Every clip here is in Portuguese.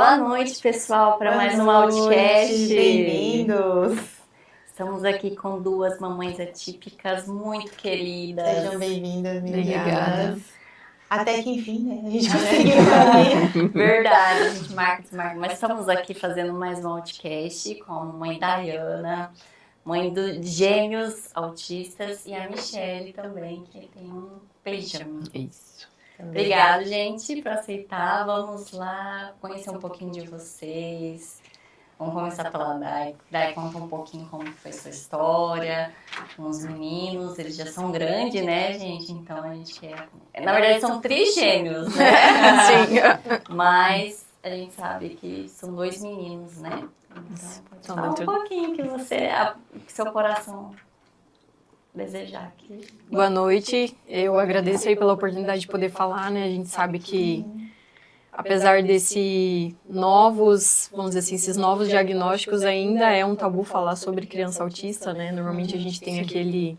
Boa noite, pessoal, para mais um Outcast. Bem-vindos! Estamos aqui com duas mamães atípicas muito queridas. Sejam bem-vindas, Obrigada. Até que enfim, né? A gente conseguiu. Verdade, a gente marca, desmarca. Mas estamos aqui fazendo mais um Outcast com a mãe Dayana, mãe de gêmeos autistas, e a Michelle também, que tem um beijão. Isso. Obrigada, gente, por aceitar. Vamos lá conhecer um pouquinho de vocês. Vamos começar pela Day. Day, conta um pouquinho como foi sua história com os meninos. Eles já são grandes, né, gente? Então a gente quer... Na verdade, são trigêmeos, né? Sim. Mas a gente sabe que são dois meninos, né? Então, fala um pouquinho que que seu coração desejar aqui. Boa noite, eu agradeço aí pela oportunidade de poder falar, né? A gente sabe que, apesar desses novos, vamos dizer assim, esses novos diagnósticos, ainda é um tabu falar sobre criança autista, né? Normalmente a gente tem aquele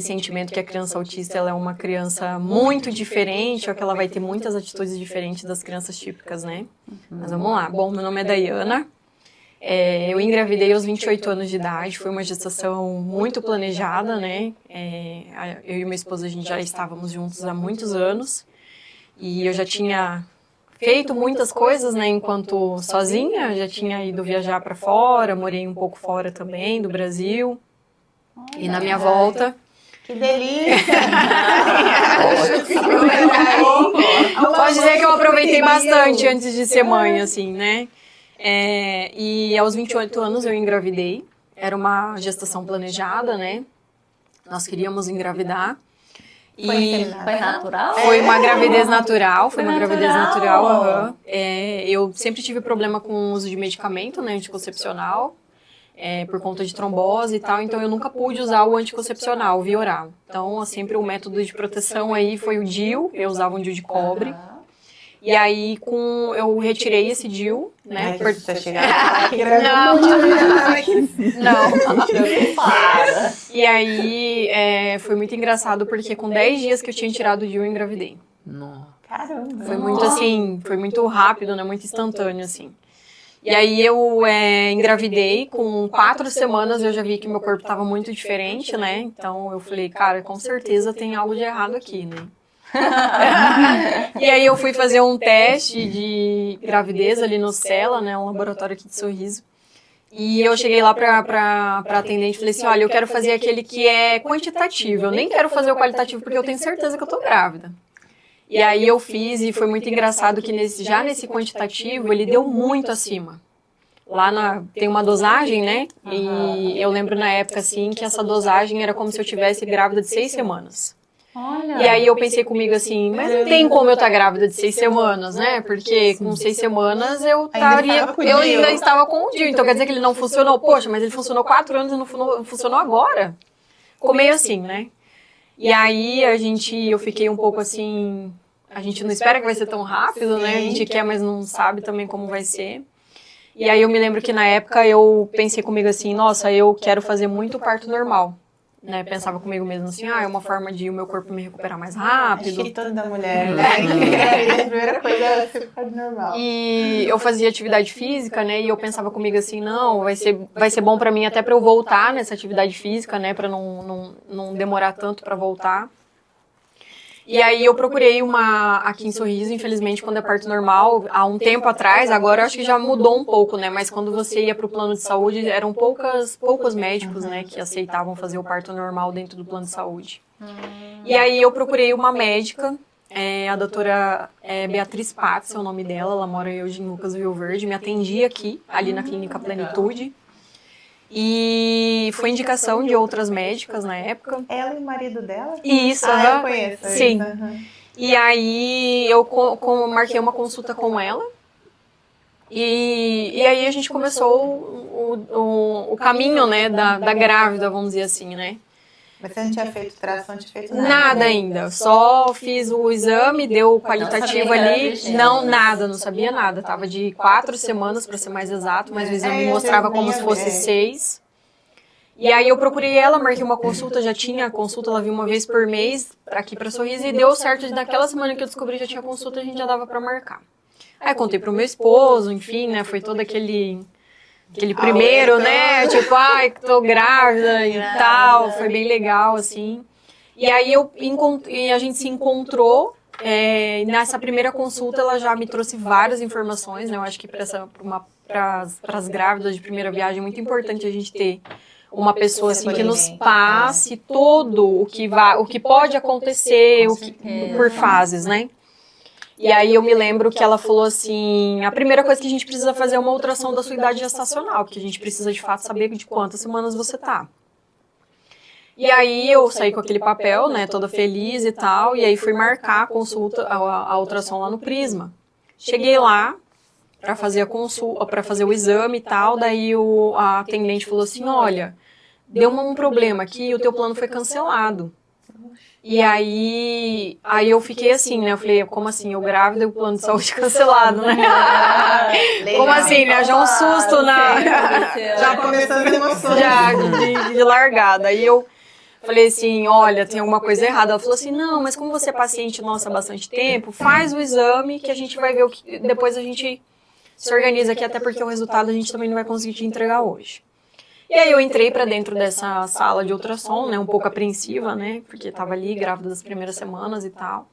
sentimento que a criança autista ela é uma criança muito diferente, ou que ela vai ter muitas atitudes diferentes das crianças típicas, né? Mas vamos lá. Bom, meu nome é Dayana. Eu engravidei aos 28 anos de idade, foi uma gestação muito planejada, né? Eu e minha esposa, a gente já estávamos juntos há muitos anos e eu já tinha feito muitas coisas, né, enquanto sozinha, já tinha ido viajar para fora, morei um pouco fora também do Brasil. E na minha volta... Que delícia! Pode dizer que eu aproveitei bastante antes de ser mãe, assim, né? E aos 28 anos eu engravidei, era uma gestação planejada, né? Nós queríamos engravidar. Foi natural? Foi uma gravidez natural, Uhum. Eu sempre tive problema com o uso de medicamento, né, anticoncepcional, por conta de trombose e tal, então eu nunca pude usar o anticoncepcional via oral. Então, sempre o método de proteção aí foi o DIU, eu usava um DIU de cobre. E aí, eu retirei esse DIU, né? Por você chegar Não. E aí, foi muito engraçado, porque com 10 dias que eu tinha tirado o DIU, eu engravidei. Caramba! Foi muito assim, foi muito rápido, né? Muito instantâneo, assim. E aí, eu engravidei, com 4 semanas eu já vi que meu corpo estava muito diferente, né? Então, eu falei, cara, com certeza tem algo de errado aqui, né? E aí eu fui fazer um teste de gravidez ali no Cela, né, um laboratório aqui de Sorriso. E eu cheguei lá pra atendente e falei assim, olha, eu quero fazer aquele que é quantitativo, eu nem quero fazer o qualitativo porque eu tenho certeza que eu tô grávida. E aí eu fiz e foi muito engraçado que já nesse quantitativo ele deu muito acima. Lá tem uma dosagem, né, e eu lembro na época assim que essa dosagem era como se eu tivesse grávida de 6 semanas. Olha. E aí eu pensei comigo assim, mas não tem como eu estar grávida de 6 semanas, né? Porque com 6 semanas eu ainda estava com o DIU. Então quer dizer que ele não funcionou? Poxa, mas ele funcionou 4 anos e não funcionou agora? Ficou meio assim, né? E aí eu fiquei um pouco assim, a gente não espera que vai ser tão rápido, né? A gente quer, mas não sabe também como vai ser. E aí eu me lembro que na época eu pensei comigo assim, nossa, eu quero fazer muito parto normal. Né, pensava comigo mesmo assim, é uma forma de o meu corpo me recuperar mais rápido. Acho que toda mulher, né? A primeira coisa é ser parto normal. E eu fazia atividade física, né, e eu pensava comigo assim, não, vai ser bom pra mim até pra eu voltar nessa atividade física, né, pra não demorar tanto pra voltar. E aí eu procurei uma aqui em Sorriso, infelizmente, quando é parto normal, há um tempo atrás, agora eu acho que já mudou um pouco, né? Mas quando você ia pro plano de saúde, eram poucos médicos, né, que aceitavam fazer o parto normal dentro do plano de saúde. E aí eu procurei uma médica, a doutora Beatriz Patz, é o nome dela, ela mora hoje em Lucas Rio Verde, me atendia aqui, ali na Clínica Plenitude. E foi indicação de outras médicas na época. Ela e o marido dela? Isso, eu conheço. Sim. E aí eu marquei uma consulta com ela. E aí a gente começou o caminho, né, da grávida, vamos dizer assim, né? Mas você não tinha feito tração, não tinha feito nada? Nada ainda. Só fiz o exame, deu o qualitativo ali. Não sabia nada. Tava de 4 semanas, para ser mais exato, mas o exame mostrava como se fosse 6. E aí eu procurei ela, marquei uma consulta, já tinha consulta, ela vinha uma vez por mês aqui pra Sorriso e deu certo. Naquela semana que eu descobri que já tinha consulta, a gente já dava pra marcar. Aí contei pro meu esposo, enfim, né, foi todo aquele primeiro, né, tipo, ai, tô grávida e tal, foi bem legal, assim. E aí a gente se encontrou, nessa primeira consulta ela já me trouxe várias informações, né, eu acho que para as grávidas de primeira viagem é muito importante a gente ter uma pessoa assim que nos passe todo o que pode acontecer, por fases, né? E aí eu me lembro que ela falou assim, a primeira coisa que a gente precisa fazer é uma ultrassom da sua idade gestacional, porque a gente precisa de fato saber de quantas semanas você tá. E aí eu saí com aquele papel, né, toda feliz e tal, e aí fui marcar a consulta, a ultrassom lá no Prisma. Cheguei lá para fazer a consulta, para fazer o exame e tal, daí a atendente falou assim, olha, deu um problema aqui, o teu plano foi cancelado. E aí eu fiquei assim, né? Eu falei, como assim? Eu grávida e o plano de saúde cancelado, né? Como assim, né? Já um susto Já começou as emoções. Já de largada. Aí eu falei assim, olha, tem alguma coisa errada. Ela falou assim, não, mas como você é paciente nossa há bastante tempo, faz o exame que a gente vai ver o que... Depois a gente se organiza aqui, até porque o resultado a gente também não vai conseguir te entregar hoje. E aí eu entrei para dentro dessa sala de ultrassom, né, um pouco apreensiva, né, porque estava ali grávida das primeiras semanas e tal.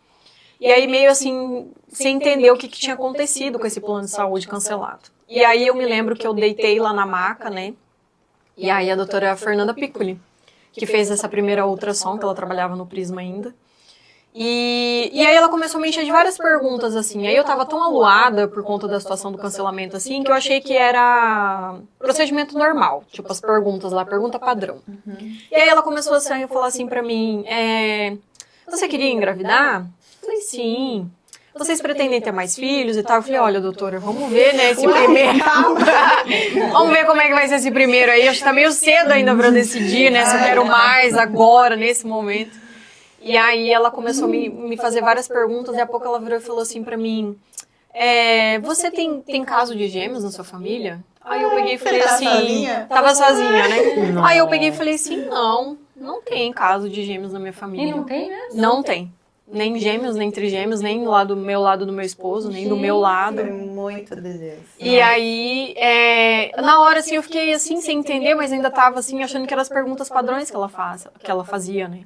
E aí meio assim, sem entender o que tinha acontecido com esse plano de saúde cancelado. E aí eu me lembro que eu deitei lá na maca, né, e aí a doutora Fernanda Piccoli, que fez essa primeira ultrassom, que ela trabalhava no Prisma ainda. E aí ela começou a me encher de várias perguntas, assim. Aí eu tava tão aluada por conta da situação do cancelamento, assim, que eu achei que era procedimento normal. Tipo, as perguntas lá, pergunta padrão. E aí ela começou a falar assim pra mim, você queria engravidar? Eu falei, sim. Vocês pretendem ter mais filhos e tal? Eu falei, olha, doutora, vamos ver, né, esse primeiro. Vamos ver como é que vai ser esse primeiro aí. Acho que tá meio cedo ainda pra eu decidir, né, se eu quero mais agora, nesse momento. E aí ela começou a me fazer várias perguntas, e a pouco ela virou e falou assim pra mim, você tem caso de gêmeos na sua família? Aí eu peguei e falei assim, sozinha? Tava sozinha, né? Aí eu peguei e falei assim, não tem caso de gêmeos na minha família. E não tem mesmo? Não tem. Nem gêmeos, nem trigêmeos, nem do meu lado do meu esposo, nem do meu lado. Foi muito desejo. E aí, na hora, assim, eu fiquei assim, sem entender, mas ainda tava assim, achando que eram as perguntas padrões que ela fazia, né?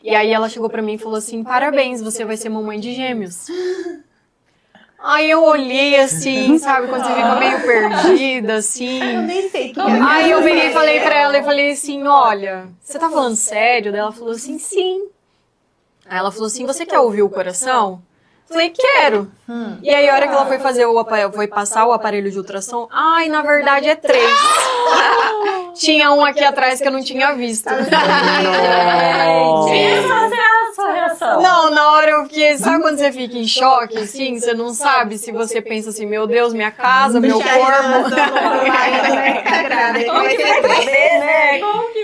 E aí ela chegou pra mim e falou assim, parabéns, você vai ser mamãe de gêmeos. Aí eu olhei assim, sabe, quando você fica meio perdida, assim. Eu nem sei que Aí eu peguei e falei pra ela, eu falei assim, olha, você tá falando sério? Daí ela falou assim, sim. Aí ela falou assim, você quer ouvir o coração? Falei, quero. E aí a hora que ela foi passar o aparelho de ultrassom, na verdade é 3. Tinha um aqui atrás que eu não tinha visto. Sua reação. Não, na hora eu fiquei, sabe quando você fica em choque, assim, você não sabe se você pensa assim, meu Deus, minha casa, meu corpo.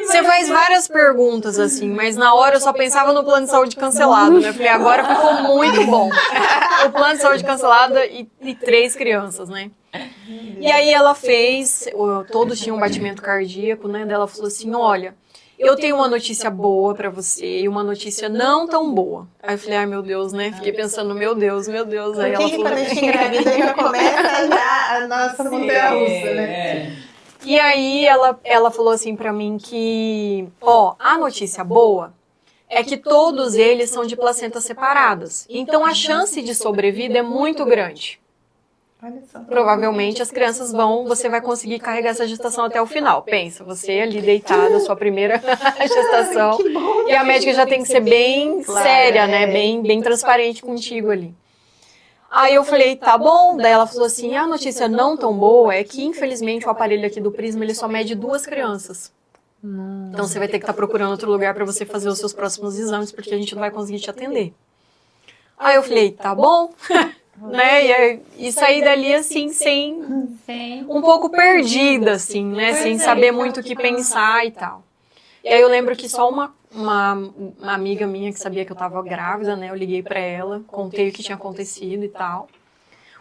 Você faz várias perguntas, assim, mas na hora eu só pensava no plano de saúde cancelado, né? Eu falei, agora ficou muito bom. O plano de saúde cancelado e 3 crianças, né? E aí ela fez, todos tinham um batimento cardíaco, né? Daí ela falou assim, olha, eu tenho uma notícia boa pra você e uma notícia não tão boa. Aí eu falei, ai meu Deus, né? Fiquei pensando, meu Deus. Aí ela falou, quando a gente engravida já começa a nossa montanha-russa, né? E aí ela falou assim pra mim que, a notícia boa é que todos eles são de placentas separadas. Então a chance de sobrevida é muito grande. Olha só. Provavelmente as crianças você vai conseguir carregar essa gestação até o final. Pensa, você ali deitada, sua primeira gestação. E a médica já tem que ser bem séria, né? Bem transparente contigo ali. Aí eu falei, tá bom. Daí ela falou assim, a notícia não tão boa é que infelizmente o aparelho aqui do Prisma, ele só mede 2 crianças. Então você vai ter que estar procurando outro lugar para você fazer os seus próximos exames, porque a gente não vai conseguir te atender. Aí eu falei, tá bom. Né? E saí dali assim, um pouco perdida, assim, né? Sem saber muito o que pensar e tal. E aí eu lembro que só uma amiga minha que sabia que eu tava grávida, né? Eu liguei pra ela, contei o que tinha acontecido e tal.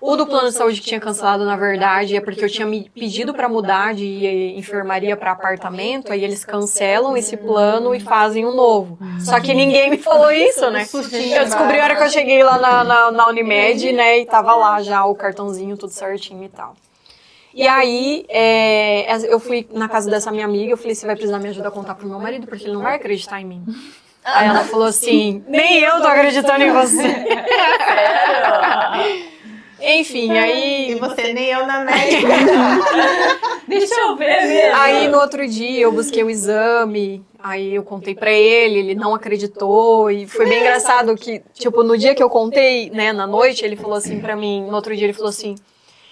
O do plano de saúde que tinha cancelado, na verdade, é porque eu tinha me pedido para mudar de enfermaria para apartamento, aí eles cancelam esse plano e fazem um novo. Só que ninguém me falou isso, né? Eu descobri a hora que eu cheguei lá na Unimed, né, e tava lá já o cartãozinho tudo certinho e tal. E aí, eu fui na casa dessa minha amiga, eu falei, você vai precisar me ajudar a contar pro meu marido, porque ele não vai acreditar em mim. Aí ela falou assim, nem eu tô acreditando em você. Enfim, aí... E você nem eu na médica. Deixa eu ver mesmo. Aí no outro dia eu busquei o exame, aí eu contei pra ele não acreditou, e foi bem engraçado que, tipo, no dia que eu contei, né, na noite, ele falou assim pra mim, no outro dia ele falou assim,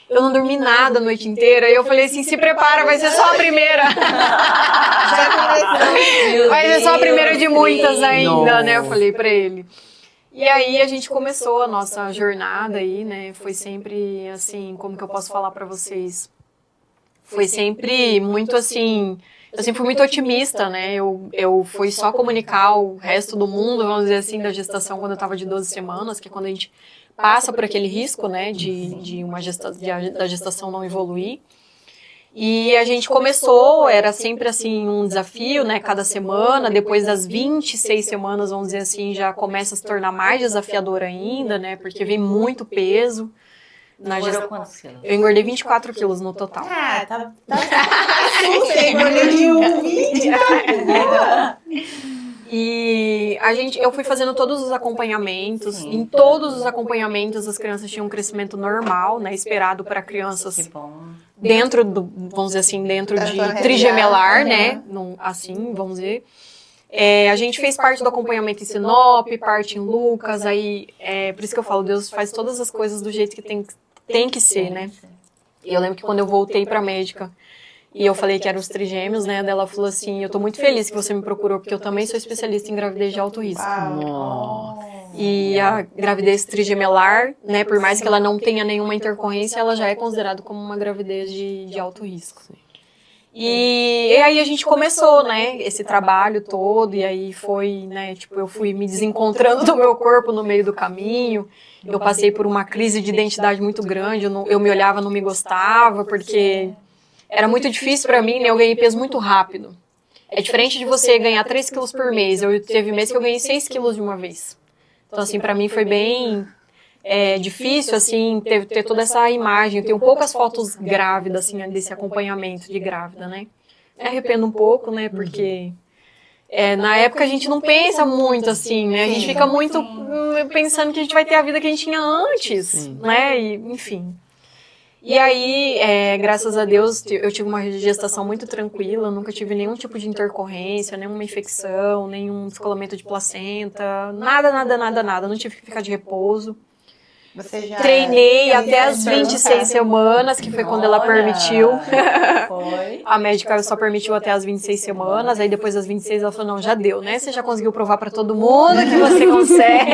eu não dormi nada a noite inteira, e eu falei assim, se prepara, vai ser só a primeira. Já começou. Vai ser só a primeira de muitas ainda, né, eu falei pra ele. E aí a gente começou a nossa jornada aí, né, foi sempre assim, como que eu posso falar pra vocês? Foi sempre muito assim, eu sempre fui muito otimista, né, eu fui só comunicar o resto do mundo, vamos dizer assim, da gestação quando eu tava de 12 semanas, que é quando a gente passa por aquele risco, né, da gestação não evoluir. E a gente começou, era sempre assim um desafio, né, cada semana, depois das 26 semanas, vamos dizer assim, já começa a se tornar mais desafiador ainda, né, porque vem muito peso. Engordou quantos quilos? Eu engordei 24 quilos no total. Ah, tá você engordou de 1,20. E eu fui fazendo todos os acompanhamentos. Em todos os acompanhamentos as crianças tinham um crescimento normal, né, esperado para crianças Que bom. dentro do, vamos dizer assim, dentro de trigemelar, né, assim, vamos dizer. A gente fez parte do acompanhamento em Sinop, parte em Lucas, aí, por isso que eu falo, Deus faz todas as coisas do jeito que tem que ser, né. E eu lembro que quando eu voltei pra médica, e eu falei que eram os trigêmeos, né, dela falou assim, eu tô muito feliz que você me procurou, porque eu também sou especialista em gravidez de alto risco. E a gravidez trigemelar, né, por mais que ela não tenha nenhuma intercorrência, ela já é considerada como uma gravidez de alto risco. E aí a gente começou, né, esse trabalho todo, e aí foi, né, tipo, eu fui me desencontrando do meu corpo no meio do caminho, eu passei por uma crise de identidade muito grande, eu me olhava, não me gostava, porque era muito difícil pra mim, né, eu ganhei peso muito rápido. É diferente de você ganhar 3 quilos por mês, teve mês que eu ganhei 6 quilos de uma vez. Então, assim, pra mim foi bem difícil, assim, ter toda essa imagem. Eu tenho poucas fotos grávidas, assim, desse acompanhamento de grávida, né? Me arrependo um pouco, né, porque na época a gente não pensa muito, assim, né? A gente fica muito pensando que a gente vai ter a vida que a gente tinha antes, né? E, enfim. E aí, graças a Deus, eu tive uma gestação muito tranquila, nunca tive nenhum tipo de intercorrência, nenhuma infecção, nenhum descolamento de placenta, nada, não tive que ficar de repouso. Você já Treinei até as 26 semanas, que foi quando ela permitiu. Foi. A médica só permitiu até as 26 semanas, aí depois das 26 ela falou, não, já deu, né? Você já conseguiu provar pra todo mundo que você consegue.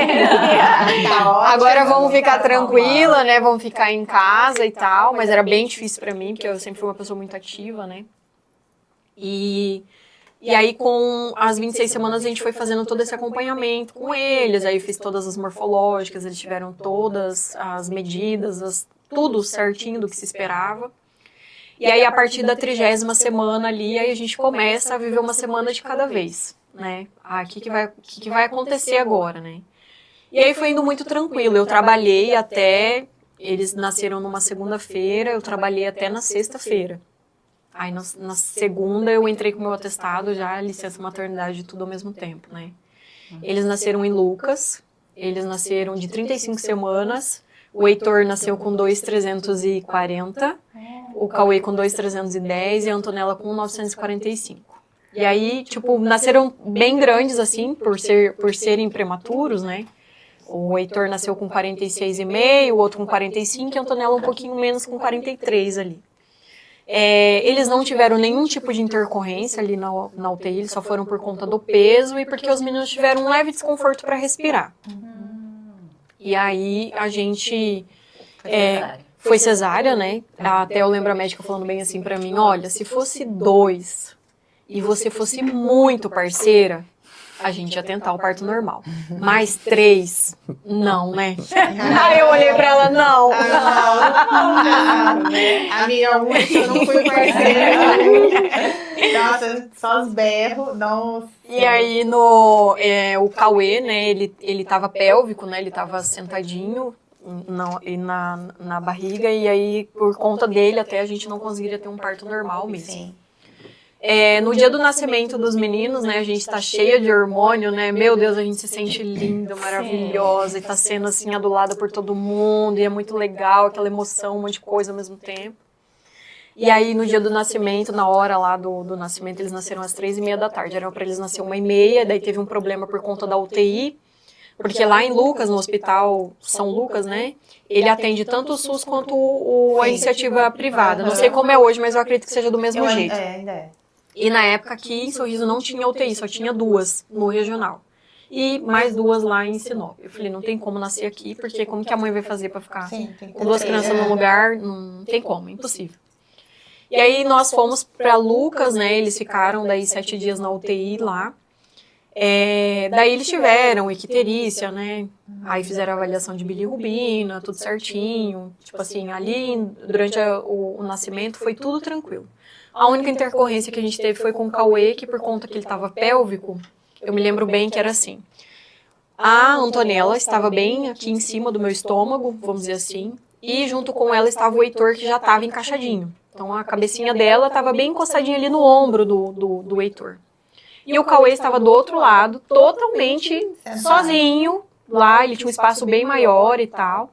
Agora vamos ficar tranquila, né? Vamos ficar em casa e tal, mas era bem difícil pra mim, porque eu sempre fui uma pessoa muito ativa, né? E aí, com as 26 semanas, a gente foi fazendo todo esse acompanhamento com eles. Aí, eu fiz todas as morfológicas, eles tiveram todas as medidas, tudo certinho do que se esperava. E aí, a partir da 30ª semana ali, aí a gente começa a viver uma semana de cada vez, né? O que vai acontecer agora, né? E aí, foi indo muito tranquilo. Eu trabalhei até... Eles nasceram numa segunda-feira, eu trabalhei até na sexta-feira. Aí na segunda eu entrei com o meu atestado, já licença maternidade, tudo ao mesmo tempo, né? Eles nasceram em Lucas, eles nasceram de 35 semanas, o Heitor nasceu com 2.340, o Cauê com 2.310 e a Antonella com 945. E aí, tipo, nasceram bem grandes, assim, por serem prematuros, né? O Heitor nasceu com 46,5, o outro com 45 e a Antonella um pouquinho menos, com 43 ali. Eles não tiveram nenhum tipo de intercorrência ali na UTI, eles só foram por conta do peso e porque os meninos tiveram um leve desconforto para respirar. E aí a gente foi cesárea, né? Até eu lembro a médica falando bem assim para mim, olha, se fosse 2 e você fosse muito parceira, a gente ia tentar o parto normal. Mais 3, não, né? Aí eu olhei pra ela, não. Amiga, eu não fui parceira. Nossa, só os berros, não. E aí o Cauê, né, ele tava pélvico, né, ele tava sentadinho na barriga, e aí por conta dele até a gente não conseguiria ter um parto normal mesmo. Sim. No dia do nascimento dos meninos, né, a gente tá cheia de hormônio, né, meu Deus, a gente se sente linda, maravilhosa, e tá sendo assim adulada por todo mundo, e é muito legal, aquela emoção, um monte de coisa ao mesmo tempo. E aí no dia do nascimento, na hora lá do nascimento, eles nasceram às 3h30 da tarde, era pra eles nascer 1h30, daí teve um problema por conta da UTI, porque lá em Lucas, no Hospital São Lucas, né, ele atende tanto o SUS quanto a iniciativa privada. Não sei como é hoje, mas eu acredito que seja do mesmo jeito. Ainda é. E na época aqui em Sorriso não tinha UTI, só tinha 2 no regional. E mais 2 lá em Sinop. Eu falei, não tem como nascer aqui, porque como que a mãe vai fazer pra ficar com 2 crianças num lugar? Não tem como, é impossível. E aí nós fomos pra Lucas, né, eles ficaram daí 7 dias na UTI lá. Daí eles tiveram icterícia, né, aí fizeram a avaliação de bilirrubina, tudo certinho. Tipo assim, ali durante o nascimento foi tudo tranquilo. A única intercorrência que a gente teve foi com o Cauê, que por conta que ele estava pélvico, eu me lembro bem que era assim. A Antonella estava bem aqui em cima do meu estômago, vamos dizer assim, e junto com ela estava o Heitor, que já estava encaixadinho. Então a cabecinha dela estava bem encostadinha ali no ombro do Heitor. E o Cauê estava do outro lado, totalmente sozinho, lá, ele tinha um espaço bem maior e tal.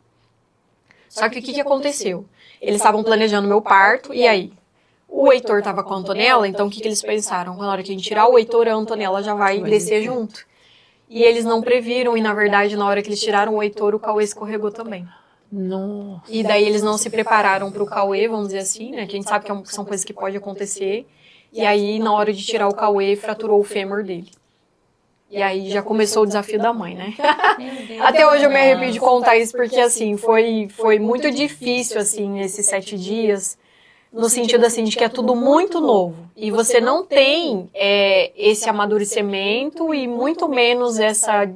Só que o que aconteceu? Eles estavam planejando meu parto, e aí? O Heitor estava com a Antonella, então o que eles pensaram? Na hora que a gente tirar o Heitor, a Antonella já vai descer junto. E eles não previram, e na verdade, na hora que eles tiraram o Heitor, o Cauê escorregou também. Nossa. E daí eles não se prepararam para o Cauê, vamos dizer assim, né? Que a gente sabe que são coisas que podem acontecer. E aí, na hora de tirar o Cauê, fraturou o fêmur dele. E aí já começou o desafio da mãe, né? Até hoje eu me arrepio de contar isso, porque assim, foi muito difícil, assim, esses 7 dias. No sentido assim de que é tudo muito novo e você não tem esse amadurecimento e muito menos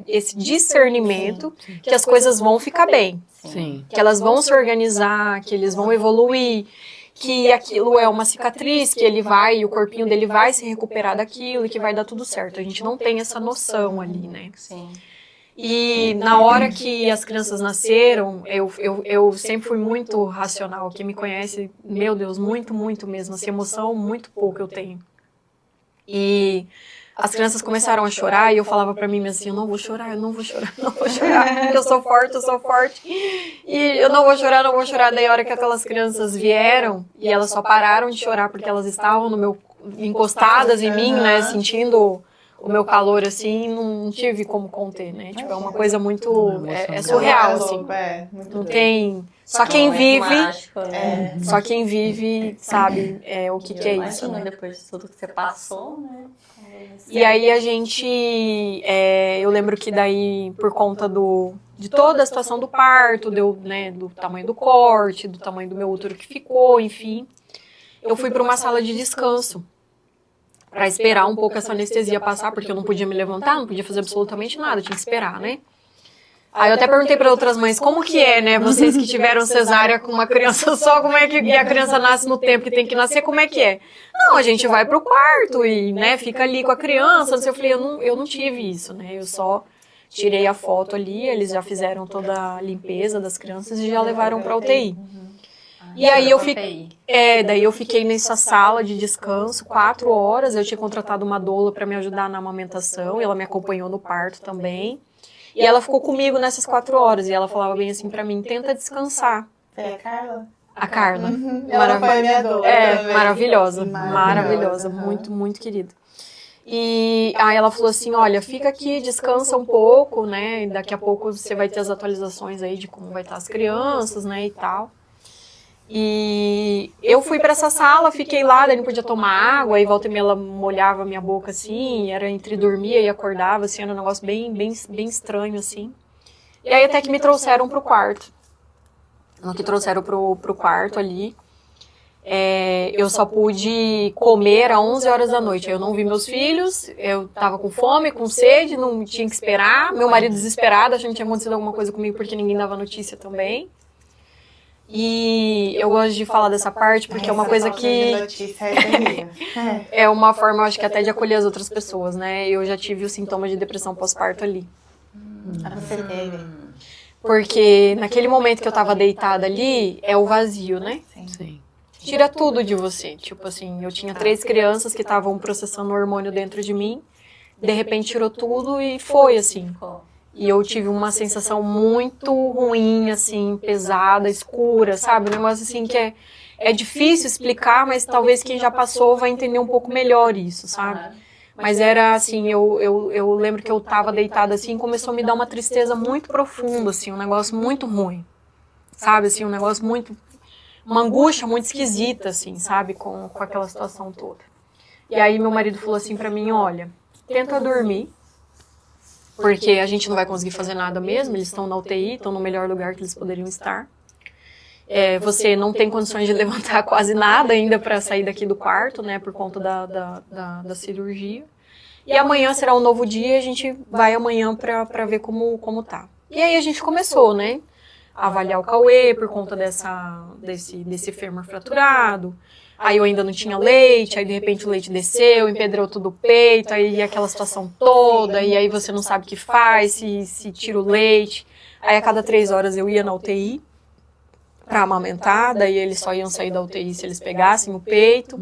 esse discernimento que as coisas vão ficar bem, Sim. que elas vão se organizar, que eles vão evoluir, que aquilo é uma cicatriz, que o corpinho dele vai se recuperar daquilo e que vai dar tudo certo. A gente não tem essa noção ali, né? Sim. E na hora que as crianças nasceram, eu sempre fui muito racional. Quem me conhece, meu Deus, muito, muito mesmo. Essa emoção, muito pouco eu tenho. E as crianças começaram a chorar e eu falava pra mim assim, eu não vou chorar, eu não vou chorar, eu não vou chorar, porque eu sou forte. E eu não vou chorar, não vou chorar. Daí a hora que aquelas crianças vieram, e elas só pararam de chorar porque elas estavam encostadas em mim, né, sentindo o meu calor, assim, não tive como conter, né? Tipo, é uma coisa muito... É surreal, assim. Não tem... Só quem vive... Mágico, né? Só quem vive sabe o que é isso, né? Depois de tudo que você passou, né? E aí a gente... eu lembro que daí, por conta de toda a situação do parto, do tamanho do corte, do tamanho do meu útero que ficou, enfim, eu fui para uma sala de descanso para esperar um pouco essa anestesia passar, porque eu não podia me levantar, não podia fazer absolutamente nada, tinha que esperar, né? Aí eu até perguntei para outras mães, como que é, né? Vocês que tiveram cesárea com uma criança só, como é que e a criança nasce no tempo que tem que nascer, como é que é? Não, a gente vai pro quarto e, né, fica ali com a criança. Não sei, eu falei, eu não tive isso, né? Eu só tirei a foto ali, eles já fizeram toda a limpeza das crianças e já levaram pra UTI. E aí daí eu fiquei nessa sala de descanso 4 horas, eu tinha contratado uma doula para me ajudar na amamentação, e ela me acompanhou no parto também. E ela ficou comigo nessas 4 horas, e ela falava bem assim pra mim, tenta descansar. É a Carla? A Carla. Ela foi a minha doula também. Maravilhosa, muito, muito querida. E aí ela falou assim, olha, fica aqui, descansa um pouco, né, daqui a pouco você vai ter as atualizações aí de como vai estar as crianças, né, e tal. E eu fui pra essa sala, fiquei lá, daí não podia tomar água, aí volta e meia ela molhava a minha boca assim, era entre dormia e acordava, assim, era um negócio bem estranho, assim. E aí até que me trouxeram pro quarto. No que trouxeram pro quarto ali, eu só pude comer às 11 horas da noite. Eu não vi meus filhos, eu tava com fome, com sede, não tinha que esperar. Meu marido desesperado, achando que tinha acontecido alguma coisa comigo porque ninguém dava notícia também. E eu gosto de falar dessa parte porque é uma coisa que é uma forma, eu acho que até de acolher as outras pessoas, né? Eu já tive os sintomas de depressão pós-parto ali. Você teve? Porque naquele momento que eu tava deitada ali, é o vazio, né? Sim. Tira tudo de você. Tipo assim, eu tinha 3 crianças que estavam processando hormônio dentro de mim. De repente tirou tudo e foi assim. E eu tive uma sensação muito ruim, assim, pesada, escura, sabe? Um negócio assim que é difícil explicar, mas talvez quem já passou vai entender um pouco melhor isso, sabe? Mas era assim, eu lembro que eu tava deitada assim e começou a me dar uma tristeza muito profunda, assim, um negócio muito ruim. Sabe, assim, um negócio muito... Uma angústia muito esquisita, assim, sabe? Com aquela situação toda. E aí meu marido falou assim pra mim, olha, tenta dormir, porque a gente não vai conseguir fazer nada mesmo, eles estão na UTI, estão no melhor lugar que eles poderiam estar. Você não tem condições de levantar quase nada ainda para sair daqui do quarto, né, por conta da cirurgia. E amanhã será um novo dia, a gente vai amanhã para ver como tá. E aí a gente começou, né, a avaliar o Cauê por conta desse fêmur fraturado. Aí eu ainda não tinha leite, aí de repente o leite desceu, empedrou tudo o peito, aí aquela situação toda, e aí você não sabe o que faz, se tira o leite. Aí a cada 3 horas eu ia na UTI para amamentar, daí eles só iam sair da UTI se eles pegassem o peito.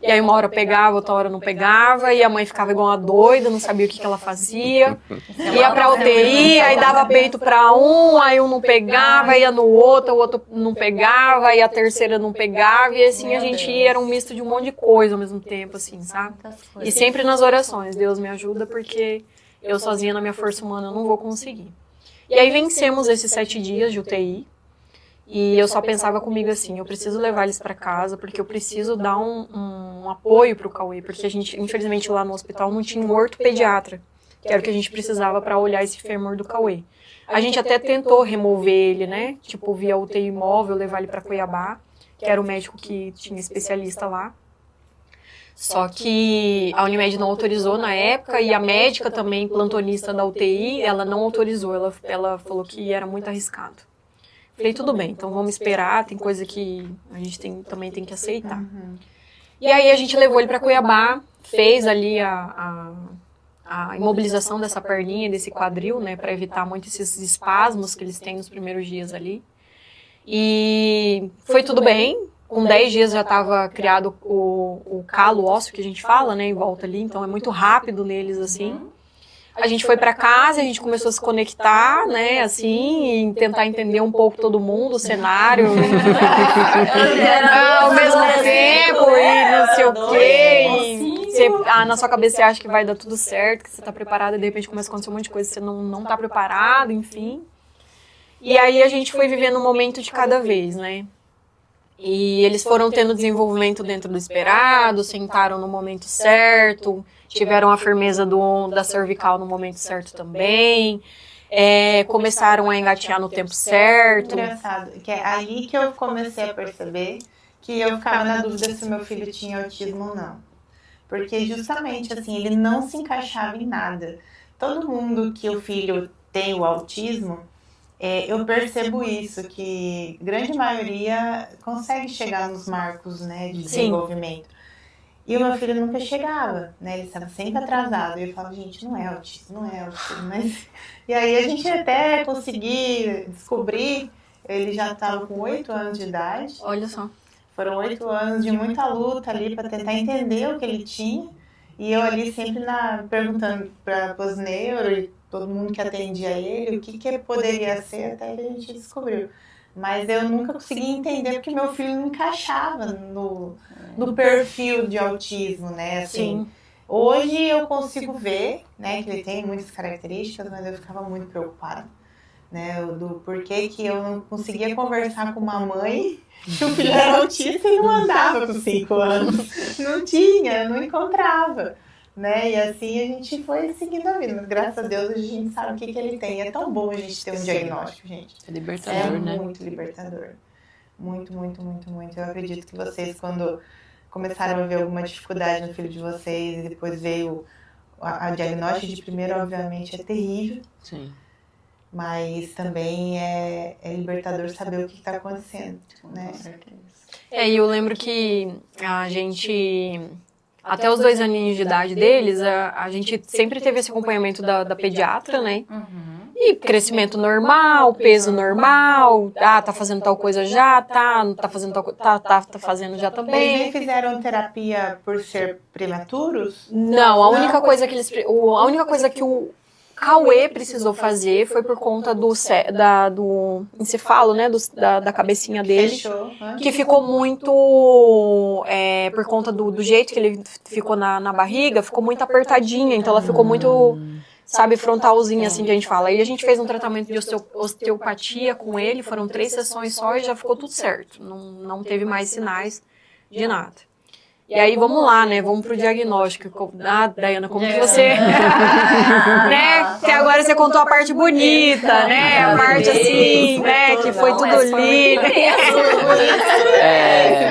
E aí uma hora pegava, outra hora não pegava, e a mãe ficava igual uma doida, não sabia o que ela fazia. Ia pra UTI, aí dava peito pra um, aí um não pegava, ia no outro, o outro não pegava, aí a terceira não pegava, e assim a gente ia, era um misto de um monte de coisa ao mesmo tempo, assim, sabe? E sempre nas orações, Deus me ajuda, porque eu sozinha na minha força humana não vou conseguir. E aí vencemos esses 7 dias de UTI, e eu só pensava comigo assim, eu preciso levar eles para casa, porque eu preciso dar um apoio pro Cauê, porque a gente, infelizmente, lá no hospital não tinha um ortopediatra, que era o que a gente precisava para olhar esse fêmur do Cauê. A gente até tentou remover ele, né, tipo, via UTI móvel, levar ele para Cuiabá, que era o médico que tinha especialista lá. Só que a Unimed não autorizou na época, e a médica também, plantonista da UTI, ela não autorizou, ela falou que era muito arriscado. Falei, tudo bem, então vamos esperar, tem coisa que a gente também tem que aceitar. E aí a gente levou ele para Cuiabá, fez ali a imobilização dessa perninha, desse quadril, né, para evitar muito esses espasmos que eles têm nos primeiros dias ali. E foi tudo bem, com 10 dias já estava criado o calo ósseo que a gente fala, né, em volta ali, então é muito rápido neles, assim. A gente foi pra casa, a gente começou a se conectar, né, assim, e tentar entender um pouco todo mundo, o cenário, ao mesmo tempo, e não sei o quê, e você, na sua cabeça você acha que vai dar tudo certo, que você tá preparada, e de repente começa a acontecer um monte de coisa, você não tá preparado, enfim. E aí a gente foi vivendo um momento de cada vez, né. E eles foram tendo desenvolvimento dentro do esperado, sentaram no momento certo, tiveram a firmeza da cervical no momento certo também, começaram a engatinhar no tempo certo. Engraçado, que é aí que eu comecei a perceber que eu ficava na dúvida se meu filho tinha autismo ou não. Porque justamente assim, ele não se encaixava em nada. Todo mundo que o filho tem o autismo, eu percebo isso, que grande maioria consegue chegar nos marcos, né, de desenvolvimento. E o meu filho nunca chegava, né, ele estava sempre atrasado. E eu falava, gente, não é autismo, não é autismo. Mas... E aí a gente até conseguir descobrir, ele já estava com 8 anos de idade. Olha só. Foram 8 anos de muita luta ali para tentar entender o que ele tinha. E eu ali sempre perguntando para os neuro e todo mundo que atendia ele o que poderia ser, até que a gente descobriu. Mas eu nunca consegui entender porque meu filho não encaixava no perfil de autismo, né? Assim, Sim. Hoje eu consigo ver, né, que ele tem muitas características, mas eu ficava muito preocupada, né? Do porquê que eu não conseguia conversar com uma mãe que o filho era autista e não andava com 5 anos. Não tinha, não encontrava. Né? E assim a gente foi seguindo a vida. Graças a Deus a gente sabe o que ele tem. É tão bom a gente ter um diagnóstico, gente. É libertador, né? É muito libertador. Muito, muito, muito, muito. Eu acredito que vocês, quando começaram a ver alguma dificuldade no filho de vocês e depois veio a diagnóstico de primeiro, obviamente, é terrível. Sim. Mas também é libertador saber o que está acontecendo, né? Com certeza. E eu lembro que a gente, até os 2 aninhos de idade deles, a gente sempre teve esse acompanhamento da pediatra, né? E crescimento normal, peso normal, tá fazendo tal coisa já, não tá fazendo tal coisa, tá fazendo já Eles também. nem fizeram terapia por ser prematuros? Não, a única coisa que o Cauê precisou fazer foi por conta do encefalo, né, da cabecinha dele, Fechou. que ficou muito, por conta do jeito que ele ficou na barriga, ficou muito apertadinha, então ela ficou muito, sabe, frontalzinha, assim que a gente fala. Aí a gente fez um tratamento de osteopatia com ele, foram 3 sessões só e já ficou tudo certo, não teve mais sinais de nada. E aí, vamos lá, né? Vamos pro diagnóstico. Ah, Dayana, como que você... né? Até agora você contou a parte bonita, né? A parte assim, né? Que foi tudo lindo.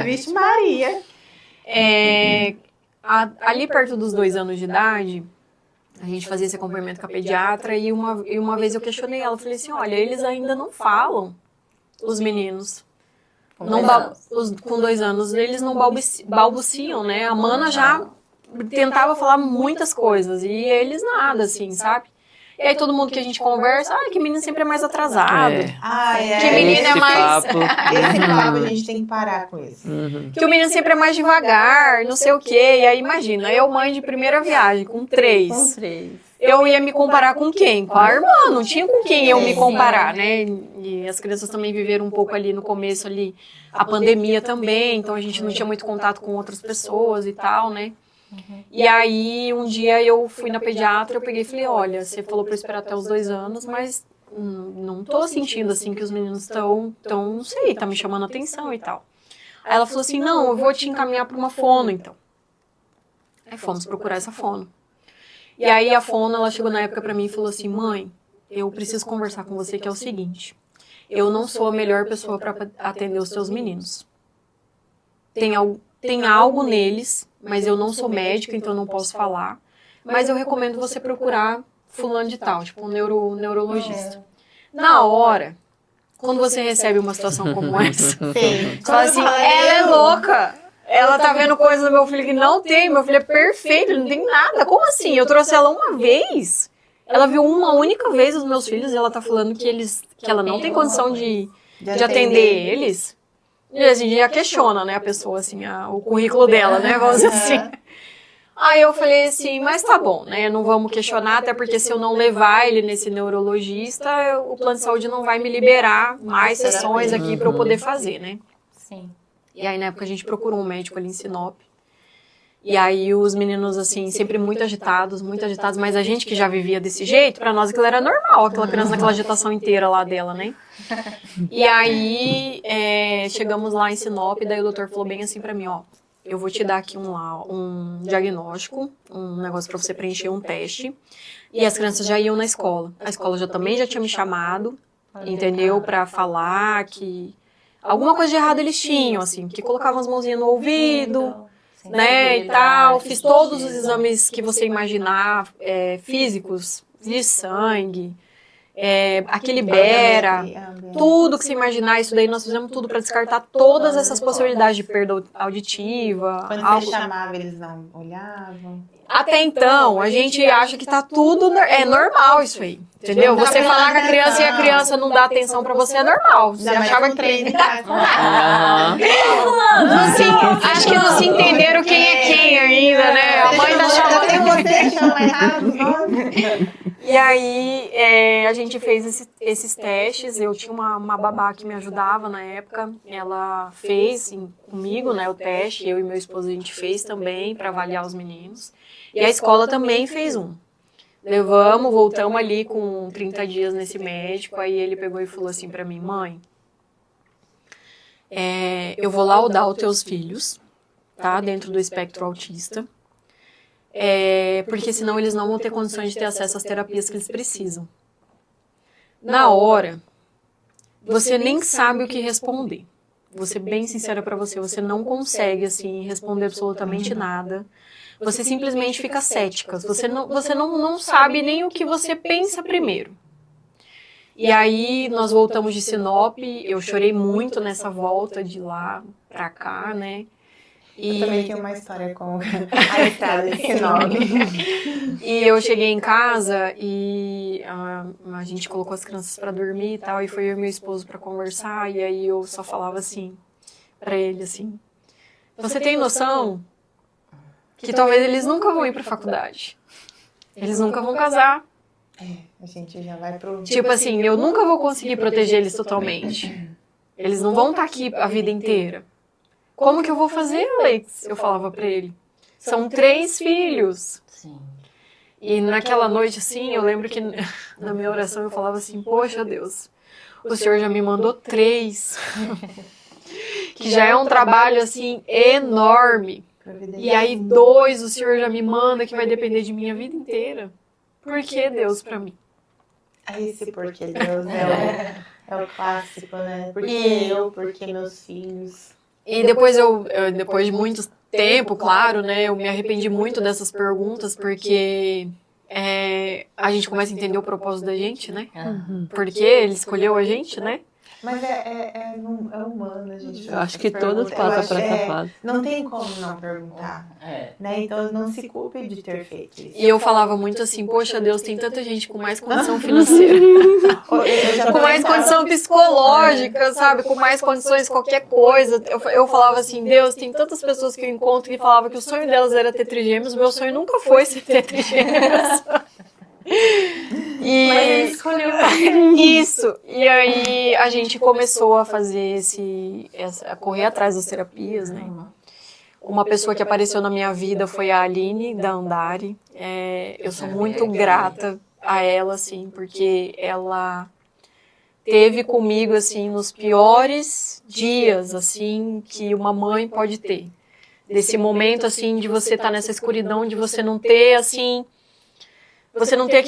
Vixe Maria. Ali perto dos 2 anos de idade, a gente fazia esse acompanhamento com a pediatra e uma vez eu questionei ela. Falei assim, olha, eles ainda não falam, os meninos. Com 2 anos, eles não balbuciam, né? A Mana já tentava falar muitas coisas e eles nada, assim, sabe? E aí todo mundo que a gente conversa, que menino sempre é mais atrasado. Que menino é mais... Esse papo a gente tem que parar com isso. Que o menino sempre é mais devagar, não sei o quê. E aí imagina, eu mãe de primeira viagem, com 3. Eu ia me comparar com quem? Com a irmã, não tinha com quem eu me comparar, né? E as crianças também viveram um pouco ali no começo, ali, a pandemia também, então a gente não tinha muito contato com outras pessoas e tal, né? E aí, um dia eu fui na pediatra, eu peguei e falei, olha, você falou pra eu esperar até os 2 anos, mas não tô sentindo, assim, que os meninos estão, não sei, tá me chamando a atenção e tal. Aí ela falou assim, não, eu vou te encaminhar pra uma fono, então. Aí fomos procurar essa fono. E aí a fono, ela chegou na época pra mim e falou assim, mãe, eu preciso conversar com você que é o seguinte, eu não sou a melhor pessoa pra atender os seus meninos. Tem algo neles, mas eu não sou médica, então eu não posso falar, mas eu recomendo você procurar fulano de tal, tipo um neurologista. Na hora, quando você recebe uma situação como essa, você fala assim, ela é louca. Ela tá vendo coisas do meu filho que não tem. Meu filho é perfeito, ele não tem nada. Como assim? Eu trouxe ela uma vez. Ela viu uma única vez os meus filhos e ela tá falando que ela não tem condição de atender eles. E a gente já questiona, né, a pessoa, assim, o currículo dela, né, vamos dizer assim. Aí eu falei assim, mas tá bom, né, não vamos questionar, até porque se eu não levar ele nesse neurologista, o plano de saúde não vai me liberar mais sessões aqui pra eu poder fazer, né. Sim. E aí, na época, a gente procurou um médico ali em Sinop. E aí, os meninos, assim, sempre muito agitados, mas a gente que já vivia desse jeito, pra nós aquilo era normal, aquela criança naquela agitação inteira lá dela, né? E aí, chegamos lá em Sinop, daí o doutor falou bem assim pra mim, ó, eu vou te dar aqui um diagnóstico, um negócio pra você preencher um teste, e as crianças já iam na escola. A escola também já tinha me chamado, entendeu? Pra falar que... alguma coisa de errado eles tinham, assim, que colocavam as mãozinhas no ouvido, né, e tal. Fiz todos os exames que você imaginar, físicos, de sangue, aquele Bera, tudo que você imaginar, isso daí nós fizemos tudo para descartar todas essas possibilidades de perda auditiva. Quando você chamava, eles não olhavam? Até então, a gente acha que tá tudo... É normal isso aí, entendeu? Você falar com a criança e a criança não dá atenção pra você é normal. Você achava que... Assim, acho que não se entenderam quem é quem ainda, né? A mãe tá chamando... Você chama errado, E aí, a gente fez esses testes. Eu tinha uma babá que me ajudava na época. Ela fez comigo, né, o teste. Eu e meu esposo, a gente fez também para avaliar os meninos. E a escola também fez um. Voltamos ali com 30 dias nesse médico. Aí ele pegou e falou assim para mim, mãe, eu vou laudar os teus filhos, tá, dentro do espectro autista. Porque senão eles não vão ter condições de ter acesso às terapias que eles precisam. Na hora, você nem sabe o que responder. vou ser bem sincera pra você, você não consegue, assim, responder absolutamente nada. Você simplesmente fica cética. Você não sabe nem o que você pensa primeiro. E aí, nós voltamos de Sinop, eu chorei muito nessa volta de lá pra cá, né? Eu também tenho uma história com a estrada de Sinop. E eu cheguei em casa e a gente colocou as crianças pra dormir e tal, e foi eu e meu esposo pra conversar, e aí eu só falava assim, pra ele assim, você tem noção que talvez eles nunca vão ir pra faculdade, eles nunca vão casar. A gente já vai pro... Tipo assim, eu nunca vou conseguir proteger eles totalmente. Eles não vão estar aqui a vida inteira. Como que eu vou fazer, Alex? Eu falava pra ele. São 3 filhos. Sim. E naquela noite, assim, eu lembro que na minha oração eu falava assim, poxa Deus, o Senhor já me mandou 3. Que já é um trabalho, assim, enorme. E aí 2 o Senhor já me manda que vai depender de mim a vida inteira. Por que Deus pra mim? Esse porque Deus é o clássico, né? Porque eu, porque meus filhos. E depois depois de muito tempo, claro, né, eu me arrependi muito dessas perguntas, porque a gente começa a entender o propósito da gente, né? Porque ele escolheu a gente, né? Mas é humano, gente. Eu acho que todos passam por essa fase. Não tem como não perguntar. Né? Então não se culpe de ter feito isso. E eu falava muito assim, poxa Deus, tem tanta gente com mais condição financeira, com mais condição psicológica, sabe? Com mais condições qualquer coisa. Eu falava assim, Deus, tem tantas pessoas que eu encontro que falavam que o sonho delas era ter trigêmeos, o meu sonho nunca foi ser ter trigêmeos. E Mas ele escolheu. isso. E aí a gente começou a fazer a correr atrás das terapias, né? Uma pessoa que apareceu na minha vida foi a Aline, da Andari. Eu sou muito grata a ela, assim, porque ela teve comigo, assim, nos piores dias, assim, que uma mãe pode ter. Desse momento, assim, de você estar nessa escuridão, de você não ter, assim... Você não ter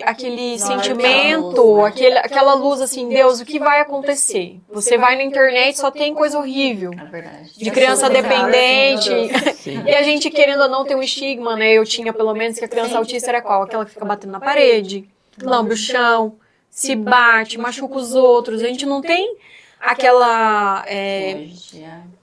aquele sentimento, aquela luz assim, Deus, o que vai acontecer? Você vai na internet, só tem coisa horrível. É verdade. De criança dependente. E a gente, querendo ou não, tem um estigma, né? Eu tinha, pelo menos, que a criança autista era qual? Aquela que fica batendo na parede, lambe o chão, se bate, machuca os outros. A gente não tem aquela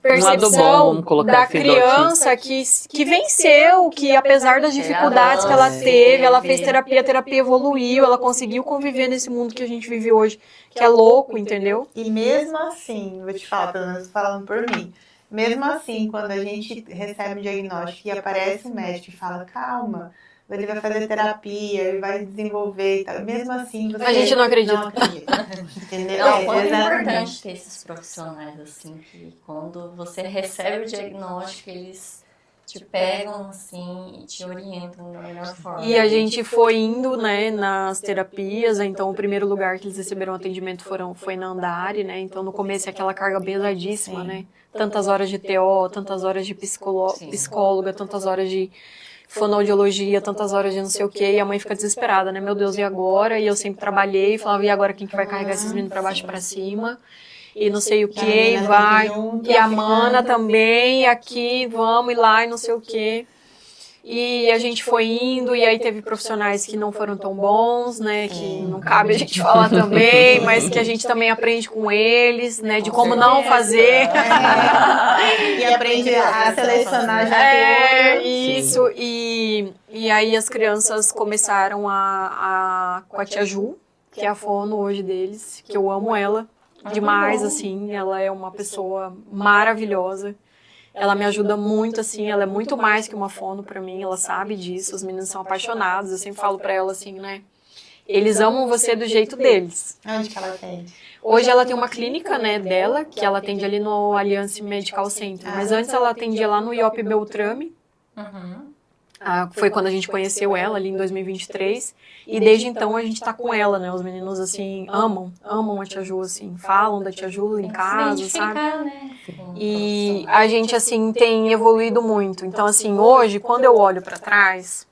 percepção da criança que venceu, que apesar das dificuldades que ela teve, ela fez terapia, a terapia evoluiu, ela conseguiu conviver nesse mundo que a gente vive hoje, que é louco, entendeu? E mesmo assim, vou te falar, pelo menos falando por mim, mesmo assim, quando a gente recebe um diagnóstico e aparece um médico e fala, calma, ele vai fazer terapia, ele vai desenvolver e tal. Mesmo assim, você a gente não acredita. Não acredita. Entendeu? Não, quanto é importante ter esses profissionais, assim, que quando você recebe o diagnóstico, eles te pegam, assim, e te orientam da melhor forma. E a gente foi indo, né, nas terapias, então o primeiro lugar que eles receberam atendimento foi na Andari, né, então no começo é aquela carga pesadíssima, né, tantas horas de TO, tantas horas de psicóloga, tantas horas de fonoaudiologia, tantas horas de não sei o quê, e a mãe fica desesperada, né? Meu Deus, e agora? E eu sempre trabalhei, falava, e agora quem que vai carregar esses meninos pra baixo e pra cima? E não sei o quê, e vai. E a Mana também, aqui, vamos ir lá, e não sei o quê. E a gente foi indo, e aí teve profissionais que não foram tão bons, né? Que não cabe a gente falar também, mas que a gente também aprende com eles, né? De como não fazer. E aprende a selecionar já isso. E aí as crianças começaram com a tia Ju, que é a fono hoje deles, que eu amo ela demais, assim. Ela é uma pessoa maravilhosa. Ela me ajuda muito, assim, ela é muito mais que uma fono pra mim, ela sabe disso, os meninos são apaixonados, eu sempre falo pra ela assim, né, eles amam você do jeito deles. Onde que ela atende? Hoje ela tem uma clínica, né, dela, que ela atende ali no Alliance Medical Center, mas antes ela atendia lá no IOP Beltrame, foi quando a gente conheceu ela ali em 2023, e desde então a gente tá com ela, né, os meninos, assim, amam a tia Ju, assim, falam da tia Ju em casa, sabe? Né? E a gente, assim, tem evoluído muito. Então, assim, hoje, quando eu olho pra trás,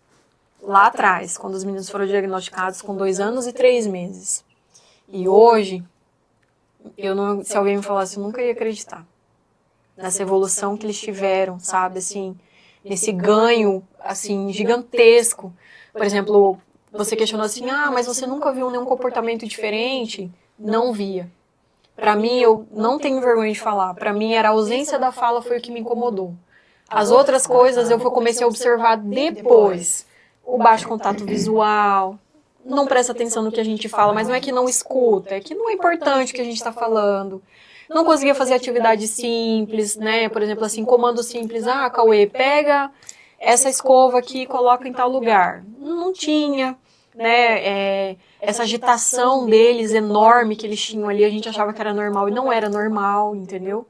lá atrás, quando os meninos foram diagnosticados com 2 anos e 3 meses, e hoje, se alguém me falasse, eu nunca ia acreditar. nessa evolução que eles tiveram, sabe, assim, nesse ganho, assim, gigantesco. Por exemplo, você questionou assim, mas você nunca viu nenhum comportamento diferente? Não via. Pra mim, eu não tenho vergonha de falar, pra mim era a ausência da fala foi o que me incomodou. As outras coisas eu comecei a observar depois. O baixo contato visual, não presta atenção no que a gente fala, mas não é que não escuta, é que não é importante o que a gente está falando. Não conseguia fazer atividade simples, né? Por exemplo, assim, comando simples. Cauê, pega essa escova aqui e coloca em tal lugar. Não tinha, né? Essa agitação deles enorme que eles tinham ali, a gente achava que era normal e não era normal, entendeu?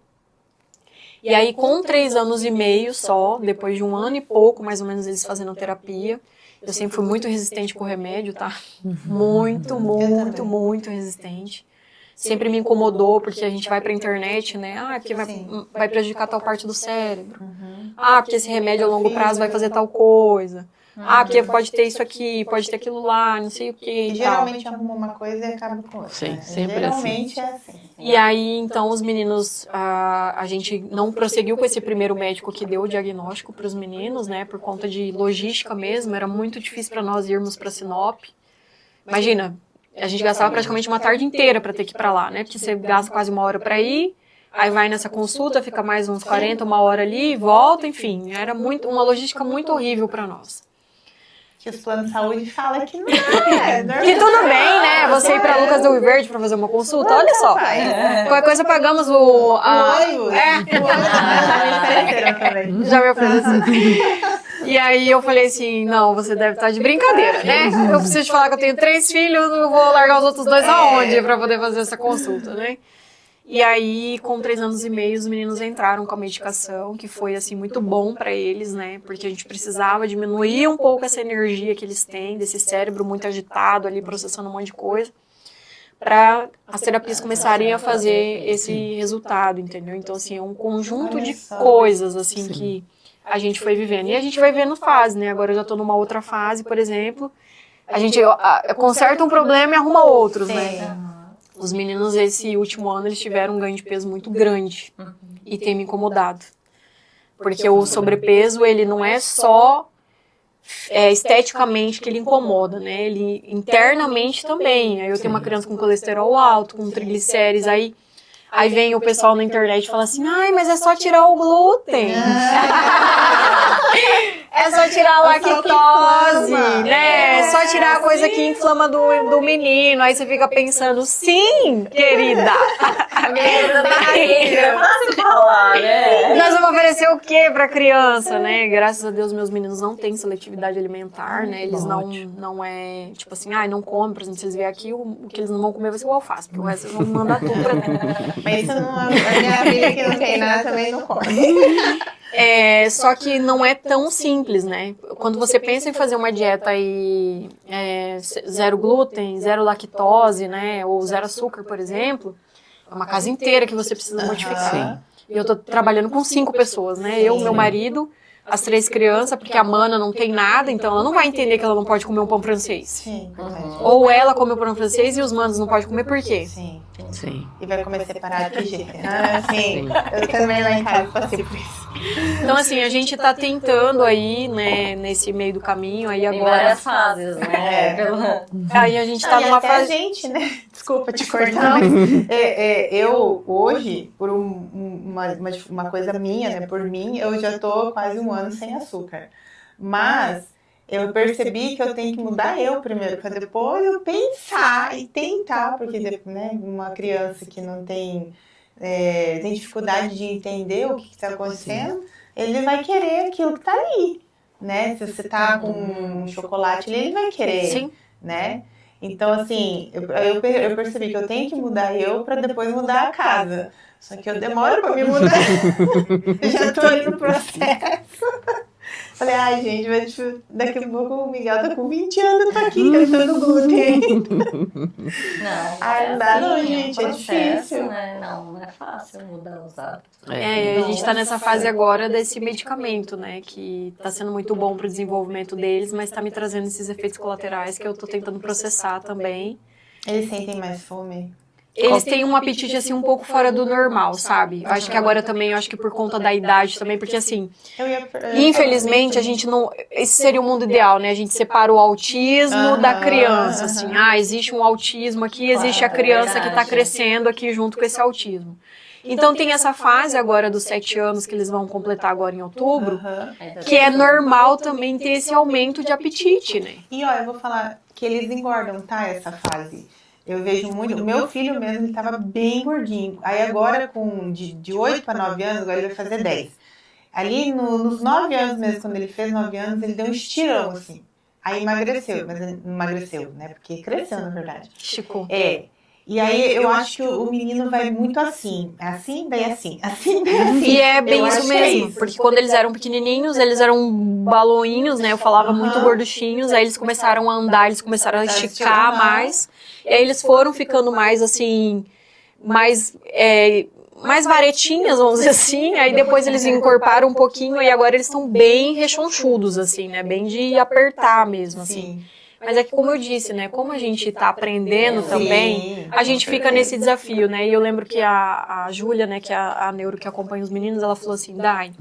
E aí, com 3 anos e meio só, depois de 1 ano e pouco, mais ou menos, eles fazendo terapia, eu sempre fui muito resistente com o remédio, tá? Muito resistente. Sempre me incomodou, porque a gente vai pra internet, né? Porque vai prejudicar tal parte do cérebro. Porque esse remédio a longo prazo vai fazer tal coisa. Porque pode ter isso aqui, pode ter aquilo lá, não sei o quê. E geralmente arruma uma coisa e acaba com outra. Sim, né? sempre Geralmente é assim. E aí, então, os meninos, a gente não prosseguiu com esse primeiro médico que deu o diagnóstico para os meninos, né? Por conta de logística mesmo, era muito difícil para nós irmos para Sinop. Imagina, a gente gastava praticamente uma tarde inteira para ter que ir para lá, né? Porque você gasta quase 1 hora para ir, aí vai nessa consulta, fica mais uns 40, 1 hora ali, volta, enfim. Era uma logística muito horrível para nós. Que os planos de saúde falam que não é. Que tudo bem, né? Você ir pra Lucas do Rio Verde pra fazer uma consulta, olha só. Qualquer coisa pagamos o ônibus. Já me ofereceram. E aí eu falei assim, não, você deve estar de brincadeira, né? Eu preciso te falar que eu tenho 3 filhos, não vou largar os outros 2 aonde pra poder fazer essa consulta, né? E aí, com 3 anos e meio, os meninos entraram com a medicação, que foi, assim, muito bom pra eles, né? Porque a gente precisava diminuir um pouco essa energia que eles têm, desse cérebro muito agitado ali, processando um monte de coisa, para as terapias começarem a fazer esse resultado, entendeu? Então, assim, é um conjunto de coisas, assim, que a gente foi vivendo. E a gente vai vendo fase, né? Agora eu já tô numa outra fase, por exemplo, a gente conserta um problema e arruma outros, né? Os meninos, esse último ano, eles tiveram um ganho de peso muito grande e tem me incomodado. Porque o sobrepeso, ele não é só esteticamente que ele incomoda, né? Ele internamente também. Aí eu tenho uma criança com colesterol alto, com triglicérides, aí vem o pessoal na internet e fala assim, mas é só tirar o glúten. É só tirar a lactose, né? É só tirar a coisa que inflama do menino. Aí você fica pensando, sim, querida. Nós vamos oferecer o quê pra criança, né? Graças a Deus, meus meninos não têm seletividade alimentar, né? Eles não é, tipo assim, não comem, por exemplo, se eles vierem aqui, o que eles não vão comer vai ser o alface, porque o resto eles vão mandar tudo pra dentro. Mas isso não, a minha filha que não tem nada também não come. Só que não é tão simples, né? Quando você pensa em fazer uma dieta aí, 0 glúten, 0 lactose, né? Ou 0 açúcar, por exemplo, é uma casa inteira que você precisa modificar. E eu tô trabalhando com 5 pessoas, né? Eu, meu marido, as 3 crianças, porque a Mana não tem nada, então ela não vai entender que ela não pode comer um pão francês. Sim, Ou ela come o pão francês e os manos não podem comer por quê? Sim. Sim. E vai comer separado de jeito. Sim. Eu também lá em casa passei por isso. Então, assim, a gente tá tentando aí, né, nesse meio do caminho, aí agora... Tem várias fases, né? Aí a gente tá numa até fase... a gente, né? Desculpa te cortar. Eu, hoje, por uma coisa minha, né? Por mim, eu já tô quase 1 ano sem açúcar. Mas eu percebi que eu tenho que mudar eu primeiro, para depois eu pensar e tentar, porque, né, uma criança que não tem dificuldade de entender o que está acontecendo, ele vai querer aquilo que está ali, né? Se você tá com um chocolate ali, ele vai querer, né? Então, assim, eu percebi que eu tenho que mudar eu para depois mudar a casa. Só que eu demoro para me mudar. Eu já tô aí no processo. Falei, gente, mas daqui a pouco o Miguel tá com 20 anos, eu tô aqui cantando glúten. Não, não dá não, gente, é difícil. Né? Não é fácil mudar os hábitos. A gente tá nessa fase agora desse medicamento, né, que tá sendo muito bom pro desenvolvimento deles, mas tá me trazendo esses efeitos colaterais que eu tô tentando processar também. Eles sentem mais fome? eles têm um apetite, assim, um pouco fora do normal, sabe? Eu acho que agora também, eu acho que por conta da idade também, porque assim, infelizmente a gente não... Esse seria o mundo ideal, né? A gente separa o autismo da criança, assim. Ah, existe um autismo aqui, existe a criança que tá crescendo aqui junto com esse autismo. Então tem essa fase agora dos 7 anos que eles vão completar agora em outubro, que é normal também ter esse aumento de apetite, né? E ó, eu vou falar que eles engordam, tá? Essa fase. Eu vejo muito. O meu filho mesmo, ele tava bem gordinho. Aí agora, de 8 para 9 anos, agora ele vai fazer 10. Ali nos 9 anos mesmo, quando ele fez 9 anos, ele deu um estirão, assim. Aí emagreceu, mas emagreceu, né? Porque cresceu, na verdade. Chico. E aí eu acho que o menino vai muito assim. Assim, daí assim. Assim, daí assim. E é bem Eu isso acho que é mesmo. isso. Porque quando eles eram pequenininhos, eles eram balõinhos, né? Eu falava muito gorduchinhos. Aí eles começaram a andar, eles começaram a esticar mais. E aí eles foram ficando mais assim, mais varetinhas, vamos dizer assim. Aí depois eles encorparam um pouquinho e agora eles estão bem rechonchudos, assim, né? Bem de apertar mesmo, assim. Sim. Mas é que, como eu disse, né? Como a gente tá aprendendo também, a gente fica nesse desafio, né? E eu lembro que a Júlia, né? Que é a neuro que acompanha os meninos, ela falou assim, Dai,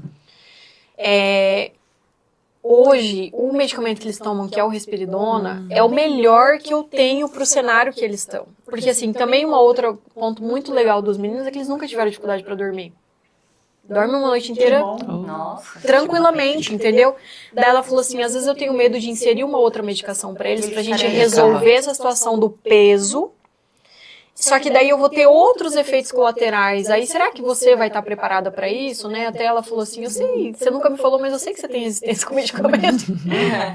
hoje, o medicamento que eles tomam, que é o Risperidona, é o melhor que eu tenho pro cenário que eles estão. Porque, assim, também um outro ponto muito legal dos meninos é que eles nunca tiveram dificuldade para dormir. Dorme uma noite inteira Nossa. tranquilamente, entendeu? Daí ela falou assim, às vezes eu tenho medo de inserir uma outra medicação pra eles, pra gente resolver essa situação do peso. Só que daí eu vou ter outros efeitos colaterais. Aí será que você vai estar preparada pra isso, né? Até ela falou assim, eu sei, você nunca me falou, mas eu sei que você tem resistência com medicamento.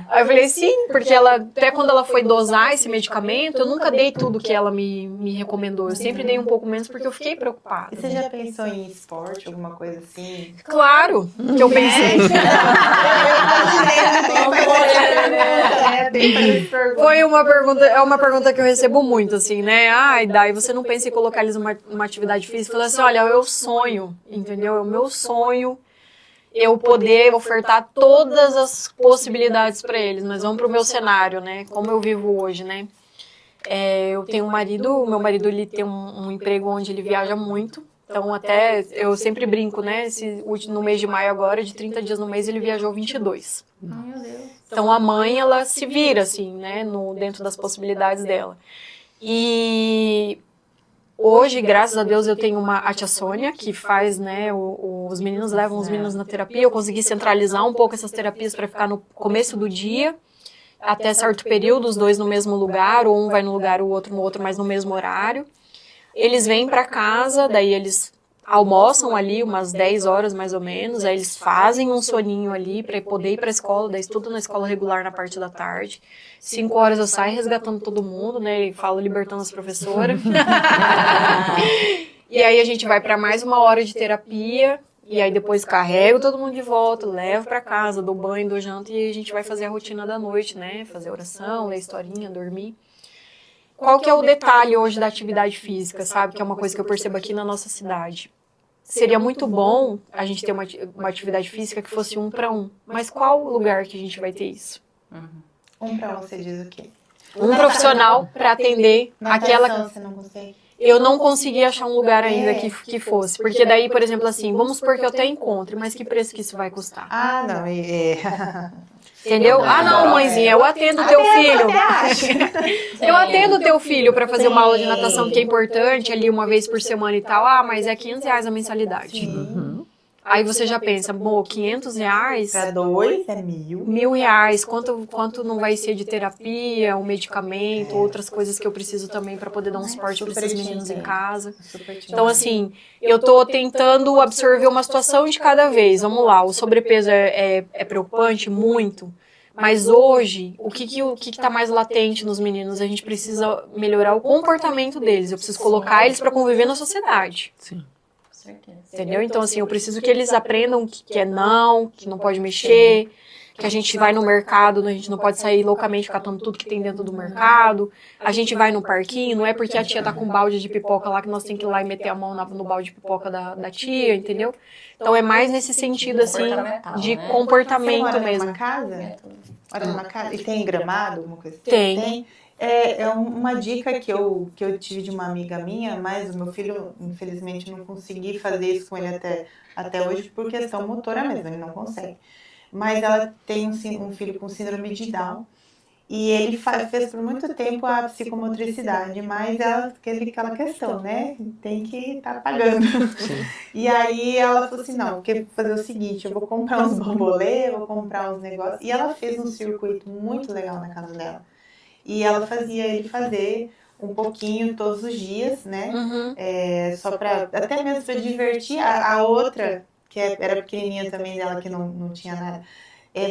Aí eu falei, sim, porque ela, até quando ela foi dosar esse medicamento, eu nunca dei tudo que ela me recomendou. Eu sempre dei um pouco menos porque eu fiquei preocupada. E você já pensou em esporte, alguma coisa assim? Claro que eu pensei. Foi uma pergunta que eu recebo muito, assim, né? Ai, daí você não pensa em colocar eles numa atividade física? Fala assim, olha, é o sonho, entendeu? É o meu sonho eu poder ofertar todas as possibilidades para eles, mas vamos pro meu cenário, né? Como eu vivo hoje, né? Eu tenho um marido, o meu marido ele tem um emprego onde ele viaja muito, então até eu sempre brinco, né? No mês de maio agora, de 30 dias no mês, ele viajou 22. Meu Deus. Então a mãe, ela se vira, assim, né? Dentro das possibilidades dela. E hoje, graças a Deus, eu tenho a tia Sônia, que faz, né, os meninos levam os meninos na terapia. Eu consegui centralizar um pouco essas terapias para ficar no começo do dia, até certo período, os dois no mesmo lugar, ou um vai no lugar, o outro no outro, mas no mesmo horário. Eles vêm para casa, daí eles almoçam ali umas 10 horas mais ou menos, aí eles fazem um soninho ali para poder ir para a escola, daí estudo na escola regular na parte da tarde. 5 horas eu saio resgatando todo mundo, né, e falo libertando as professoras. E aí a gente vai para mais uma hora de terapia, e aí depois carrego todo mundo de volta, levo para casa, dou banho, dou janta, e a gente vai fazer a rotina da noite, né, fazer oração, ler historinha, dormir. Qual que é o detalhe hoje da atividade física, sabe? Que é uma coisa que eu percebo aqui na nossa cidade. Seria muito bom a gente ter uma atividade física que fosse 1 para 1. Mas qual lugar que a gente vai ter isso? 1 para 1, você diz o quê? Um profissional para atender aquela... Você não consegue? Eu não consegui achar um lugar ainda que fosse. Porque daí, por exemplo, assim, vamos supor que eu até encontre, mas que preço que isso vai custar? Ah, não. Entendeu? Ah, não, mãezinha, eu atendo teu filho. Eu atendo teu filho para fazer uma aula de natação, que é importante, ali uma vez por semana e tal. Ah, mas é R$500 a mensalidade. Aí você já pensa, bom, R$500... Para 2 é 1.000. R$1.000, quanto não vai ser de terapia, um medicamento, outras coisas que eu preciso também para poder dar um suporte para esses meninos em casa. Então, assim, eu tô tentando absorver uma situação de cada vez. Vamos lá, o sobrepeso é preocupante? Muito. Mas hoje, o que tá mais latente nos meninos? A gente precisa melhorar o comportamento deles. Eu preciso colocar eles para conviver na sociedade. Sim. Entendeu? Então, assim, eu preciso que eles aprendam que é não, que não pode mexer, que a gente vai no mercado, a gente não pode sair loucamente catando tudo que tem dentro do mercado. A gente vai no parquinho, não é porque a tia tá com um balde de pipoca lá que nós temos que ir lá e meter a mão no balde de pipoca da tia, entendeu? Então, é mais nesse sentido, assim, de comportamento Você mora mesmo. numa casa? Mora numa casa? E tem gramado, alguma coisa assim? Tem. Uma dica que eu tive de uma amiga minha, mas o meu filho, infelizmente, não consegui fazer isso com ele até hoje por questão motora mesmo, ele não consegue. Mas ela tem um filho com síndrome de Down e ele fez por muito tempo a psicomotricidade, mas aquela questão, né? Tem que estar pagando. E aí ela falou assim, não, porque fazer o seguinte, eu vou comprar uns bambolê, vou comprar uns negócios. E ela fez um circuito muito legal na casa dela. E ela fazia ele fazer um pouquinho todos os dias, né? Só para até mesmo para divertir a outra, que era pequenininha também dela, que não tinha nada,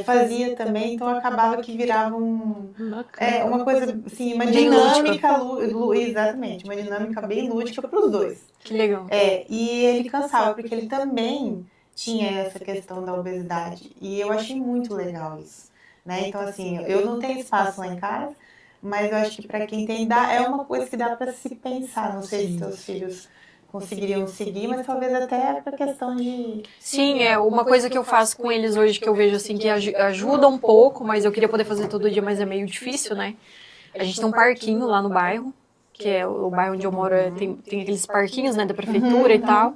fazia também, então acabava que virava uma coisa assim, uma Bem dinâmica, exatamente, uma dinâmica bem lúdica para os dois. Que legal. E ele cansava, porque ele também tinha essa questão da obesidade, e eu achei muito legal isso, né? Então assim, eu não tenho espaço lá em casa, mas eu acho que para quem tem, é uma coisa que dá para se pensar. Não sei se seus filhos conseguiriam seguir, mas talvez até para questão de... Sim, uma coisa que eu faço com eles hoje que eu vejo assim que ajuda um pouco, mas eu queria poder fazer todo dia, mas é meio difícil, né? A gente tem um parquinho lá no bairro, que é o bairro onde eu moro, tem aqueles parquinhos, né, da prefeitura e tal.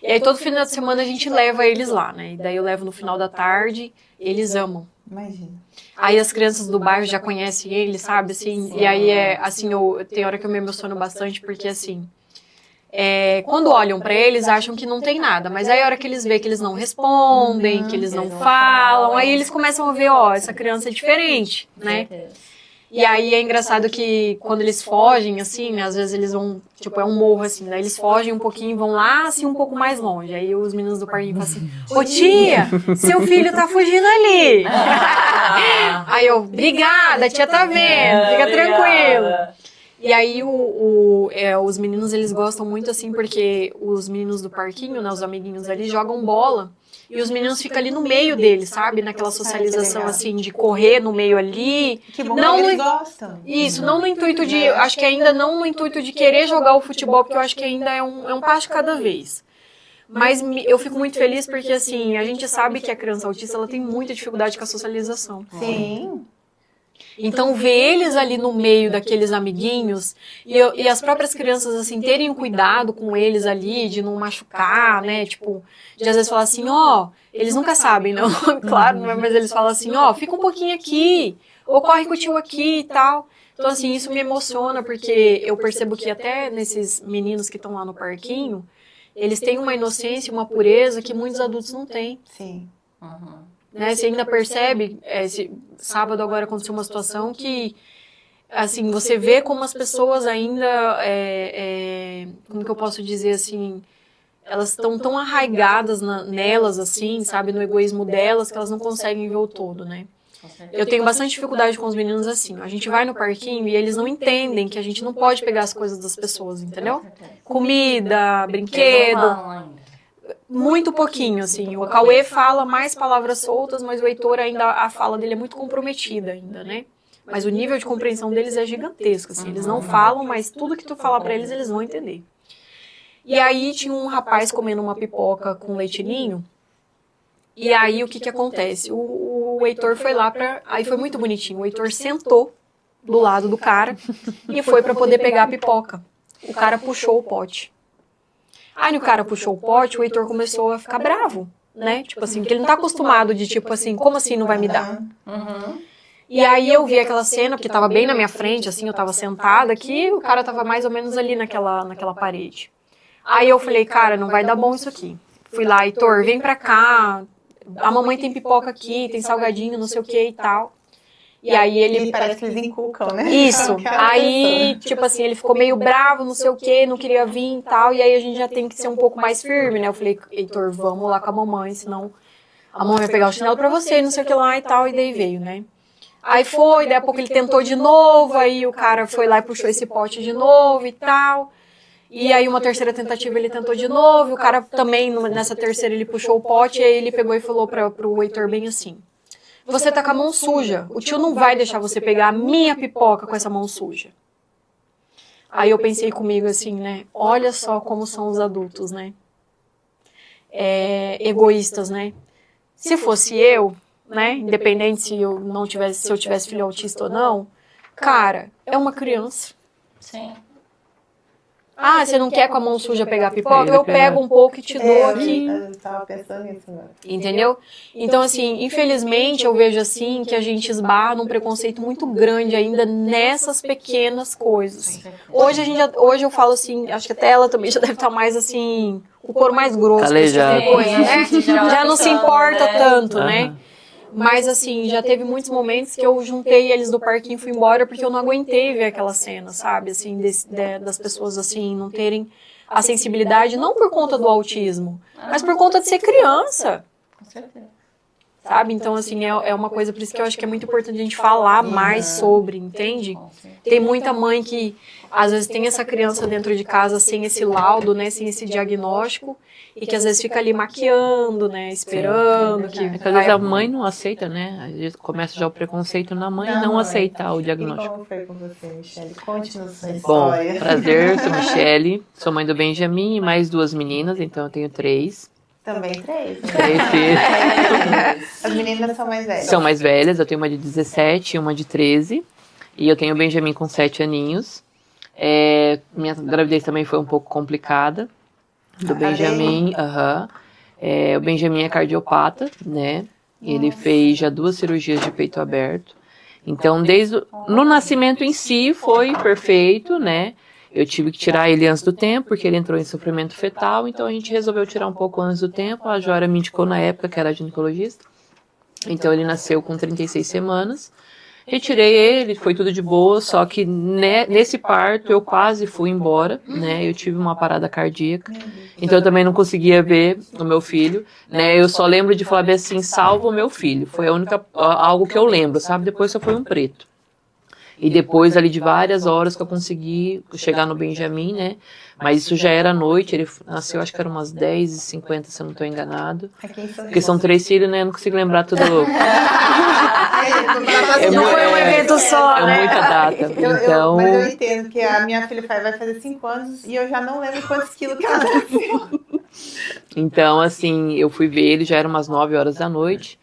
E aí todo final de semana a gente leva eles lá, né? E daí eu levo no final da tarde, eles amam. Imagina. Aí as crianças do bairro já conhecem ele, sabe, assim, e aí assim, tem hora que eu me emociono bastante, porque assim, quando olham pra eles, acham que não tem nada, mas aí a hora que eles veem que eles não respondem, que eles não falam, aí eles começam a ver, ó, essa criança é diferente, né? E aí é engraçado que quando eles fogem, assim, né, às vezes eles vão, tipo, é um morro, assim, daí eles fogem um pouquinho e vão lá, assim, um pouco mais longe. Aí os meninos do parquinho falam assim, ô tia, seu filho tá fugindo ali. Aí eu, obrigada, a tia tá vendo, fica tranquilo. E aí os meninos, eles gostam muito, assim, porque os meninos do parquinho, né, os amiguinhos ali, jogam bola. E os meninos ficam ali no meio deles, sabe? Naquela socialização, assim, de correr no meio ali. Que bom que eles gostam. Isso, não no intuito de... Acho que ainda não no intuito de querer jogar o futebol, porque eu acho que ainda é um passo de cada vez. Mas eu fico muito feliz porque, assim, a gente sabe que a criança autista, ela tem muita dificuldade com a socialização. Sim. Então, ver eles ali no meio daqueles amiguinhos e as próprias crianças, assim, terem cuidado com eles ali, de não machucar, né? Tipo, de às vezes falar assim, ó, eles nunca sabem, não, claro, mas eles falam assim, ó, fica um pouquinho aqui, ou corre com o tio aqui e tal. Então, assim, isso me emociona, porque eu percebo que até nesses meninos que estão lá no parquinho, eles têm uma inocência, uma pureza que muitos adultos não têm. Sim. Né, você ainda percebe, sábado agora aconteceu uma situação que, assim, você vê como as pessoas ainda, como que eu posso dizer assim, elas estão tão arraigadas nelas, assim, sabe, no egoísmo delas, que elas não conseguem ver o todo, né. Eu tenho bastante dificuldade com os meninos assim, a gente vai no parquinho e eles não entendem que a gente não pode pegar as coisas das pessoas, entendeu? Comida, brinquedo... Muito pouquinho, assim. O Cauê fala mais palavras soltas, mas o Heitor ainda, a fala dele é muito comprometida ainda, né? Mas o nível de compreensão deles é gigantesco, assim. Eles não falam, mas tudo que tu falar pra eles, eles vão entender. E aí tinha um rapaz comendo uma pipoca com leite ninho, e aí o que acontece? O Heitor foi lá aí foi muito bonitinho, o Heitor sentou do lado do cara e foi pra poder pegar a pipoca. O cara puxou o pote. Aí o cara puxou o pote, o Heitor começou a ficar bravo, né? Tipo assim, porque ele não tá acostumado de tipo assim, como assim não vai me dar? E aí eu vi aquela cena, porque tava bem na minha frente, assim, eu tava sentada aqui, o cara tava mais ou menos ali naquela parede. Aí eu falei, cara, não vai dar bom isso aqui. Fui lá, Heitor, vem pra cá, a mamãe tem pipoca aqui, tem salgadinho, não sei o que e tal. E aí ele... Parece que eles inculcam, né? Isso. Aí, tipo assim, ele ficou meio bravo, não sei o quê, não queria vir e tal. E aí a gente já tem que ser um pouco mais firme, né? Eu falei, Heitor, vamos lá com a mamãe, senão a mamãe vai pegar o chinelo pra você, não sei o que lá e tal. E daí veio, né? Aí foi, daí a pouco ele tentou de novo, aí o cara foi lá e puxou esse pote de novo e tal. E aí uma terceira tentativa ele tentou de novo, e o cara também, nessa terceira, ele puxou o pote, e aí ele pegou e falou pro Heitor bem assim: você tá com a mão suja, o tio não vai deixar você pegar a minha pipoca com essa mão suja. Aí eu pensei comigo assim, né, olha só como são os adultos, né, egoístas, né. Se fosse eu, né, independente se eu tivesse filho autista ou não, Cara, é uma criança. Sim. Ah, você não quer com a mão suja pegar pipoca? Ele Eu pega. pego um pouco e te dou aqui. Eu tava pensando nisso, né? Entendeu? Então, assim, infelizmente eu vejo assim que a gente esbarra num preconceito muito grande ainda nessas pequenas coisas. Hoje eu falo assim, acho que até ela também já deve estar mais assim, o couro mais grosso, com esse tipo de Calejado. coisa, né? Já não se importa tanto, né? Aham. Mas assim, já teve muitos momentos que eu juntei eles do parquinho e fui embora porque eu não aguentei ver aquela cena, sabe? Assim, das pessoas assim não terem a sensibilidade, não por conta do autismo, mas por conta de ser criança, Com certeza. sabe? Então, assim, é uma coisa, por isso que eu acho que é muito importante a gente falar mais sobre, entende? Com certeza. Tem muita mãe que, às vezes, tem essa criança dentro de casa sem esse laudo, né, sem esse diagnóstico, e que às vezes fica ali maquiando, né, esperando que... É que às vezes a mãe não aceita, né? Às vezes começa já o preconceito na mãe não aceitar o E diagnóstico. como foi com você, Michele? Conte-nos sua Bom, história. prazer, sou Michele, sou mãe do Benjamin e mais 2 meninas, então eu tenho 3. Também 3, né? 3 filhos. As meninas são mais velhas. São mais velhas, eu tenho uma de 17 e uma de 13. E eu tenho o Benjamin com 7 aninhos. Minha gravidez também foi um pouco complicada. Do Benjamin, o Benjamin é cardiopata, né? Ele fez já 2 cirurgias de peito aberto. Então, no nascimento em si, foi perfeito, né? Eu tive que tirar ele antes do tempo, porque ele entrou em sofrimento fetal. Então, a gente resolveu tirar um pouco antes do tempo. A Jora me indicou na época, que era ginecologista. Então, ele nasceu com 36 semanas. Retirei ele, foi tudo de boa, só que nesse parto eu quase fui embora, né? Eu tive uma parada cardíaca, então eu também não conseguia ver o meu filho, né? Eu só lembro de falar bem assim, salva o meu filho. Foi a única, algo que eu lembro, sabe? Depois só foi um preto. E depois ali de várias horas que eu consegui chegar no Benjamin, né? Mas isso já era noite, ele nasceu acho que era umas 10h50, se eu não estou enganado. Porque são 3 filhos, né? Eu não consigo lembrar tudo. Não foi um evento só, É né? muita data. Então, Mas eu entendo que a minha filha vai fazer 5 anos e eu já não lembro quantos quilos que ela nasceu. então, assim, eu fui ver ele, já eram umas 9 horas da noite.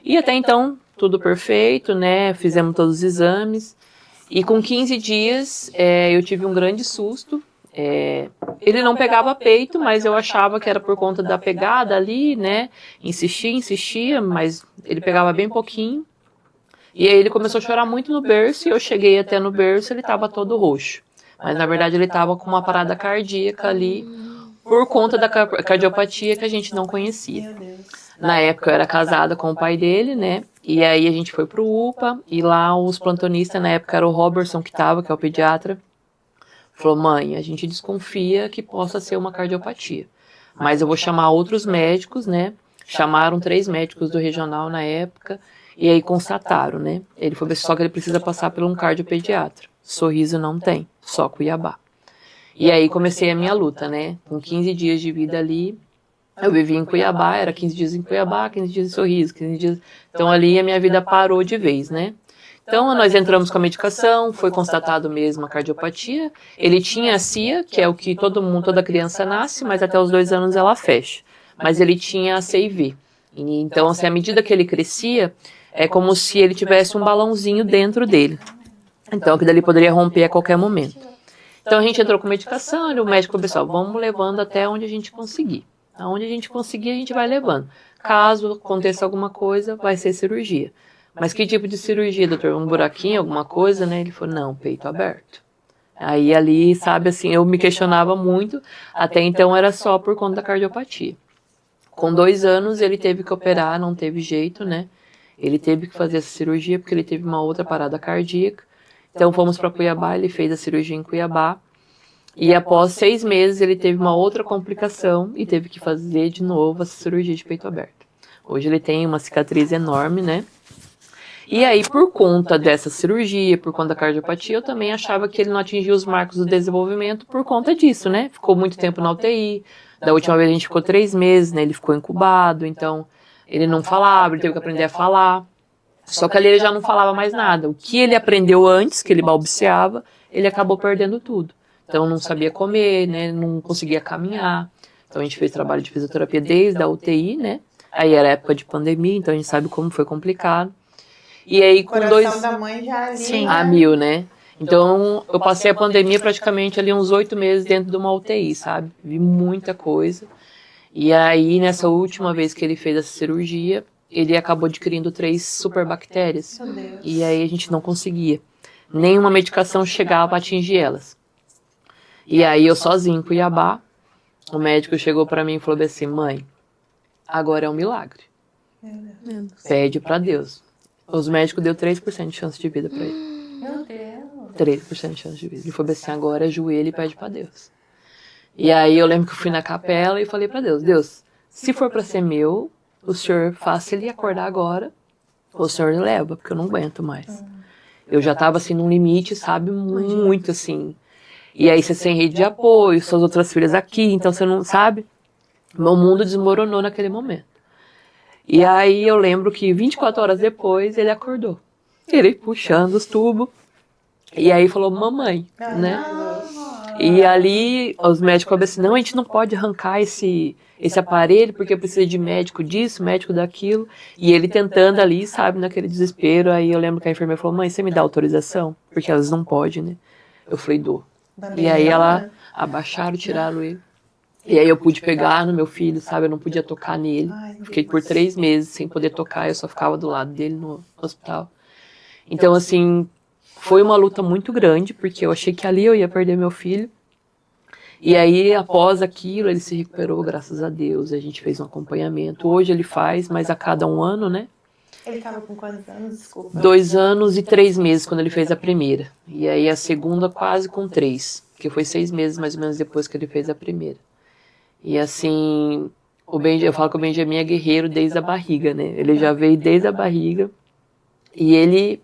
E até então, tudo perfeito, né? Fizemos todos os exames. E com 15 dias, eu tive um grande susto. Ele não pegava peito, mas eu achava que era por conta da pegada ali, né? Insistia, mas ele pegava bem pouquinho. E aí ele começou a chorar muito no berço, e eu cheguei até no berço, ele estava todo roxo. Mas na verdade ele estava com uma parada cardíaca ali, por conta da cardiopatia que a gente não conhecia. Meu Deus. Na época eu era casada com o pai dele, né? E aí a gente foi pro UPA, e lá os plantonistas, na época era o Robertson que é o pediatra, falou, mãe, a gente desconfia que possa ser uma cardiopatia. Mas eu vou chamar outros médicos, né? Chamaram 3 médicos do regional na época, e aí constataram, né? Ele falou, só que ele precisa passar por um cardiopediatra. Sorriso não tem, só Cuiabá. E aí comecei a minha luta, né? Com 15 dias de vida ali, eu vivi em Cuiabá, era 15 dias em Cuiabá, 15 dias em Sorriso, 15 dias... Então ali a minha vida parou de vez, né? Então nós entramos com a medicação, foi constatado mesmo a cardiopatia. Ele tinha a CIA, que é o que toda criança nasce, mas até os 2 anos ela fecha. Mas ele tinha a CIV. E, então, assim, à medida que ele crescia, é como se ele tivesse um balãozinho dentro dele. Então, que dali poderia romper a qualquer momento. Então a gente entrou com medicação, e o médico falou, pessoal, vamos levando até onde a gente conseguir. Aonde a gente conseguir, a gente vai levando. Caso aconteça alguma coisa, vai ser cirurgia. Mas que tipo de cirurgia, doutor? Um buraquinho, alguma coisa, né? Ele falou, não, peito aberto. Aí ali, sabe, assim, eu me questionava muito. Até então era só por conta da cardiopatia. Com 2 anos ele teve que operar, não teve jeito, né? Ele teve que fazer essa cirurgia porque ele teve uma outra parada cardíaca. Então fomos para Cuiabá, ele fez a cirurgia em Cuiabá. E após 6 meses ele teve uma outra complicação e teve que fazer de novo essa cirurgia de peito aberto. Hoje ele tem uma cicatriz enorme, né? E aí, por conta dessa cirurgia, por conta da cardiopatia, eu também achava que ele não atingia os marcos do desenvolvimento por conta disso, né? Ficou muito tempo na UTI. Da última vez a gente ficou 3 meses, né? Ele ficou incubado, então ele não falava, ele teve que aprender a falar. Só que ali ele já não falava mais nada. O que ele aprendeu antes, que ele balbuciava, ele acabou perdendo tudo. Então não sabia comer, né? Não conseguia caminhar. Então a gente fez trabalho de fisioterapia desde a UTI, né? Aí era época de pandemia, então a gente sabe como foi complicado. E aí O com coração da mãe já ali. Sim. a mil, né? Então, eu passei a pandemia praticamente ali uns 8 meses dentro de uma UTI, sabe? Vi muita coisa. E aí, nessa última vez que ele fez essa cirurgia, ele acabou adquirindo 3 superbactérias. Meu Deus. E aí a gente não conseguia. Nenhuma medicação chegava a atingir elas. E aí eu sozinho em Cuiabá, o médico chegou pra mim e falou assim, mãe, agora é um milagre. Pede pra Deus. Os médicos deu 3% de chance de vida pra ele. Meu Deus. 3% de chance de vida. Ele falou assim, agora ajoelha e pede pra Deus. E aí eu lembro que eu fui na capela e falei pra Deus, Deus, se for pra ser meu, o senhor faça ele acordar agora, o senhor leva, porque eu não aguento mais. Eu já tava assim num limite, sabe, muito assim. E aí você sem rede de apoio, suas outras filhas aqui, então você não sabe. Meu mundo desmoronou naquele momento. E aí eu lembro que 24 horas depois ele acordou. Ele puxando os tubos. E aí falou, mamãe, né? E ali os médicos falaram assim, não, a gente não pode arrancar esse aparelho porque precisa de médico disso, médico daquilo. E ele tentando ali, sabe, naquele desespero. Aí eu lembro que a enfermeira falou, mãe, você me dá autorização? Porque elas não podem, né? Eu falei, dou. E aí ela abaixaram, tiraram ele. E aí eu pude pegar no meu filho, sabe? Eu não podia tocar nele. Fiquei por 3 meses sem poder tocar, eu só ficava do lado dele no hospital. Então, assim, foi uma luta muito grande, porque eu achei que ali eu ia perder meu filho. E aí, após aquilo, ele se recuperou, graças a Deus. A gente fez um acompanhamento. Hoje ele faz, mas a cada 1 ano, né? Ele estava com quantos anos? Desculpa. 2 anos e 3 meses quando ele fez a primeira. E aí a segunda quase com 3, que foi 6 meses mais ou menos depois que ele fez a primeira. E assim, eu falo que o Benjamin é guerreiro desde a barriga, né? Ele já veio desde a barriga. E ele,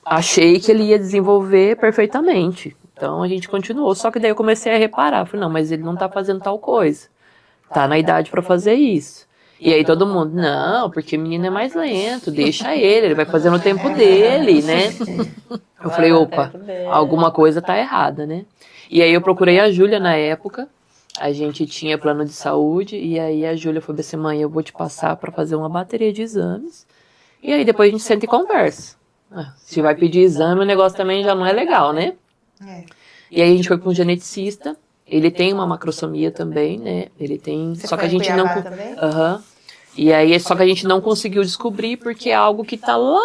achei que ele ia desenvolver perfeitamente. Então a gente continuou, só que daí eu comecei a reparar. Falei, não, mas ele não tá fazendo tal coisa. Tá na idade pra fazer isso. E aí todo mundo, não, porque o menino é mais lento, deixa ele vai fazer no tempo dele, né? Eu falei, opa, alguma coisa tá errada, né? E aí eu procurei a Júlia na época, a gente tinha plano de saúde, e aí a Júlia falou assim, mãe, eu vou te passar pra fazer uma bateria de exames, e aí depois a gente senta e conversa. Se vai pedir exame, o negócio também já não é legal, né? E aí a gente foi para um geneticista. Ele tem uma macrosomia também, né? Ele tem. Você só que foi a gente em não. Cuiabá também? E aí, só que a gente não conseguiu descobrir porque é algo que tá lá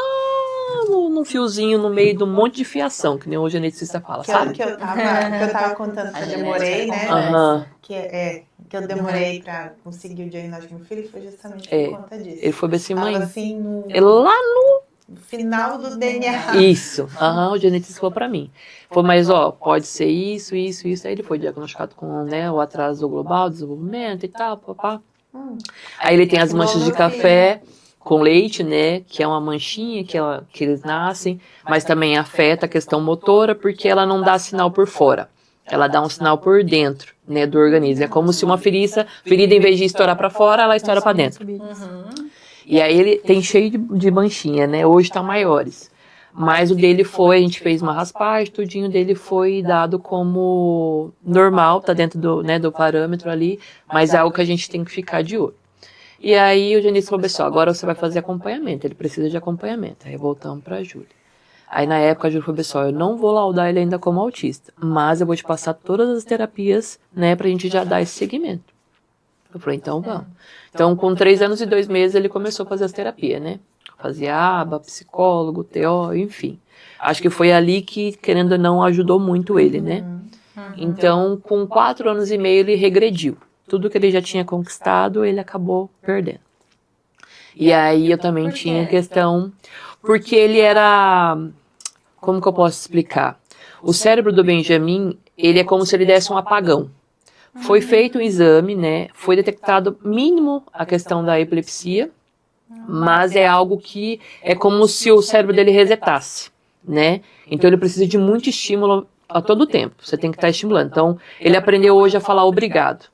no fiozinho, no meio de um monte de fiação, que nem o geneticista fala, sabe? Que eu tava contando que eu demorei, né? Que eu demorei pra conseguir o diagnóstico do meu filho, foi justamente por conta disso. Ele foi assim, mãe. Tava assim no Lá no final do DNA. Isso, o geneticista falou pra mim. Falou, mas ó, pode ser isso. Aí ele foi diagnosticado com, né, o atraso global, desenvolvimento e tal, papá. Aí ele tem as manchas de café com leite, né, que é uma manchinha que eles nascem, mas também afeta a questão motora, porque ela não dá sinal por fora. Ela dá um sinal por dentro, né, do organismo. É como se uma ferida, em vez de estourar pra fora, ela estoura pra dentro. E aí ele tem cheio de manchinha, né? Hoje tá maiores. Mas o dele foi, a gente fez uma raspagem, tudinho dele foi dado como normal, tá dentro do parâmetro ali, mas é algo que a gente tem que ficar de olho. E aí o geneticista falou assim, agora você vai fazer acompanhamento, ele precisa de acompanhamento. Aí voltamos pra Júlia. Aí na época a Júlia falou assim, eu não vou laudar ele ainda como autista, mas eu vou te passar todas as terapias, né, pra gente já dar esse segmento. Eu falei, então vamos. Então, com 3 anos e 2 meses, ele começou a fazer as terapias, né? Fazia aba, psicólogo, TO, enfim. Acho que foi ali que, querendo ou não, ajudou muito ele, né? Então, com 4 anos e meio, ele regrediu. Tudo que ele já tinha conquistado, ele acabou perdendo. E aí, eu também tinha questão... Porque ele era... Como que eu posso explicar? O cérebro do Benjamin, ele é como se ele desse um apagão. Foi feito um exame, né? Foi detectado mínimo a questão da epilepsia, mas é algo que é como se o cérebro dele resetasse, né? Então ele precisa de muito estímulo a todo tempo. Você tem que estar estimulando. Então ele aprendeu hoje a falar obrigado.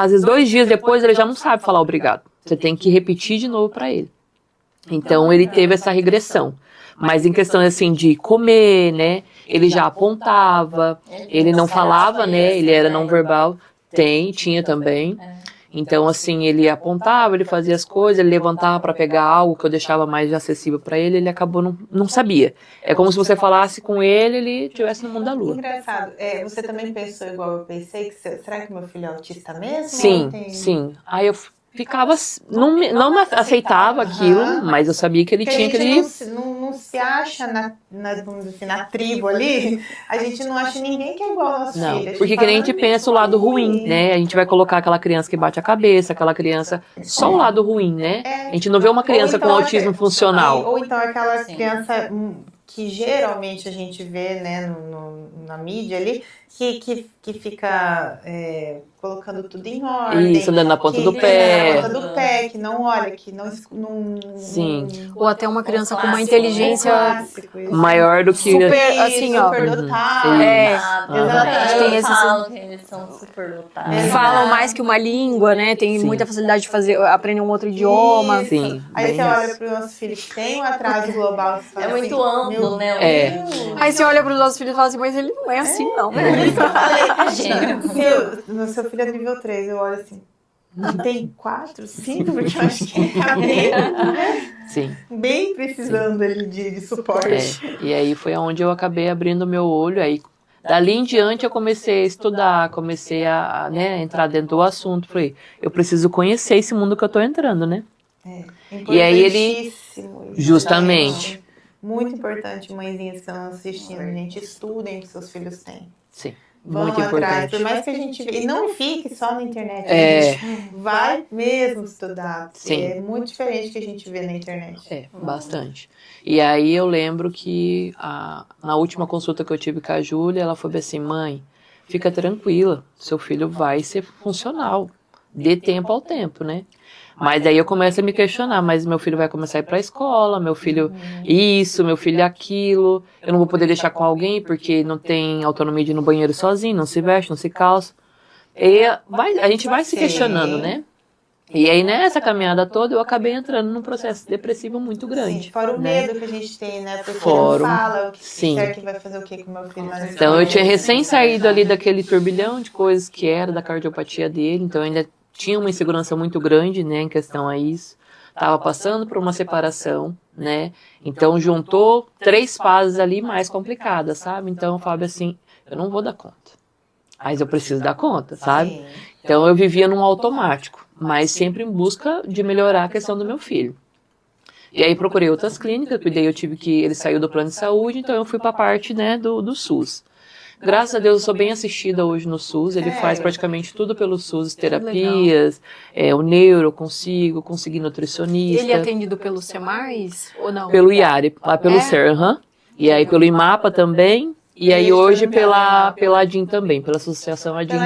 Às vezes 2 dias depois ele já não sabe falar obrigado. Você tem que repetir de novo para ele. Então ele teve essa regressão. Mas em questão assim de comer, né? Ele já apontava, ele não falava, né? Ele era não verbal. Tinha também. Então, assim, ele apontava, ele fazia as coisas, ele levantava para pegar algo que eu deixava mais acessível para ele, ele acabou não sabia. É como se você falasse com ele estivesse no mundo da lua. Engraçado. Você também pensou igual eu pensei? Será que meu filho é autista mesmo? Sim, sim. Aí eu ficava, não me aceitava aquilo, mas eu sabia que ele Porque tinha que... a gente não se acha vamos dizer assim, na tribo ali, a gente não acha ninguém que é igual ao nosso Não, filho. porque que nem a gente pensa o lado ruim, né? A gente vai colocar aquela criança que bate a cabeça, aquela criança, só o lado ruim, né? A gente não vê uma criança com autismo funcional. Ou então aquela criança que geralmente a gente vê, né, na mídia ali, que fica colocando tudo em ordem. Isso, andando na ponta do pé. Na ponta do pé, que não olha, que não... Sim. Ou até uma criança com uma clássico, inteligência maior do que... super, assim, ó. Super dotada. Exatamente. Tem esses... falam que eles são super dotados. Falam mais que uma língua, né? Tem Sim. muita facilidade de aprender um outro idioma. Isso. Sim, Aí bem você isso. olha para os nossos filhos que tem um atraso global. Você fala É muito assim, amplo, meu né? É. Deus. Aí você olha para os nossos filhos e fala assim, mas ele não é assim, não. No seu filho é nível 3, eu olho assim. Tem 4, 5, porque eu acho que ele tá Sim. bem precisando ali de suporte. E aí foi onde eu acabei abrindo meu olho. Aí, dali em diante, eu comecei a estudar, comecei a né, entrar dentro do assunto. Falei, eu preciso conhecer esse mundo que eu tô entrando, né? E aí ele... Importantíssimo. Justamente. Muito importante, mãezinhas que estão assistindo, gente. Estudem o que seus filhos têm. Sim, Vão muito atrás, importante. por mais que a gente... E não fique só na internet. É. Gente. Vai mesmo estudar. Sim. É muito diferente do que a gente vê na internet. É, bastante. E aí eu lembro que na última consulta que eu tive com a Júlia, ela falou assim, mãe, fica tranquila, seu filho vai ser funcional. Dê tempo ao tempo, né? Mas aí eu começo a me questionar, mas meu filho vai começar a ir pra escola, meu filho isso, meu filho aquilo, eu não vou poder deixar com alguém porque não tem autonomia de ir no banheiro sozinho, não se veste, não se calça. E a gente vai se questionando, né? E aí nessa caminhada toda eu acabei entrando num processo depressivo muito grande. Sim, fora o né? medo que a gente tem, né? Porque Fora não fala o que sim. será que vai fazer o que com o meu filho lá na Então escola. eu tinha recém saído ali daquele turbilhão de coisas que era da cardiopatia dele, então eu ainda tinha uma insegurança muito grande, né, em questão a isso. Tava passando por uma separação, né? Então juntou 3 fases ali mais complicadas, sabe? Então o Fábio assim, eu não vou dar conta. Mas eu preciso dar conta, sabe? Sim. Então eu vivia num automático, mas sempre em busca de melhorar a questão do meu filho. E aí procurei outras clínicas, porque daí eu tive que... Ele saiu do plano de saúde, então eu fui para a parte, né, do SUS. Graças a Deus eu sou bem assistida hoje no SUS, ele faz praticamente tudo pelo SUS, terapias, o neuro, consegui nutricionista. Ele é atendido pelo SEMAIS ou não? Pelo IARE, lá pelo SER, e aí pelo IMAPA também, e aí hoje pela ADIM também, pela Associação ADIM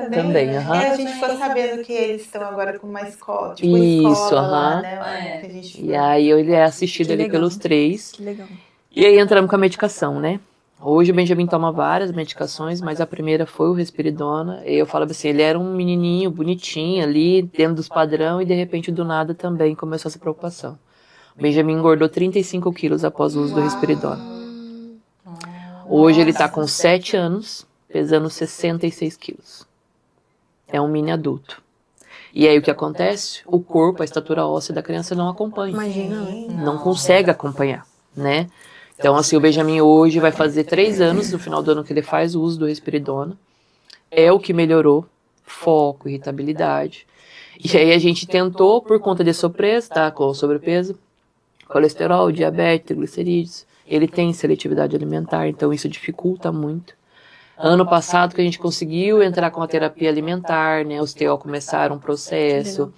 também. A gente ficou sabendo que eles estão agora com uma escola, tipo Isso, escola lá, né? Que a gente E aí ele é assistido ali pelos 3. Que legal. E aí entramos com a medicação, né? Hoje o Benjamin toma várias medicações, mas a primeira foi o Risperidona. E eu falava assim, ele era um menininho bonitinho ali, dentro dos padrão, e de repente do nada também começou essa preocupação. O Benjamin engordou 35 quilos após o uso do Risperidona. Hoje ele tá com 7 anos, pesando 66 quilos. É um mini adulto. E aí o que acontece? O corpo, a estatura óssea da criança não acompanha. Imagina, né? Não consegue acompanhar, né? Então, assim, o Benjamin hoje vai fazer 3 anos, no final do ano que ele faz o uso do Risperidona. É o que melhorou, foco, irritabilidade. E aí a gente tentou, por conta de sobrepeso, tá? Com sobrepeso, colesterol, diabetes, triglicerídeos. Ele tem seletividade alimentar, então isso dificulta muito. Ano passado que a gente conseguiu entrar com a terapia alimentar, né? Os TO começaram um processo.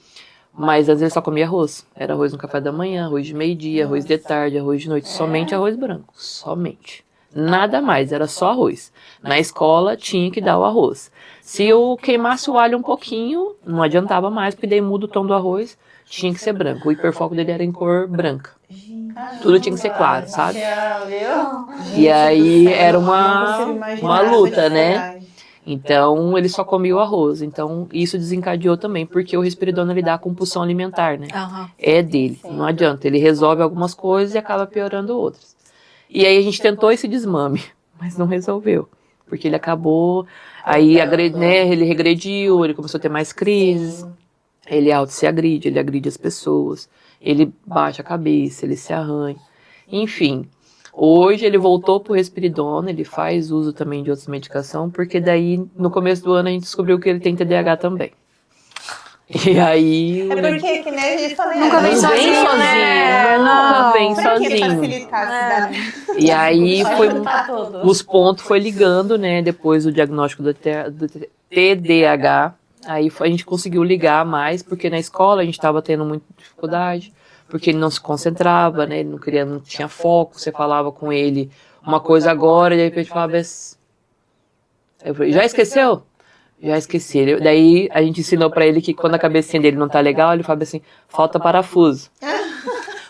Mas às vezes só comia arroz. Era arroz no café da manhã, arroz de meio-dia, arroz de tarde, arroz de noite. Somente arroz branco. Somente. Nada mais, era só arroz. Na escola tinha que dar o arroz. Se eu queimasse o alho um pouquinho, não adiantava mais, porque daí muda o tom do arroz, tinha que ser branco. O hiperfoco dele era em cor branca. Tudo tinha que ser claro, sabe? E aí era uma luta, né? Então, ele só comia o arroz. Então, isso desencadeou também, porque o Risperidona ele dá a compulsão alimentar, né? É dele, não adianta. Ele resolve algumas coisas e acaba piorando outras. E aí a gente tentou esse desmame, mas não resolveu. Porque ele acabou, aí né, ele regrediu, ele começou a ter mais crises. Ele se agride, ele agride as pessoas, ele baixa a cabeça, ele se arranha. Enfim, hoje ele voltou pro Risperidona, ele faz uso também de outras medicações, porque daí no começo do ano a gente descobriu que ele tem TDAH também. E aí... É porque, que nem a gente falou, Nunca vem sozinho, né? Nunca vem pra que sozinho. facilitar a cidade? E aí foi... juntar tudo. Os pontos foi ligando, né, depois do diagnóstico do TDAH, aí a gente conseguiu ligar mais, porque na escola a gente estava tendo muita dificuldade, porque ele não se concentrava, né, ele não tinha foco, você falava com ele uma coisa agora, e de repente falava assim, eu falei, já esqueceu? Já esqueci. Daí a gente ensinou pra ele que quando a cabecinha dele não tá legal, ele fala assim, falta parafuso.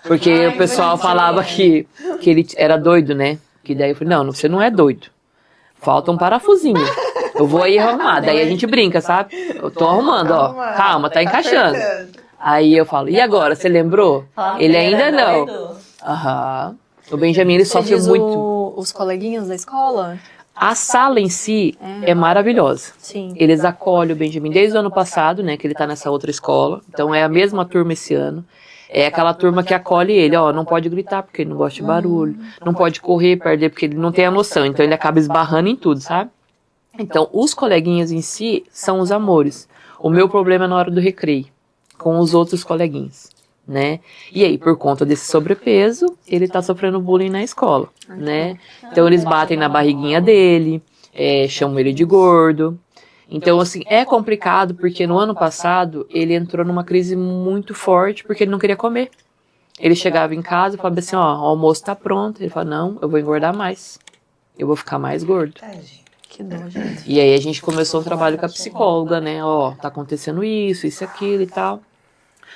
Porque o pessoal falava que ele era doido, né? Que daí eu falei, não, você não é doido. Falta um parafusinho. Eu vou aí arrumar. Daí a gente brinca, sabe? Eu tô arrumando, ó. Calma, tá encaixando. Aí eu falo, e agora, você lembrou? Ele ainda não. Aham. O Benjamin, ele sofre muito. Os coleguinhas da escola? A sala em si é maravilhosa. Sim. Eles acolhem o Benjamin desde o ano passado, né? Que ele tá nessa outra escola. Então é a mesma turma esse ano. É aquela turma que acolhe ele, ó, não pode gritar porque ele não gosta de barulho, não pode correr, perder porque ele não tem a noção, então ele acaba esbarrando em tudo, sabe? Então, os coleguinhas em si são os amores. O meu problema é na hora do recreio, com os outros coleguinhas, né? E aí, por conta desse sobrepeso, ele tá sofrendo bullying na escola, né? Então, eles batem na barriguinha dele, chamam ele de gordo. Então, assim, é complicado porque no ano passado ele entrou numa crise muito forte porque ele não queria comer. Ele chegava em casa e falava assim, ó, o almoço tá pronto. Ele falava, não, eu vou engordar mais. Eu vou ficar mais gordo. Que dó, gente. E aí a gente começou um trabalho com a psicóloga, né, ó, tá acontecendo isso, aquilo e tal.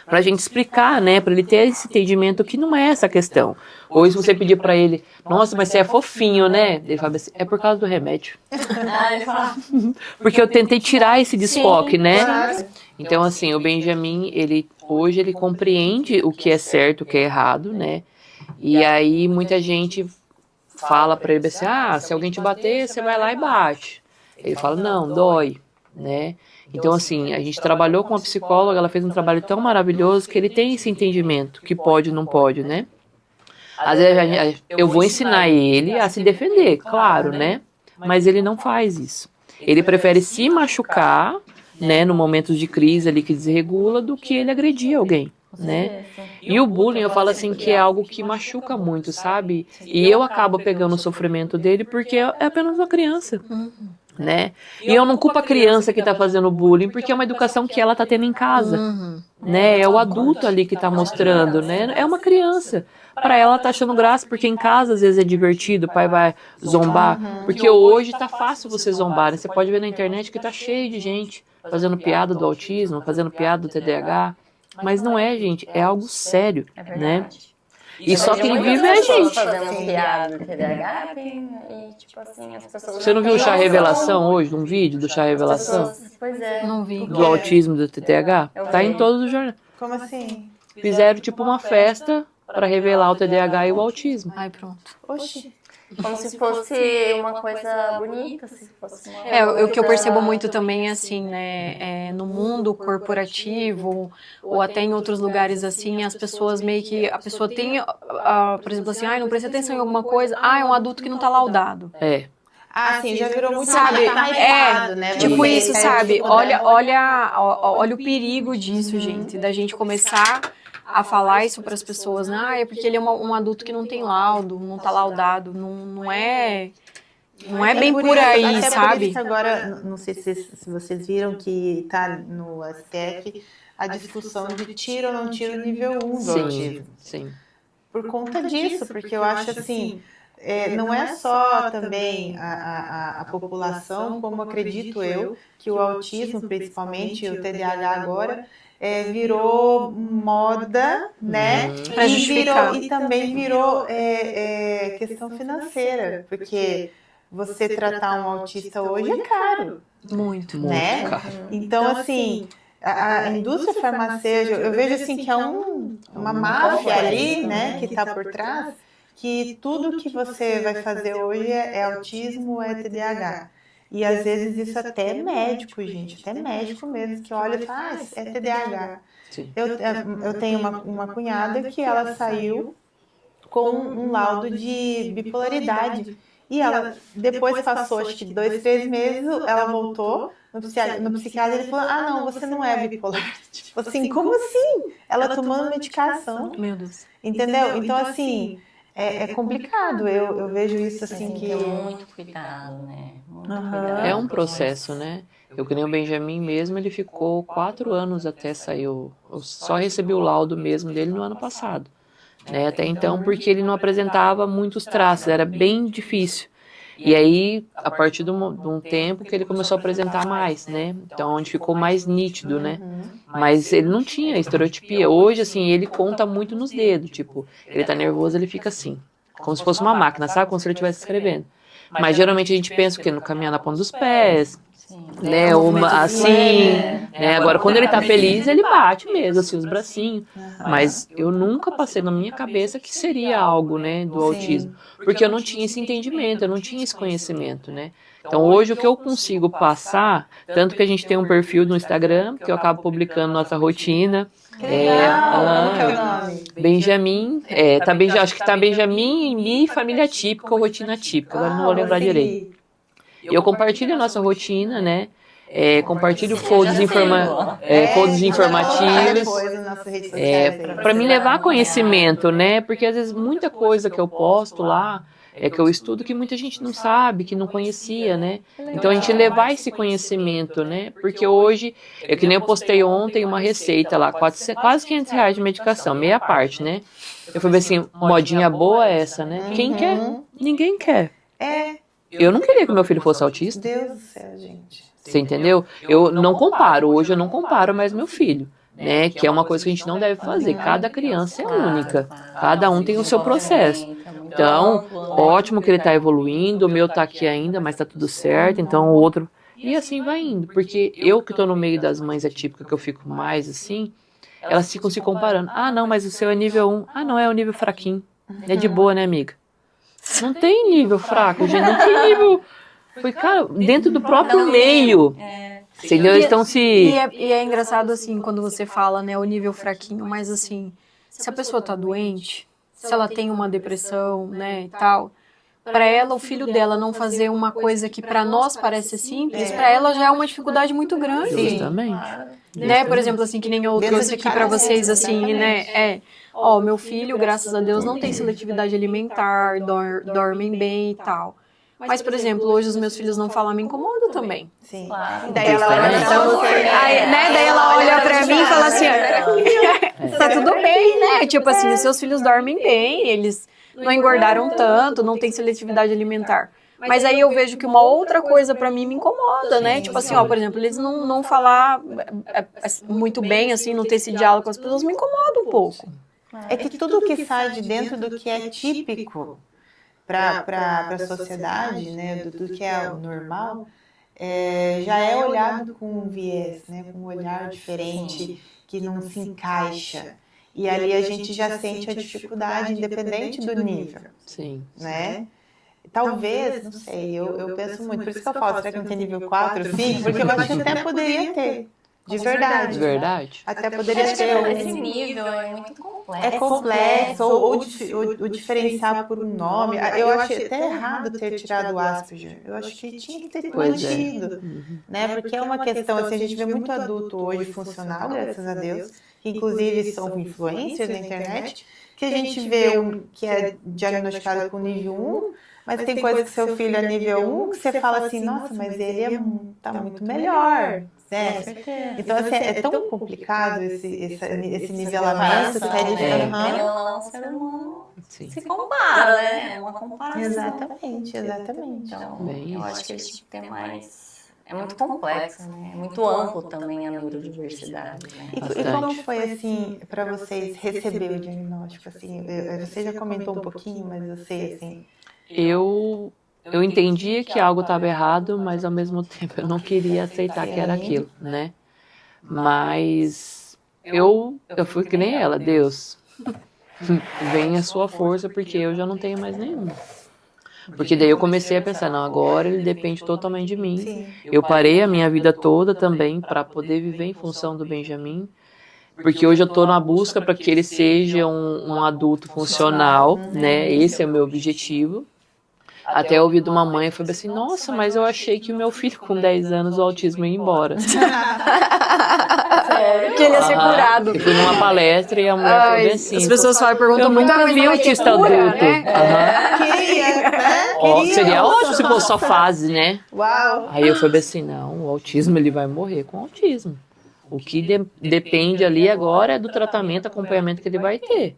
Pra gente explicar, né, pra ele ter esse entendimento que não é essa a questão. Ou se você pedir pra ele, nossa, mas você é fofinho, né? Ele fala assim, é por causa do remédio. Porque eu tentei tirar esse desfoque, né? Claro. Então, assim, o Benjamin, hoje ele compreende o que é certo, o que é errado, né? E aí muita gente fala pra ele assim, se alguém te bater, você vai lá e bate. Ele fala, não, dói, né? Então, assim, a gente trabalhou com a psicóloga, ela fez um trabalho tão maravilhoso que ele tem esse entendimento, que pode e não pode, né? Às vezes eu vou ensinar ele a se defender, claro, né? Mas ele não faz isso. Ele prefere se machucar, né, no momento de crise ali que desregula, do que ele agredir alguém, né? E o bullying, eu falo assim, que é algo que machuca muito, sabe? E eu acabo pegando o sofrimento dele porque é apenas uma criança. Né? E eu não culpo a criança que está fazendo bullying, porque é uma educação que ela está tendo em casa, né? É o adulto ali que está mostrando, né? É uma criança. Para ela tá achando graça, porque em casa às vezes é divertido, o pai vai zombar, porque hoje tá fácil você zombar, né? Você pode ver na internet que tá cheio de gente fazendo piada do autismo, fazendo piada do TDAH, mas não é, gente, é algo sério, né? E só quem vive é a gente. Fazendo piada do TDAH e, tipo assim, as pessoas... Você não viu o Chá Revelação hoje, um vídeo do Chá Revelação? Pois é. Não vi. Do autismo do TDAH? Tá em todos os jornais. Como assim? Fizeram tipo uma festa para revelar o TDAH e o autismo. Ai, pronto. Oxi. Como se fosse uma coisa bonita, se fosse uma O que eu percebo muito também é assim, né, no mundo corporativo ou até em outros lugares assim, as pessoas meio que, a pessoa tem, por exemplo assim, não presta atenção em alguma coisa, é um adulto que não tá laudado. Sim, já virou muito Sabe, hypado, né? tipo Você isso, tá sabe, dificuldade. olha o perigo disso, gente, da gente começar a falar isso para as pessoas, né? É porque ele é um adulto que não tem laudo, não tá laudado, não é bem por aí, até sabe? Por isso agora, não sei se vocês viram que tá no STF a discussão de tira ou não tira o nível 1 do autismo. Sim. Por conta disso, porque eu acho assim, não é só também a população, como acredito eu, que o autismo, principalmente o TDAH agora, virou moda, né? Pra justificar. E também virou questão financeira, porque você tratar um autista hoje é caro, Muito. né? Caro. Então, assim, a indústria farmacêutica, eu vejo assim que é uma máfia ali, né, que está por trás, que tudo que você vai fazer hoje é autismo ou é TDAH. E às vezes isso até é médico, gente, até médico mesmo, que olha e fala, é TDAH. Sim. Eu tenho uma cunhada que ela saiu com um laudo de bipolaridade. E ela, depois passou, acho que 2, 3 meses, ela voltou no psiquiatra e ele falou, não, você não é bipolar. Tipo assim, como assim? Ela tomando medicação. Meu Deus. Entendeu? Então, assim, é complicado. Eu vejo isso assim Tem que que... ter muito cuidado, né? Muito Aham. cuidado. É um processo, né? Eu que nem o Benjamin mesmo, ele ficou 4 anos até sair. Eu só recebi o laudo mesmo dele no ano passado. Né? Até então, porque ele não apresentava muitos traços, era bem difícil. E aí, a partir de um tempo que ele começou a apresentar mais, né? Então, onde ficou mais nítido, né? Mas ele não tinha estereotipia. Hoje, assim, ele conta muito nos dedos. Tipo, ele tá nervoso, ele fica assim. Como se fosse uma máquina, sabe? Como se ele estivesse escrevendo. Mas geralmente a gente pensa o quê? No caminhar na ponta dos pés, Sim. né? Uma, assim, né? Agora, quando ele tá feliz, ele bate mesmo, assim, os bracinhos. Mas eu nunca passei na minha cabeça que seria algo, né, do autismo. Porque eu não tinha esse entendimento, eu não tinha esse conhecimento, né? Então, hoje, o que eu consigo passar, tanto que a gente tem um perfil no Instagram, que eu acabo publicando nossa rotina. Como que é o nome? Benjamin, acho que tá Benjamin, Mi, família típica ou rotina típica, agora não vou lembrar direito. Eu compartilho a nossa rotina, né? Compartilho folds informativos. Para me levar conhecimento, né? Porque às vezes muita coisa que eu posto lá é que eu estudo que muita gente não sabe, que não conhecia, né? Então a gente levar esse conhecimento, né? Porque hoje, que nem eu postei ontem uma receita lá, quase R$500 de medicação, meia parte, né? Eu falei assim, modinha boa essa, né? Quem quer? Ninguém quer. Eu não queria que meu filho fosse autista. Deus do céu, gente. Você entendeu? Eu não comparo, hoje eu não comparo mais meu filho, né? Que é uma coisa que a gente não deve fazer. Cada criança é única, cada um tem o seu processo. Então, ótimo que ele está evoluindo, o meu está aqui ainda, mas está tudo certo, então o outro... E assim vai indo, porque eu que estou no meio das mães atípicas, que eu fico mais assim, elas ficam se comparando. Não, mas o seu é nível 1. Não, é o nível fraquinho. É de boa, né, amiga? Não tem nível fraco, gente, não tem nível... Foi, cara, dentro do próprio meio. Entendeu? Eles estão se... E é engraçado, assim, quando você fala, né, o nível fraquinho, mas assim, se a pessoa tá doente, se ela tem uma depressão, né, e tal, para ela, o filho dela não fazer uma coisa que para nós parece simples, para ela já é uma dificuldade muito grande. Justamente. Né, por exemplo, assim, que nem eu trouxe aqui para vocês, assim, né, meu filho, graças a Deus, não tem seletividade alimentar, dormem bem e tal. Mas, por exemplo, hoje os meus filhos não falam, me incomoda também. Sim. Claro. Daí ela olha pra você. Daí ela olha pra mim e fala assim, tá tudo bem, né? Tipo assim, os seus filhos dormem bem, eles não engordaram tanto, não tem seletividade alimentar. Mas aí eu vejo que uma outra coisa pra mim me incomoda, né? Tipo assim, por exemplo, eles não falar muito bem, assim, não ter esse diálogo com as pessoas, me incomoda um pouco. É que tudo que sai de dentro do que é típico para a sociedade, né, do que é o normal, já é olhado com um viés, né, com um olhar diferente, que não se encaixa. E ali a gente já sente a dificuldade, independente do nível. Sim. Né? Talvez, não sei, eu penso muito, por isso que eu falo, será que não tem nível 4, 5? Porque eu acho que até poderia ter. De verdade. De verdade? Até poderia ter. Esse nível é muito complexo. É complexo, ou diferenciar por um nome. Eu achei até errado ter tirado o Asperger. Eu acho que tinha que ter mantido. Né? Porque é uma questão, assim, a gente vê muito adulto hoje funcional, graças a Deus, que inclusive são influencers na internet, que a gente vê que é diagnosticado com nível 1, mas tem coisa que seu filho é nível 1 que você fala assim, nossa, mas ele tá muito melhor. Então, assim, é tão complicado esse nivelamento. O ser humano se compara, né? É uma comparação. Exatamente. Então, eu acho que esse tipo tem mais... É muito complexo, né? É muito amplo também a neurodiversidade, né? E como foi, assim, para vocês receber o diagnóstico, assim? Você já comentou um pouquinho, mas eu sei, assim... Eu entendia que algo estava errado, mas ao mesmo tempo eu não queria aceitar que era aquilo, né? Mas eu fui que nem ela, Deus, vem a sua força porque eu já não tenho mais nenhuma. Porque daí eu comecei a pensar, não, agora ele depende totalmente de mim. Sim. Eu parei a minha vida toda também para poder viver em função do Benjamin. Porque hoje eu estou na busca para que ele seja um adulto funcional, né? Esse é o meu objetivo. Até eu ouvi de uma mãe e falei assim, nossa, mas eu achei que o meu filho com 10 anos o autismo ia embora. Que ele ia ser curado. Eu fui numa palestra e a mulher falou bem assim. As pessoas perguntam eu muito, nunca mas vi vai ter autista cura, adulto. né? Queria, né? Ó, Queria. seria ótimo se fosse só fase, né? Uau. Aí eu falei assim, não, o autismo ele vai morrer com autismo. O que depende ali agora é do tratamento, acompanhamento que ele vai ter.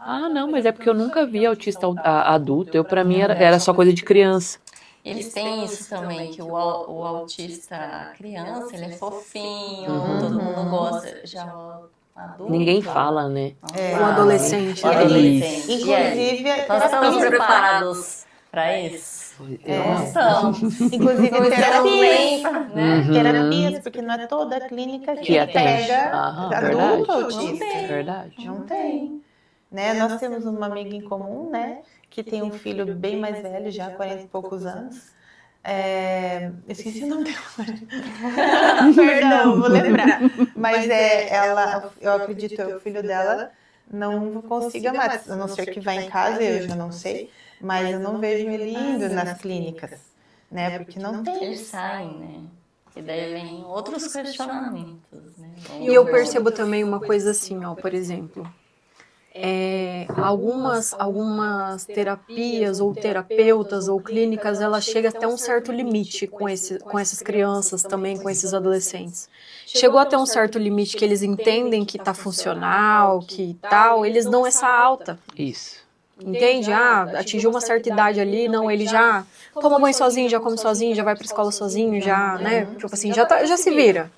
Ah, não, mas é porque eu nunca vi autista adulto. Eu, pra mim, era só coisa de criança. Eles têm isso também, que o autista criança, ele é fofinho, todo mundo gosta. Já o adulto... Ninguém fala, né? O adolescente. O adolescente. Inclusive, Nós estamos preparados para isso? Não estamos. Inclusive Não terapias, estamos, né? terapias, porque não é toda a clínica que atende. pega adulto autista. Verdade. Não tem. Né? Nós temos uma amiga em comum, né? Que tem um filho bem mais velho, já 40 e poucos anos. Esqueci o nome dela. Perdão, vou lembrar. Mas ela, eu acredito que o filho dela não consiga mais, a não ser que vá em casa, eu já não sei. Mas eu não vejo ele indo nas clínicas, né? Porque não tem. Eles saem, né? E daí vem outros questionamentos, né? E eu percebo também uma coisa assim, ó, por exemplo. Algumas terapias ou terapeutas ou clínicas, ela chega até um certo limite com essas crianças também, com esses adolescentes. Chegou até um certo limite que eles entendem que tá funcional, que tal, eles dão essa alta. Isso. Entende? Atingiu uma certa idade ali, não, ele já toma banho sozinho, já come sozinho, já vai pra escola sozinho, já, né? Tipo assim, já se vira.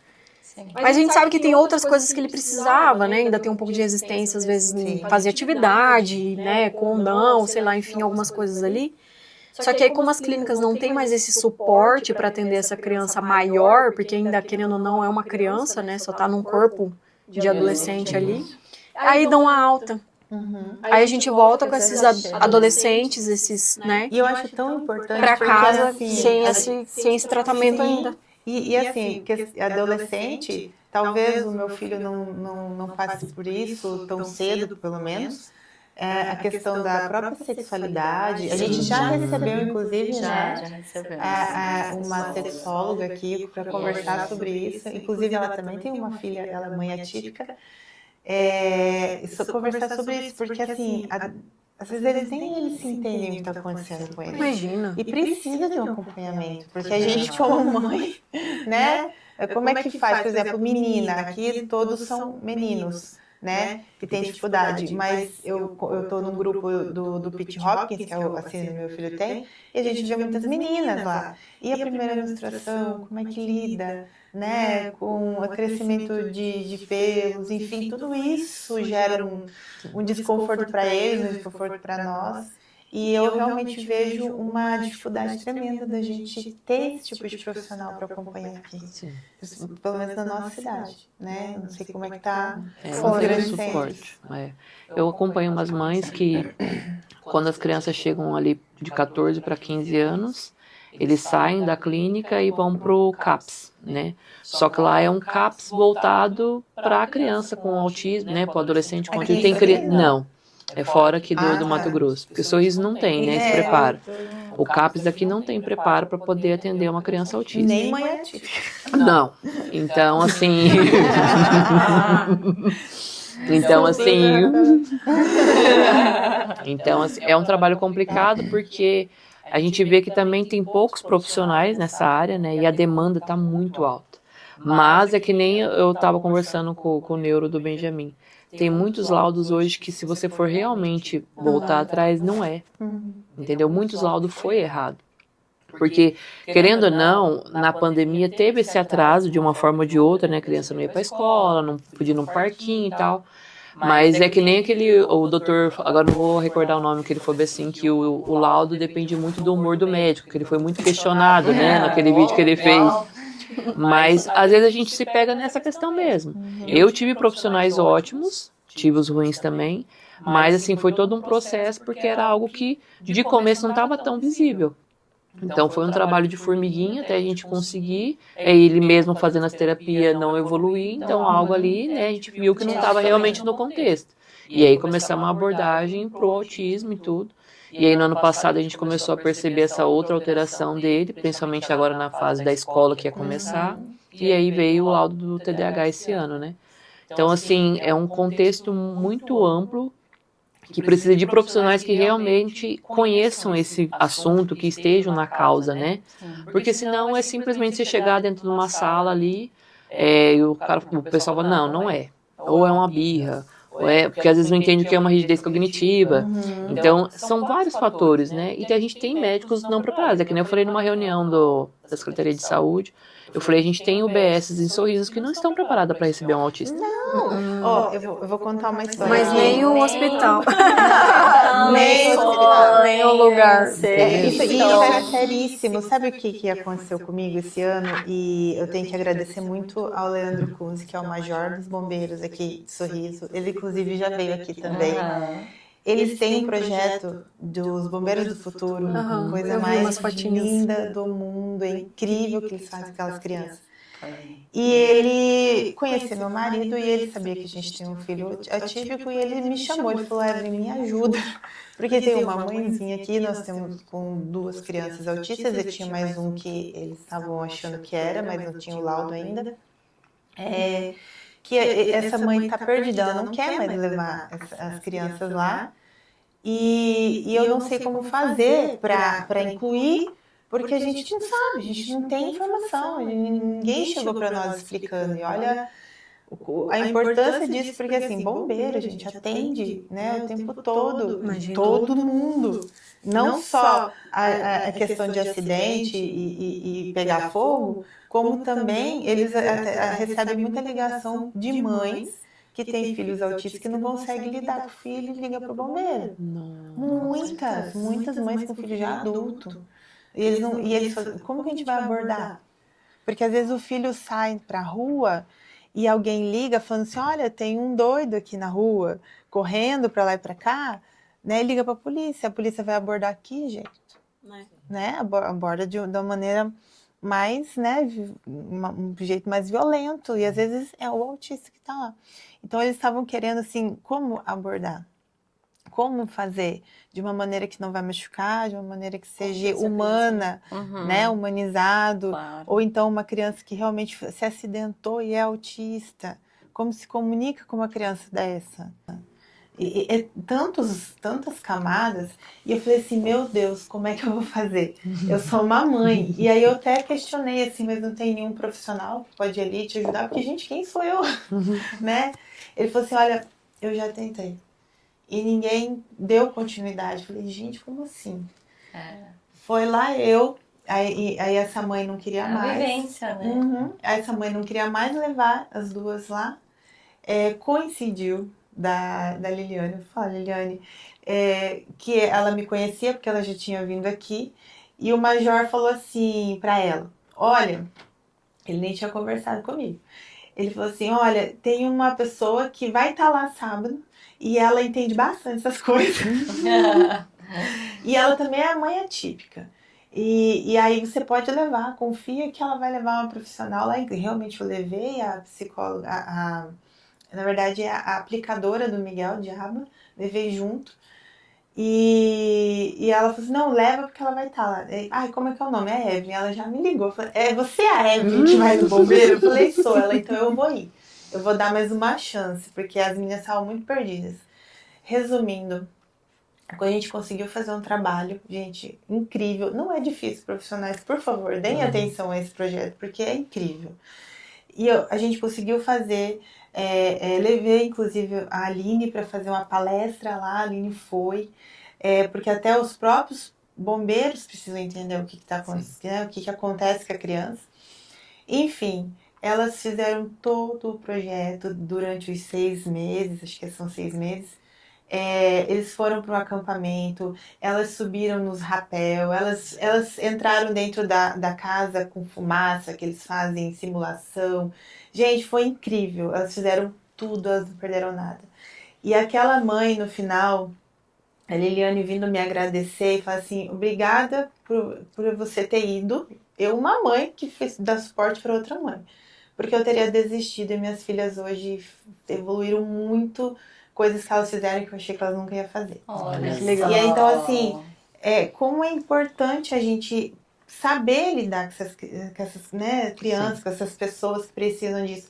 Mas a gente sabe que tem outras coisas que ele precisava, né? Ainda tem um pouco de resistência, às vezes, em fazer atividade, né? Com não, sei lá, enfim, algumas coisas ali. Só que aí, como as clínicas não têm mais esse suporte para atender essa criança maior, porque ainda, querendo ou não, é uma criança, né? Só tá num corpo de adolescente ali. Aí dão a alta. Aí a gente volta com esses adolescentes, esses, né? E eu acho tão importante Pra casa, porque, assim, sem esse tratamento ainda. E assim, que adolescente, talvez o meu filho não passe por isso tão cedo, pelo menos. A questão da própria sexualidade. A gente já recebeu, inclusive, né, uma sexóloga aqui para conversar sobre isso. Inclusive, ela também tem uma filha, ela é mãe atípica. Conversar sobre isso, porque assim, às vezes eles nem eles se entendem o que está acontecendo com eles. Imagina. E precisa de um acompanhamento, porque a gente como mãe, né? Como é que faz? Por exemplo, menina, aqui todos são meninos, né? Que tem dificuldade, mas eu tô num grupo do Pitt Hopkins, que é o assim, meu filho tem, e a gente vê muitas meninas lá. E a primeira menstruação, como é que lida, né? Com o crescimento de pelos, enfim, tudo isso gera um desconforto para eles, um desconforto para nós. E eu realmente vejo uma dificuldade tremenda da gente ter esse tipo de profissional para acompanhar aqui. Sim. Pelo menos na nossa cidade, né? Não sei como é que tá Não tem suporte. Eu acompanho umas mães que, quando as crianças chegam ali de 14 para 15 anos, eles saem da clínica e vão pro CAPS, né? Só que lá é um CAPS voltado para a criança com autismo, né? Para o adolescente com autismo. Não. É fora aqui do Mato Grosso. Porque o Sorriso não tem, né? Esse preparo. O CAPS daqui não tem preparo para poder atender uma criança autista. Nem mãe atípica. Não. Então, assim... Então, assim, é um trabalho complicado porque a gente vê que também tem poucos profissionais nessa área, né? E a demanda está muito alta. Mas é que nem eu estava conversando com o neuro do Benjamin. Tem muitos laudos hoje que, se você for realmente voltar atrás, não é. Entendeu? Muitos laudos foi errado. Porque, querendo ou não, na pandemia teve esse atraso de uma forma ou de outra, né? A criança não ia para a escola, não podia ir num parquinho e tal. Mas é que nem o doutor, agora não vou recordar o nome, que ele falou assim, que o laudo depende muito do humor do médico, que ele foi muito questionado, né? Naquele vídeo que ele fez. Mas, às vezes, a gente se pega nessa questão mesmo. Eu tive profissionais ótimos, tive os ruins também, Mas, assim, foi todo um processo, porque era algo que, de começo, não estava tão visível. Então, foi um trabalho de formiguinha até a gente conseguir. Ele mesmo fazendo as terapias não evoluir, então algo ali, né, a gente viu que não estava realmente no contexto. E aí começamos uma abordagem pro autismo e tudo. E aí no ano passado a gente começou a perceber essa outra alteração dele, principalmente agora na fase da escola que ia começar. E aí veio o laudo do TDAH esse ano, né? Então, assim, é um contexto muito amplo que precisa de profissionais que realmente conheçam esse assunto, que estejam na causa, né? Porque senão é simplesmente você chegar dentro de uma sala ali, e o pessoal fala, não, não é. Ou é uma birra, ou é, porque às vezes não entende o que é uma rigidez cognitiva. Então, são vários fatores, né? E a gente tem médicos não preparados. É que nem eu falei numa reunião da Secretaria de Saúde, eu falei, a gente tem UBSs em Sorrisos que não estão preparadas para receber um autista. Ó, eu vou contar uma história. Mas nem o hospital. Nem o hospital. Nem o lugar. Isso é seríssimo. Sabe o que aconteceu comigo esse ano? E eu tenho que agradecer muito ao Leandro Kunze, que é o major dos bombeiros aqui de Sorriso. Ele, inclusive, já veio aqui também. Eles têm um projeto dos Bombeiros do Futuro, coisa mais linda do mundo, é incrível o que eles fazem com aquelas crianças. E ele conhecia meu marido e ele sabia que a gente tem um filho atípico e ele me chamou, ele falou, Evelyn, me ajuda, porque tem uma mãezinha aqui, nós temos com 2 crianças autistas, e tinha mais um que eles estavam achando que era, mas não tinha o laudo ainda, que essa mãe tá perdida, ela não quer mais levar as crianças lá, e eu não sei como fazer para incluir, porque a gente não sabe, a gente não tem informação, ninguém chegou para nós explicando. E olha a importância disso, porque assim, bombeiro, a gente atende, né, o tempo todo, todo mundo. Não só a questão de acidente e pegar fogo, como também eles recebem muita ligação de mães que têm filhos autistas que não conseguem lidar com o filho e ligam para o bombeiro. Muitas mães com filho já adulto. E eles falam, como que a gente vai abordar? Porque às vezes o filho sai pra rua e alguém liga falando assim, olha, tem um doido aqui na rua, correndo pra lá e pra cá, né? E liga pra polícia. A polícia vai abordar aqui, gente. Né? Aborda de uma maneira mais, né? Um jeito mais violento. E às vezes é o autista que tá lá. Então eles estavam querendo, assim, como abordar? Como fazer de uma maneira que não vai machucar, de uma maneira que seja humana, né, humanizado, ou então uma criança que realmente se acidentou e é autista, como se comunica com uma criança dessa? Tantas camadas, e eu falei assim, meu Deus, como é que eu vou fazer? Eu sou uma mãe, e aí eu até questionei assim, mas não tem nenhum profissional que pode ir ali te ajudar, porque gente, quem sou eu? Né? Ele falou assim, olha, eu já tentei. E ninguém deu continuidade. Falei, gente, como assim? Foi lá aí essa mãe não queria mais. Vivência, né? Aí essa mãe não queria mais levar as 2 lá. Coincidiu da Liliane, eu falo, Liliane, que ela me conhecia porque ela já tinha vindo aqui. E o major falou assim pra ela, olha, ele nem tinha conversado comigo. Ele falou assim, olha, tem uma pessoa que vai estar lá sábado e ela entende bastante essas coisas. E ela também é mãe atípica. E aí você pode levar, confia que ela vai levar uma profissional lá. E realmente eu levei a psicóloga, na verdade a aplicadora do Miguel Diaba, levei junto. E ela falou assim, não, leva porque ela vai estar lá. Ai, como é que é o nome? É Evelyn. Ela já me ligou. Falei, você é a Evelyn que vai no bombeiro? Eu falei, sou ela, então eu vou ir. Eu vou dar mais uma chance, porque as meninas estavam muito perdidas. Resumindo, quando a gente conseguiu fazer um trabalho, gente, incrível. Não é difícil, profissionais, por favor, deem atenção a esse projeto, porque é incrível. E a gente conseguiu fazer, levei inclusive a Aline para fazer uma palestra lá, a Aline foi, porque até os próprios bombeiros precisam entender o que está acontecendo, o que acontece com a criança. Enfim, elas fizeram todo o projeto durante os 6 meses, acho que são 6 meses. Eles foram para um acampamento, elas subiram nos rapel, elas entraram dentro da casa com fumaça, que eles fazem simulação. Gente, foi incrível, elas fizeram tudo, elas não perderam nada. E aquela mãe, no final, a Liliane vindo me agradecer e falar assim, obrigada por você ter ido. Eu, uma mãe que fez dar suporte para outra mãe. Porque eu teria desistido e minhas filhas hoje evoluíram muito, coisas que elas fizeram que eu achei que elas nunca iam fazer. Olha Que legal. E aí, então, assim, como é importante a gente saber lidar com essas né, crianças, com essas pessoas que precisam disso.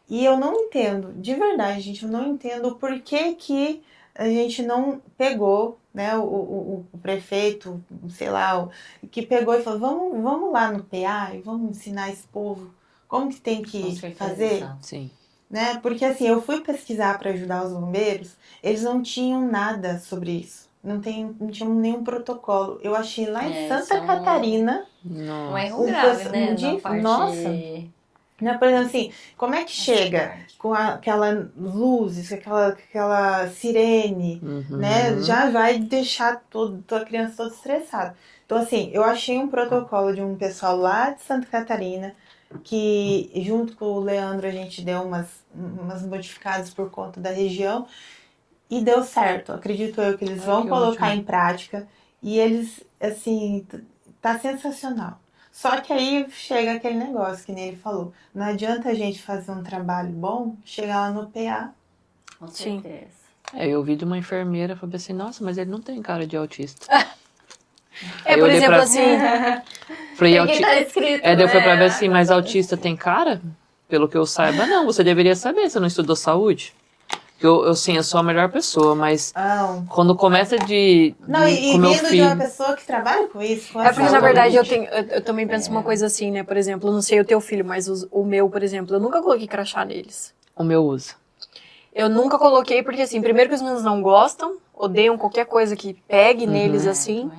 E eu não entendo, de verdade, gente, eu não entendo o porquê que a gente não pegou, né, o prefeito, sei lá, que pegou e falou, vamos lá no PA e vamos ensinar esse povo como que tem que fazer, Sim. né? Porque assim, eu fui pesquisar para ajudar os bombeiros, eles não tinham nada sobre isso. Não tinham nenhum protocolo. Eu achei lá em Santa Catarina um erro grave, né? Nossa! Né? Por exemplo, assim, como é que chega com aquela luzes, com aquela sirene, né? Já vai deixar a criança toda estressada. Então, assim, eu achei um protocolo de um pessoal lá de Santa Catarina que, junto com o Leandro, a gente deu umas modificadas por conta da região e deu certo. Acredito eu que eles vão colocar em prática e eles, assim, tá sensacional. Só que aí chega aquele negócio que nem ele falou. Não adianta a gente fazer um trabalho bom, chegar lá no PA. Com certeza. Eu ouvi de uma enfermeira, falei assim, nossa, mas ele não tem cara de autista. Por exemplo, assim... Falei, tá escrito, daí eu fui pra ver assim, mas autista tem cara? Pelo que eu saiba, não. Você deveria saber, você não estudou saúde? Eu sim, eu sou a melhor pessoa, mas quando começa Não, e com meu vindo filho... de uma pessoa que trabalha com isso. Porque, na verdade, eu também penso uma coisa assim, né? Por exemplo, eu não sei o teu filho, mas o meu, por exemplo, eu nunca coloquei crachá neles. O meu usa. Eu nunca coloquei porque, assim, primeiro que os meninos não gostam, odeiam qualquer coisa que pegue neles, assim.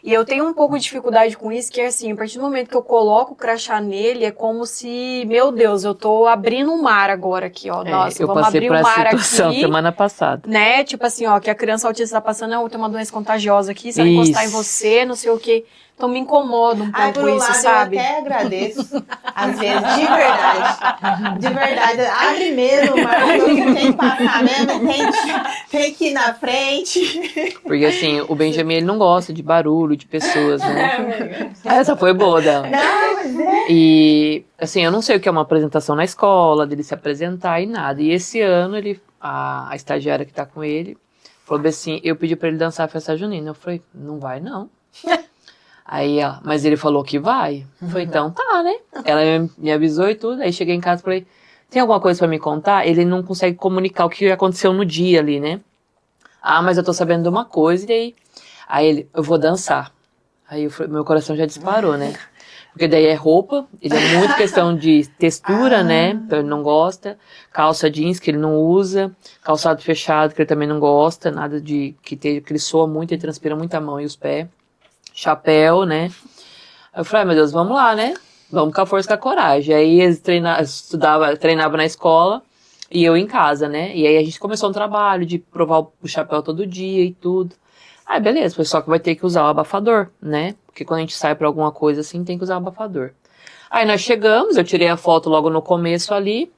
E eu tenho um pouco de dificuldade com isso, que é assim, a partir do momento que eu coloco o crachá nele, é como se, meu Deus, eu tô abrindo um mar agora aqui, ó. Nossa, eu vamos abrir um mar aqui. Eu passei por essa situação semana passada. Né? Tipo assim, ó, que a criança autista tá passando, tem uma doença contagiosa aqui, se ela encostar em você, não sei o quê. Então me incomoda um pouco por um isso, lado, sabe? Eu até agradeço, às vezes, de verdade. De verdade, abre mesmo, mas tem que passar mesmo, tem que ir na frente. Porque assim, o Benjamin, ele não gosta de barulho, de pessoas, né? Essa foi boa dela. Não, mas E, assim, eu não sei o que é uma apresentação na escola, dele se apresentar e nada. E esse ano, a estagiária que tá com ele, falou assim, eu pedi pra ele dançar a festa junina. Eu falei, não vai não. Aí ela, mas ele falou que vai. Eu falei, então tá, né? Ela me avisou e tudo. Aí cheguei em casa e falei, tem alguma coisa pra me contar? Ele não consegue comunicar o que aconteceu no dia ali, né? Ah, mas eu tô sabendo de uma coisa. E aí ele, eu vou dançar. Aí meu coração já disparou, né? Porque daí é roupa, ele é muito questão de textura, né? Então ele não gosta. Calça jeans que ele não usa. Calçado fechado que ele também não gosta. Nada de que ele soa muito e transpira muito a mão e os pés. Chapéu, né? Aí eu falei, meu Deus, vamos lá, né? Vamos com a força e com a coragem. Aí eles treinavam na escola e eu em casa, né? E aí a gente começou um trabalho de provar o chapéu todo dia e tudo. Aí beleza, só que vai ter que usar o abafador, né? Porque quando a gente sai pra alguma coisa assim, tem que usar o abafador. Aí nós chegamos, eu tirei a foto logo no começo ali,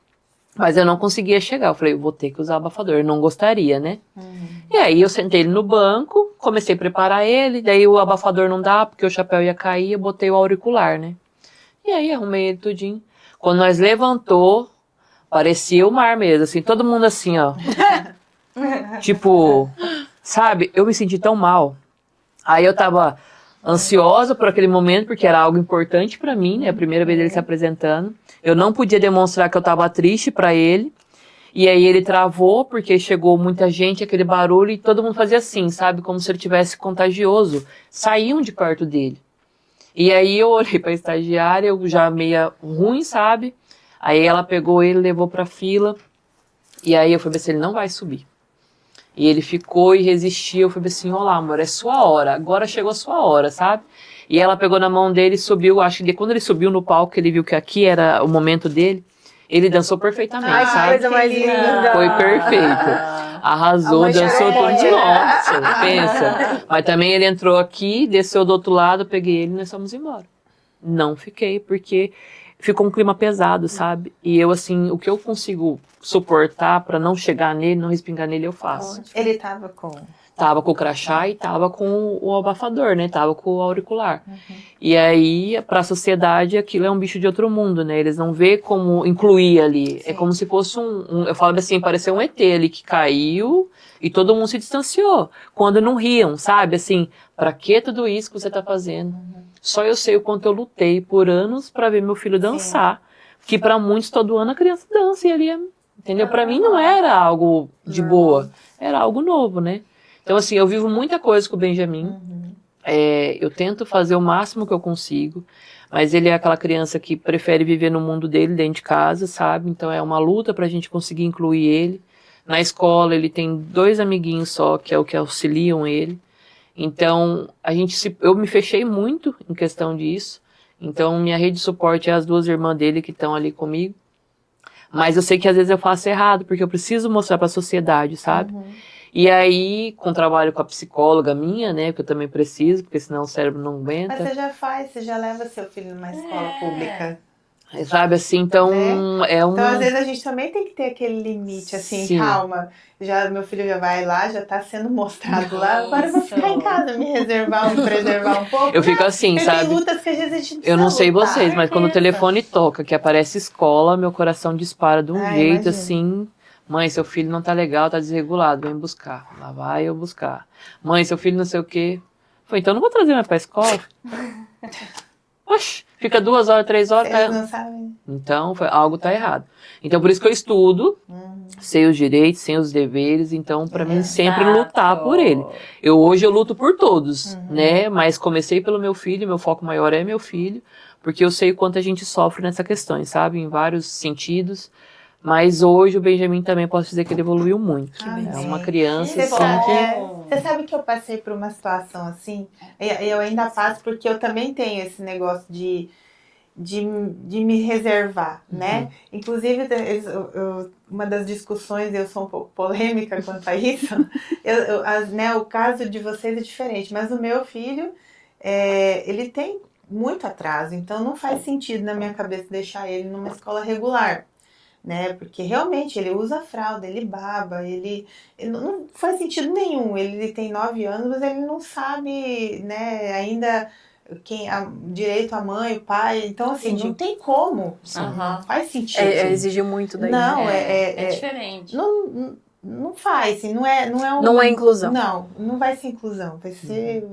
mas eu não conseguia chegar. Eu falei, eu vou ter que usar o abafador, eu não gostaria, né? E aí eu sentei ele no banco, comecei a preparar ele, daí o abafador não dá, porque o chapéu ia cair, eu botei o auricular, né? E aí arrumei ele tudinho. Quando nós levantou, parecia o mar mesmo, assim, todo mundo assim, ó. Tipo, sabe, eu me senti tão mal. Aí eu tava ansiosa por aquele momento, porque era algo importante pra mim, né? A primeira vez ele se apresentando. Eu não podia demonstrar que eu tava triste pra ele. E aí ele travou, porque chegou muita gente, aquele barulho, e todo mundo fazia assim, sabe? Como se ele tivesse contagioso. Saíam de perto dele. E aí eu olhei pra estagiária, eu já meia ruim, sabe? Aí ela pegou ele, levou pra fila. E aí eu falei assim, ele não vai subir. E ele ficou e resistiu. Eu falei assim, olá, amor, é sua hora. Agora chegou a sua hora, sabe? E ela pegou na mão dele e subiu. Acho que quando ele subiu no palco, ele viu que aqui era o momento dele. Ele dançou perfeitamente, Ai, sabe? que coisa mais linda. Foi perfeito. Arrasou, dançou tudo. Nossa, pensa. Mas também ele entrou aqui, desceu do outro lado, peguei ele e nós fomos embora. Não fiquei, porque ficou um clima pesado, sabe? E eu, assim, o que eu consigo suportar pra não chegar nele, não respingar nele, eu faço. Ele tava com... Tava com o crachá e tava com o abafador, né? Tava com o auricular. E aí, pra sociedade, aquilo é um bicho de outro mundo, né? Eles não vê como incluir ali. É como se fosse eu falo assim, pareceu um ET ali que caiu e todo mundo se distanciou. Quando não riam, sabe? Assim, pra que tudo isso que você tá fazendo? Só eu sei o quanto eu lutei por anos pra ver meu filho dançar. Que pra muitos, todo ano a criança dança e ali, entendeu? Pra mim não era algo de boa. Era algo novo, né? Então, assim, eu vivo muita coisa com o Benjamin. Eu tento fazer o máximo que eu consigo, mas ele é aquela criança que prefere viver no mundo dele, dentro de casa, sabe? Então é uma luta pra gente conseguir incluir ele. Na escola ele tem 2 amiguinhos só, que é o que auxiliam ele. Então, eu me fechei muito em questão disso. Então, minha rede de suporte é as 2 irmãs dele que estão ali comigo. Mas eu sei que às vezes eu faço errado, porque eu preciso mostrar pra sociedade, sabe? E aí, com trabalho com a psicóloga minha, né, que eu também preciso, porque senão o cérebro não aguenta. Mas você já leva seu filho numa escola pública. Sabe, assim, então Então, às vezes, a gente também tem que ter aquele limite, assim, Sim. calma. Meu filho já vai lá, já tá sendo mostrado lá. Agora eu vou ficar em casa, me preservar um pouco. Eu fico assim, Porque sabe? tem lutas que às vezes a gente precisa Eu não sei lutar. vocês, mas quando o telefone toca, que aparece escola, meu coração dispara de um jeito, imagino. assim... Mãe, seu filho não tá legal, tá desregulado, vem buscar. Lá vai eu buscar. Mãe, seu filho não sei o quê. Falei, então não vou trazer mais pra escola. Oxi, fica 2 horas, 3 horas. Eles não sabem. Então, algo tá errado. Então, por isso que eu estudo, sei os direitos, sei os deveres. Então, pra mim, sempre lutar por ele. Hoje eu luto por todos, né? Mas comecei pelo meu filho, meu foco maior é meu filho. Porque eu sei o quanto a gente sofre nessa questão, sabe? Em vários sentidos. Mas hoje o Benjamin também posso dizer que ele evoluiu muito. É uma criança Você assim você sabe que eu passei por uma situação assim? Eu ainda passo porque eu também tenho esse negócio de me reservar, né? Inclusive, uma das discussões, eu sou um pouco polêmica quanto a isso, o caso de vocês é diferente, mas o meu filho, ele tem muito atraso, então não faz sentido na minha cabeça deixar ele numa escola regular. Né? Porque realmente ele usa fralda, ele baba, ele não faz sentido nenhum. Ele tem 9 anos, mas ele não sabe, né, ainda direito a mãe, o pai. Então, assim, não tem como. Não faz sentido. Exigir muito daí. Não, é diferente. Não faz, assim, não é Não é inclusão. Não vai ser inclusão. Vai ser.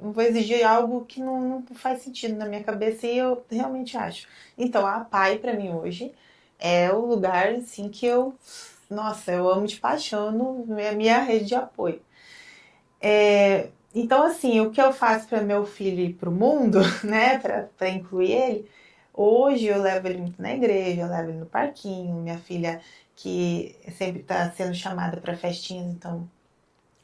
Não vou exigir algo que não faz sentido na minha cabeça e eu realmente acho. Então, a pai, pra mim, hoje, é o lugar, assim, que eu amo de paixão, é a minha rede de apoio. Então, assim, o que eu faço para meu filho ir pro mundo, né, para incluir ele, hoje eu levo ele muito na igreja, eu levo ele no parquinho, minha filha que sempre tá sendo chamada para festinhas, então,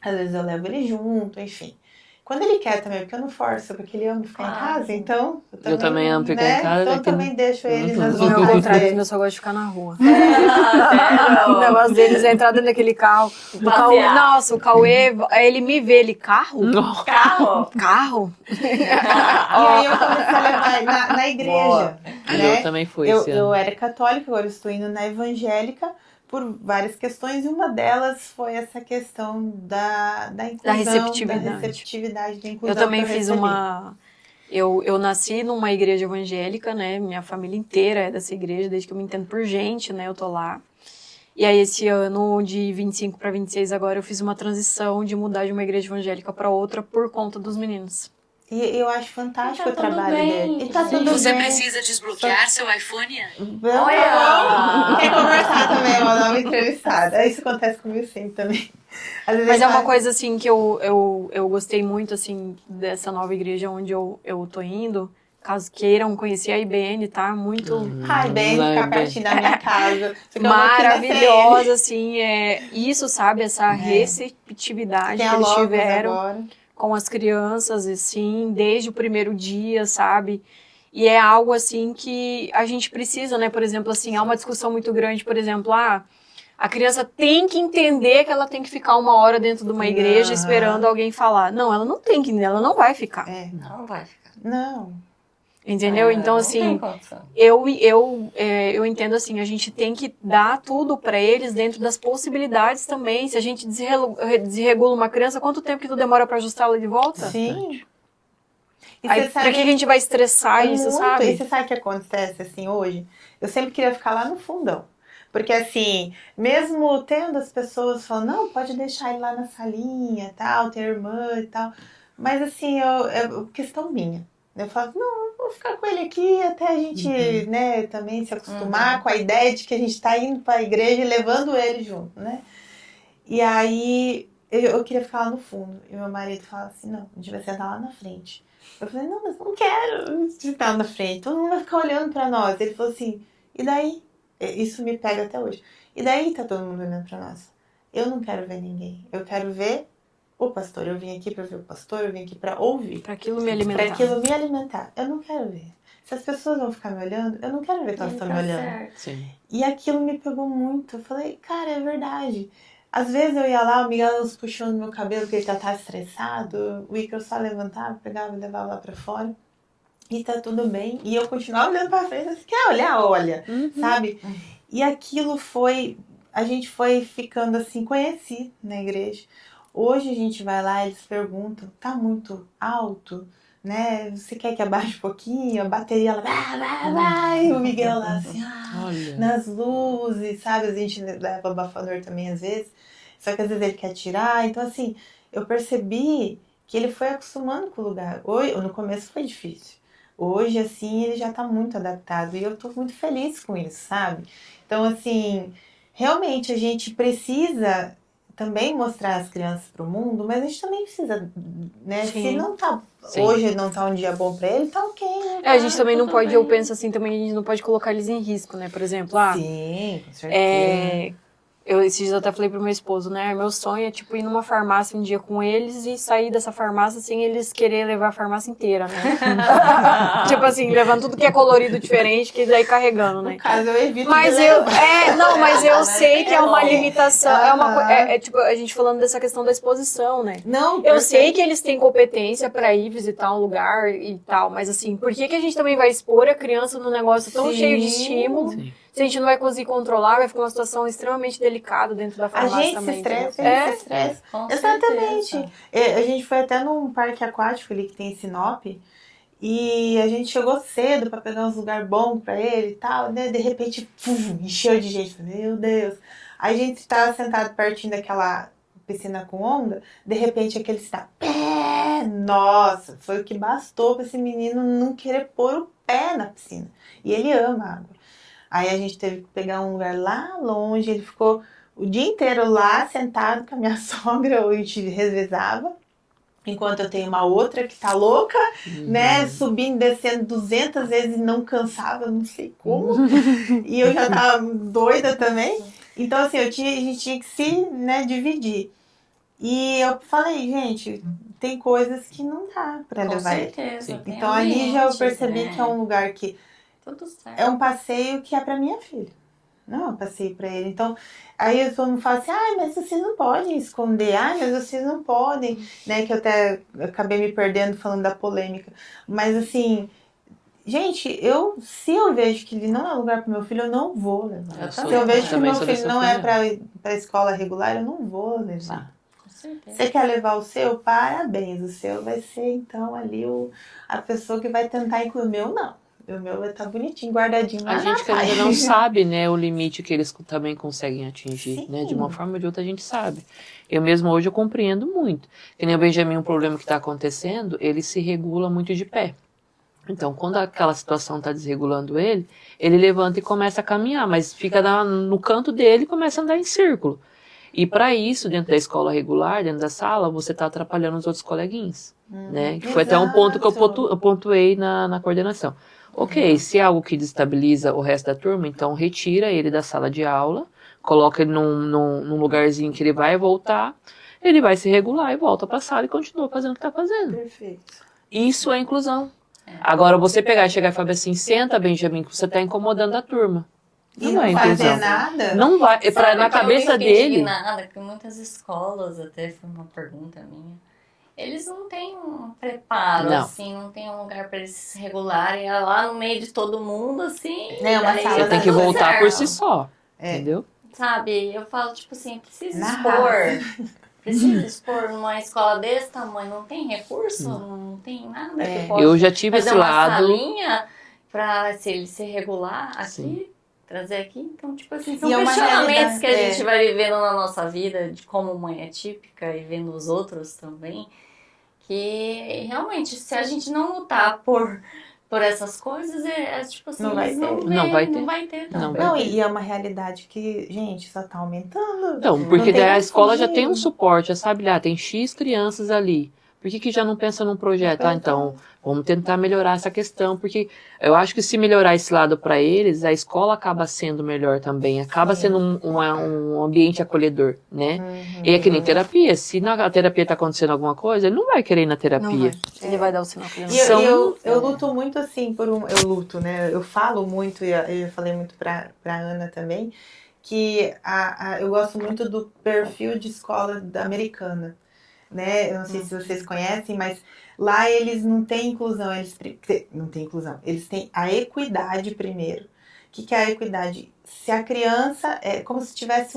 às vezes eu levo ele junto, enfim. Quando ele quer também, porque eu não forço, porque ele ama ficar em casa, então... Eu também amo ficar em casa. Então eu também deixo ele nas Ao vontades contrário, dele. eu só gosto de ficar na rua. Sério? O negócio deles é entrar dentro daquele carro. O Cauê, ele me vê, ele, carro? Carro? Carro? E aí eu comecei a levar na igreja. Né? Eu também fui esse ano. Eu era católica, agora eu estou indo na evangélica por várias questões, e uma delas foi essa questão da inclusão, da receptividade, da inclusão. Eu também fiz eu nasci numa igreja evangélica, né? Minha família inteira é dessa igreja, desde que eu me entendo por gente, né? Eu tô lá. E aí, esse ano, de 25 para 26, agora eu fiz uma transição de mudar de uma igreja evangélica para outra por conta dos meninos. E eu acho fantástico tá o trabalho bem. dele. E tá tudo Você bem. precisa desbloquear seu iPhone? Olha! Quer conversar também, uma nova entrevistada. Isso acontece comigo sempre também. Às vezes Mas é uma coisa, assim, que eu gostei muito, assim, dessa nova igreja onde eu tô indo. Caso queiram conhecer a IBN, tá? Muito... Ai, bem, ficar pertinho da minha casa. Maravilhosa, assim, isso, sabe? Essa receptividade Tem que eles Logos tiveram agora. Com as crianças, assim, desde o primeiro dia, sabe? E é algo, assim, que a gente precisa, né? Por exemplo, assim, há uma discussão muito grande, por exemplo, a criança tem que entender que ela tem que ficar 1 hora dentro de uma igreja esperando alguém falar. Não, ela não tem que, ela não vai ficar. Não vai ficar. Não. Entendeu? Então, Não assim, tem condição. eu entendo assim, a gente tem que dar tudo pra eles dentro das possibilidades também. Se a gente desregula uma criança, quanto tempo que tu demora pra ajustar ela de volta? Sim. E Aí, você pra sabe que a gente vai estressar é isso, muito. sabe? E você sabe o que acontece assim hoje? Eu sempre queria ficar lá no fundão. Porque assim, mesmo tendo as pessoas falando, não, pode deixar ele lá na salinha, tal, tem irmã e tal. Mas assim, é questão minha. Eu falo, não, eu vou ficar com ele aqui até a gente, né, também se acostumar com a ideia de que a gente tá indo pra igreja e levando ele junto, né? E aí eu queria ficar lá no fundo. E meu marido fala assim, não, a gente vai sentar lá na frente. Eu falei, não, mas não quero sentar lá na frente. Todo mundo vai ficar olhando pra nós. Ele falou assim, e daí? Isso me pega até hoje. E daí tá todo mundo olhando pra nós. Eu não quero ver ninguém. Eu quero ver o pastor. Eu vim aqui pra ver o pastor, eu vim aqui pra ouvir. Pra aquilo me alimentar. Pra aquilo me alimentar. Eu não quero ver. Se as pessoas vão ficar me olhando, eu não quero ver que elas estão me olhando. Certo. Sim. E aquilo me pegou muito. Eu falei, cara, é verdade. Às vezes eu ia lá, o Miguel nos puxando meu cabelo porque ele já tá estressado. O Icaro só levantava, pegava e levava lá pra fora. E tá tudo bem. E eu continuava olhando pra frente. Você quer olhar? Olha. Sabe? E aquilo foi... A gente foi ficando assim, conhecido na igreja. Hoje a gente vai lá, eles perguntam, tá muito alto? Né? Você quer que abaixe um pouquinho? A bateria, ela vai. E o Miguel lá assim, Olha. nas luzes, sabe? A gente leva abafador também às vezes. Só que às vezes ele quer tirar. Então, assim, eu percebi que ele foi acostumando com o lugar. Hoje, no começo foi difícil. Hoje, assim, ele já tá muito adaptado. E eu tô muito feliz com isso, sabe? Então, assim, realmente a gente precisa também mostrar as crianças pro mundo, mas a gente também precisa, né? Sim. Se não tá... Sim. Hoje não tá um dia bom pra ele, tá ok. Né? A gente também não tudo pode, bem. eu penso assim, também a gente não pode colocar eles em risco, né? Por exemplo, Sim, com certeza. esses dias eu até falei pro meu esposo, né? Meu sonho é, tipo, ir numa farmácia um dia com eles e sair dessa farmácia sem eles querer levar a farmácia inteira, né? Tipo assim, levando tudo que é colorido diferente, que daí carregando, né? No caso, eu evito Mas de eu, levar. mas eu sei que é uma bom. limitação, tipo, a gente falando dessa questão da exposição, né? Não, Eu sei que eles têm competência pra ir visitar um lugar e tal, mas assim, por que a gente também vai expor a criança num negócio tão Sim. cheio de estímulo? Sim. Se a gente não vai conseguir controlar, vai ficar uma situação extremamente delicada dentro da A farmácia gente se também. estressa, entendeu? a gente se estressa. Com Exatamente. certeza. A gente foi até num parque aquático ali que tem em Sinop e a gente chegou cedo pra pegar uns lugares bons pra ele e tal, né? De repente, encheu de gente. Meu Deus. Aí a gente tava sentado pertinho daquela piscina com onda, de repente aquele está pé. Nossa, foi o que bastou pra esse menino não querer pôr o pé na piscina. E ele ama água. Aí a gente teve que pegar um lugar lá longe, ele ficou o dia inteiro lá, sentado com a minha sogra, a gente revezava. Enquanto eu tenho uma outra que tá louca, né, subindo, descendo 200 vezes e não cansava, não sei como. E eu já tava doida também. Então, assim, a gente tinha que se, né, dividir. E eu falei, gente, tem coisas que não dá pra Com levar ele. certeza. Sim. Tem Então, ali já eu ambientes, percebi né? que é um lugar que Tudo certo. é um passeio que é pra minha filha. Não é um passeio pra ele. Então, aí todo mundo fala assim, mas vocês não podem esconder, mas vocês não podem, né? Que eu até acabei me perdendo falando da polêmica. Mas assim, gente, se eu vejo que ele não é lugar pro meu filho, eu não vou levar. Eu Se também, eu vejo que o também meu sou filho dessa não é opinião. pra escola regular, eu não vou levar. Com certeza. Você quer levar o seu? Parabéns. O seu vai ser, então, ali a pessoa que vai tentar incluir. O meu, não. O meu vai estar bonitinho, guardadinho lá A na gente que ainda caixa. não sabe, né, o limite que eles também conseguem atingir, Sim. né? De uma forma ou de outra a gente sabe. Eu mesmo hoje eu compreendo muito. Que nem o Benjamin, um problema que está acontecendo, ele se regula muito de pé. Então, quando aquela situação está desregulando ele levanta e começa a caminhar, mas fica no canto dele e começa a andar em círculo. E para isso, dentro da escola regular, dentro da sala, você está atrapalhando os outros coleguinhas, né? Que foi até um ponto que eu pontuei na coordenação. Ok, se é algo que destabiliza o resto da turma, então retira ele da sala de aula, coloca ele num lugarzinho que ele vai voltar, ele vai se regular e volta para a sala e continua fazendo o que está fazendo. Perfeito. Isso é inclusão. Agora, você pegar e chegar e falar assim, senta, Benjamin, que você está incomodando a turma. E não é fazer inclusão. nada? Não vai, Sabe na que eu cabeça fiquei dele... indignada, que muitas escolas, até foi uma pergunta minha, eles não têm um preparo, Não. assim, não tem um lugar para eles se regularem, é lá no meio de todo mundo, assim. É uma daí sala Você tem que tudo voltar por certo. si só, É. entendeu? Sabe, eu falo, tipo assim, precisa Na expor numa escola desse tamanho, não tem recurso, não tem nada É. que possa Eu já tive fazer esse uma lado. salinha pra se ele se regular aqui, Sim. trazer aqui. Então, tipo assim, são E é uma questionamentos realidade, que a gente vai vivendo na nossa vida, de como mãe atípica e vendo os outros também, que realmente, se a gente não lutar por essas coisas, tipo assim, Não vai eles ter. vão ver, Não vai ter. não vai ter Não também. Não, e é uma realidade que, gente, só tá aumentando. Então, Não porque tem daí a como escola já fugir. tem um suporte, já sabe, tem X crianças ali. Por que já não pensa num projeto? Ah, então, vamos tentar melhorar essa questão, porque eu acho que se melhorar esse lado para eles, a escola acaba sendo melhor também, acaba Sim. sendo um ambiente acolhedor, né? E é que nem terapia, se na terapia tá acontecendo alguma coisa, ele não vai querer ir na Não terapia. vai. Ele vai dar o sinal que ele não E eu, São- eu luto muito assim por eu luto, né? Eu falo muito, e eu falei muito pra Ana também, que eu gosto muito do perfil de escola americana, né? Eu não sei se vocês conhecem, mas lá eles não têm inclusão, não têm inclusão, eles têm a equidade primeiro. O que é a equidade? Se a criança é como se tivesse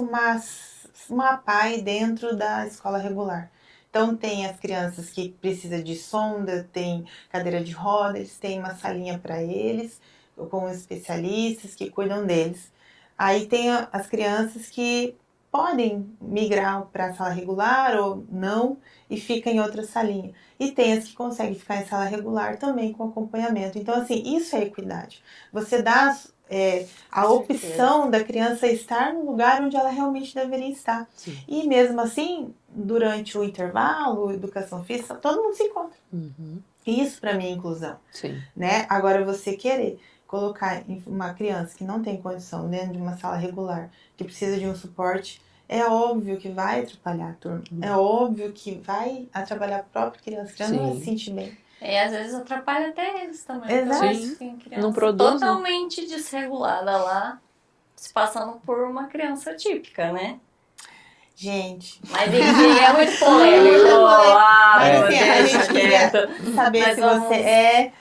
uma PAI dentro da escola regular. Então tem as crianças que precisam de sonda, tem cadeira de roda, eles têm uma salinha para eles, com especialistas que cuidam deles. Aí tem as crianças que podem migrar para a sala regular ou não e fica em outra salinha. E tem as que conseguem ficar em sala regular também com acompanhamento. Então, assim, isso é equidade. Você dá a opção da criança estar no lugar onde ela realmente deveria estar. Sim. E mesmo assim, durante o intervalo, educação física, todo mundo se encontra. Uhum, Isso para mim é inclusão, sim. né? Agora você querer colocar uma criança que não tem condição dentro de uma sala regular, que precisa de um suporte, é óbvio que vai atrapalhar a turma. É óbvio que vai atrapalhar a própria criança. A criança não vai se Sim. sentir bem. E às vezes atrapalha até eles também. Exato. Então, Sim, tem criança não produz, né? totalmente desregulada lá, se passando por uma criança típica, né? Gente, Mas enfim, é muito polêmico. mas Meu assim, a Deus, gente deixa queria quieto. saber Mas se vamos- você é.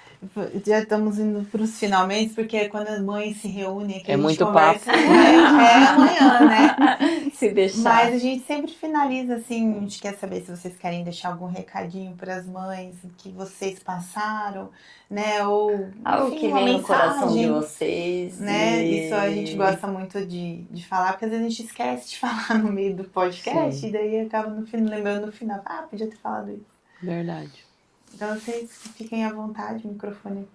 Já estamos indo para os finalmente, porque quando as mães se reúnem, que É a gente muito conversa, é amanhã, né? Se deixar. Mas a gente sempre finaliza assim, a gente quer saber se vocês querem deixar algum recadinho para as mães que vocês passaram, né? Ou Algo enfim, que uma vem no coração de mensagem, vocês. né? e- Isso a gente gosta muito de falar, porque às vezes a gente esquece de falar no meio do podcast, Sim. e daí acaba lembrando no final, podia ter falado isso. Verdade. Então vocês fiquem à vontade, o microfone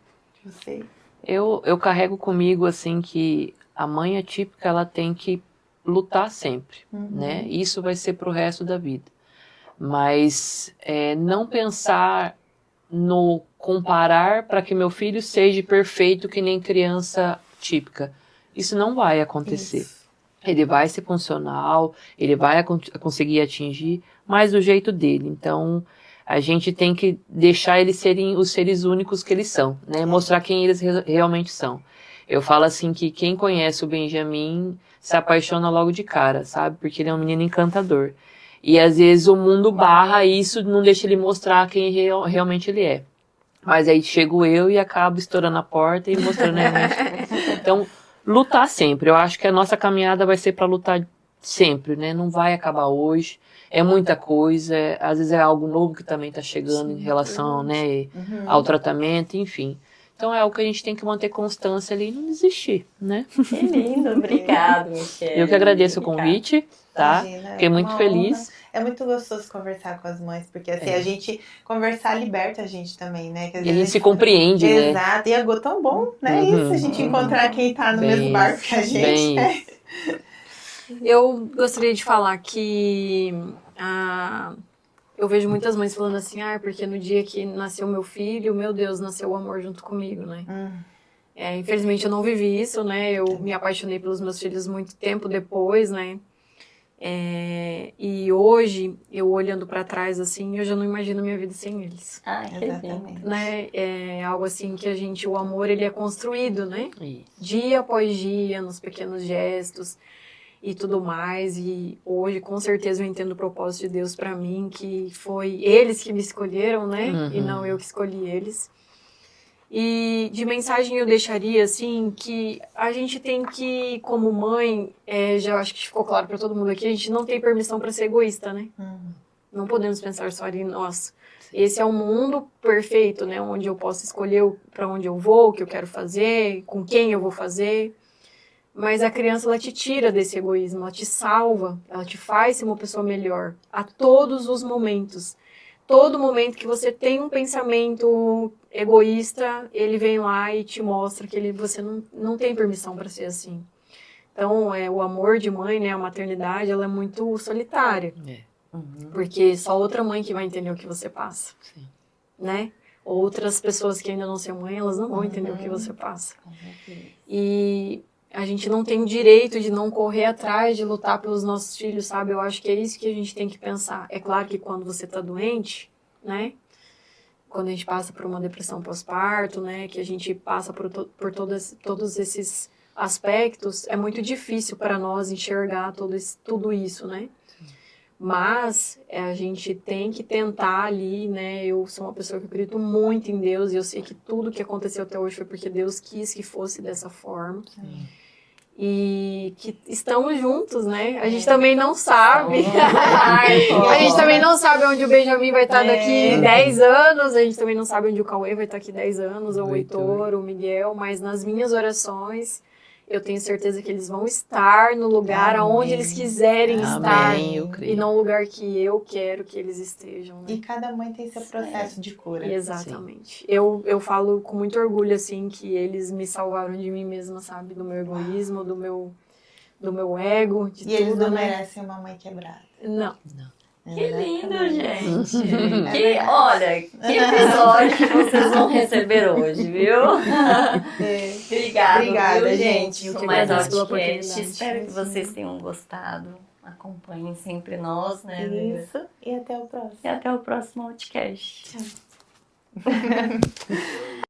de vocês. Eu carrego comigo, assim, que a mãe atípica, ela tem que lutar sempre, né? Isso vai ser pro resto da vida. Mas não pensar no comparar para que meu filho seja perfeito que nem criança típica. Isso não vai acontecer. Isso. Ele vai ser funcional, ele vai conseguir atingir, mas do jeito dele. Então, a gente tem que deixar eles serem os seres únicos que eles são, né? Mostrar quem eles realmente são. Eu falo assim que quem conhece o Benjamin se apaixona logo de cara, sabe? Porque ele é um menino encantador. E às vezes o mundo barra isso, não deixa ele mostrar quem realmente ele é. Mas aí chego eu e acabo estourando a porta e mostrando realmente. Então, lutar sempre. Eu acho que a nossa caminhada vai ser para lutar sempre, né? Não vai acabar hoje. É muita coisa. Às vezes é algo novo que também está chegando em relação, né, ao tratamento, enfim. Então é algo que a gente tem que manter constância ali e não desistir, né? Que lindo, obrigado, Michelle. Eu que agradeço o convite, tá? Imagina, Fiquei muito uma feliz. honra. É muito gostoso conversar com as mães, porque assim, a gente conversar liberta a gente também, né? Que às E a vezes gente se compreende, né? Exato, e é tão bom, né? Isso, a gente encontrar quem tá no Bem mesmo barco que a gente. bem Eu gostaria de falar que eu vejo muitas mães falando assim, porque no dia que nasceu meu filho, meu Deus, nasceu o amor junto comigo, né? Infelizmente eu não vivi isso, né? Eu me apaixonei pelos meus filhos muito tempo depois, né? E hoje, eu olhando pra trás, assim, eu já não imagino minha vida sem eles. Ai, que lindo. Exatamente. Né? É algo assim que o amor, ele é construído, né? Isso. Dia após dia, nos pequenos gestos. e tudo mais. E hoje, com certeza, eu entendo o propósito de Deus para mim, que foi eles que me escolheram, né? E não eu que escolhi eles. E de mensagem eu deixaria, assim, que a gente tem que, como mãe, já acho que ficou claro para todo mundo aqui, a gente não tem permissão para ser egoísta, né? Não podemos pensar só em nós. Esse é um mundo perfeito, né? Onde eu posso escolher para onde eu vou, o que eu quero fazer, com quem eu vou fazer. Mas a criança, ela te tira desse egoísmo, ela te salva, ela te faz ser uma pessoa melhor a todos os momentos. Todo momento que você tem um pensamento egoísta, ele vem lá e te mostra que você não tem permissão para ser assim. Então, o amor de mãe, né, a maternidade, ela é muito solitária. Porque só outra mãe que vai entender o que você passa. Sim. Né? Outras pessoas que ainda não são mãe, elas não vão entender o que você passa. E a gente não tem o direito de não correr atrás, de lutar pelos nossos filhos, sabe? Eu acho que é isso que a gente tem que pensar. É claro que quando você tá doente, né? Quando a gente passa por uma depressão pós-parto, né? Que a gente passa por todos esses aspectos, é muito difícil para nós enxergar tudo isso, né? Mas a gente tem que tentar ali, né? Eu sou uma pessoa que acredito muito em Deus e eu sei que tudo que aconteceu até hoje foi porque Deus quis que fosse dessa forma. Sim. E que estamos juntos, né? A gente também não sabe. A gente também não sabe onde o Benjamin vai estar daqui 10 anos. A gente também não sabe onde o Cauê vai estar daqui 10 anos, ou o Heitor, ou o Miguel. Mas nas minhas orações, eu tenho certeza que eles vão estar no lugar aonde eles quiserem estar. E não no lugar que eu quero que eles estejam. Né? E cada mãe tem seu processo de cura. Exatamente. Eu falo com muito orgulho, assim, que eles me salvaram de mim mesma, sabe? Do meu egoísmo, do meu ego, de tudo, eles não né? merecem uma mãe quebrada. Não. Que lindo, gente! Olha, que episódio que vocês vão receber hoje, viu? Obrigada, viu, gente, por mais podcast. Espero que vocês tenham gostado. Acompanhem sempre nós, né? Isso, e até o próximo. E até o próximo podcast. Tchau.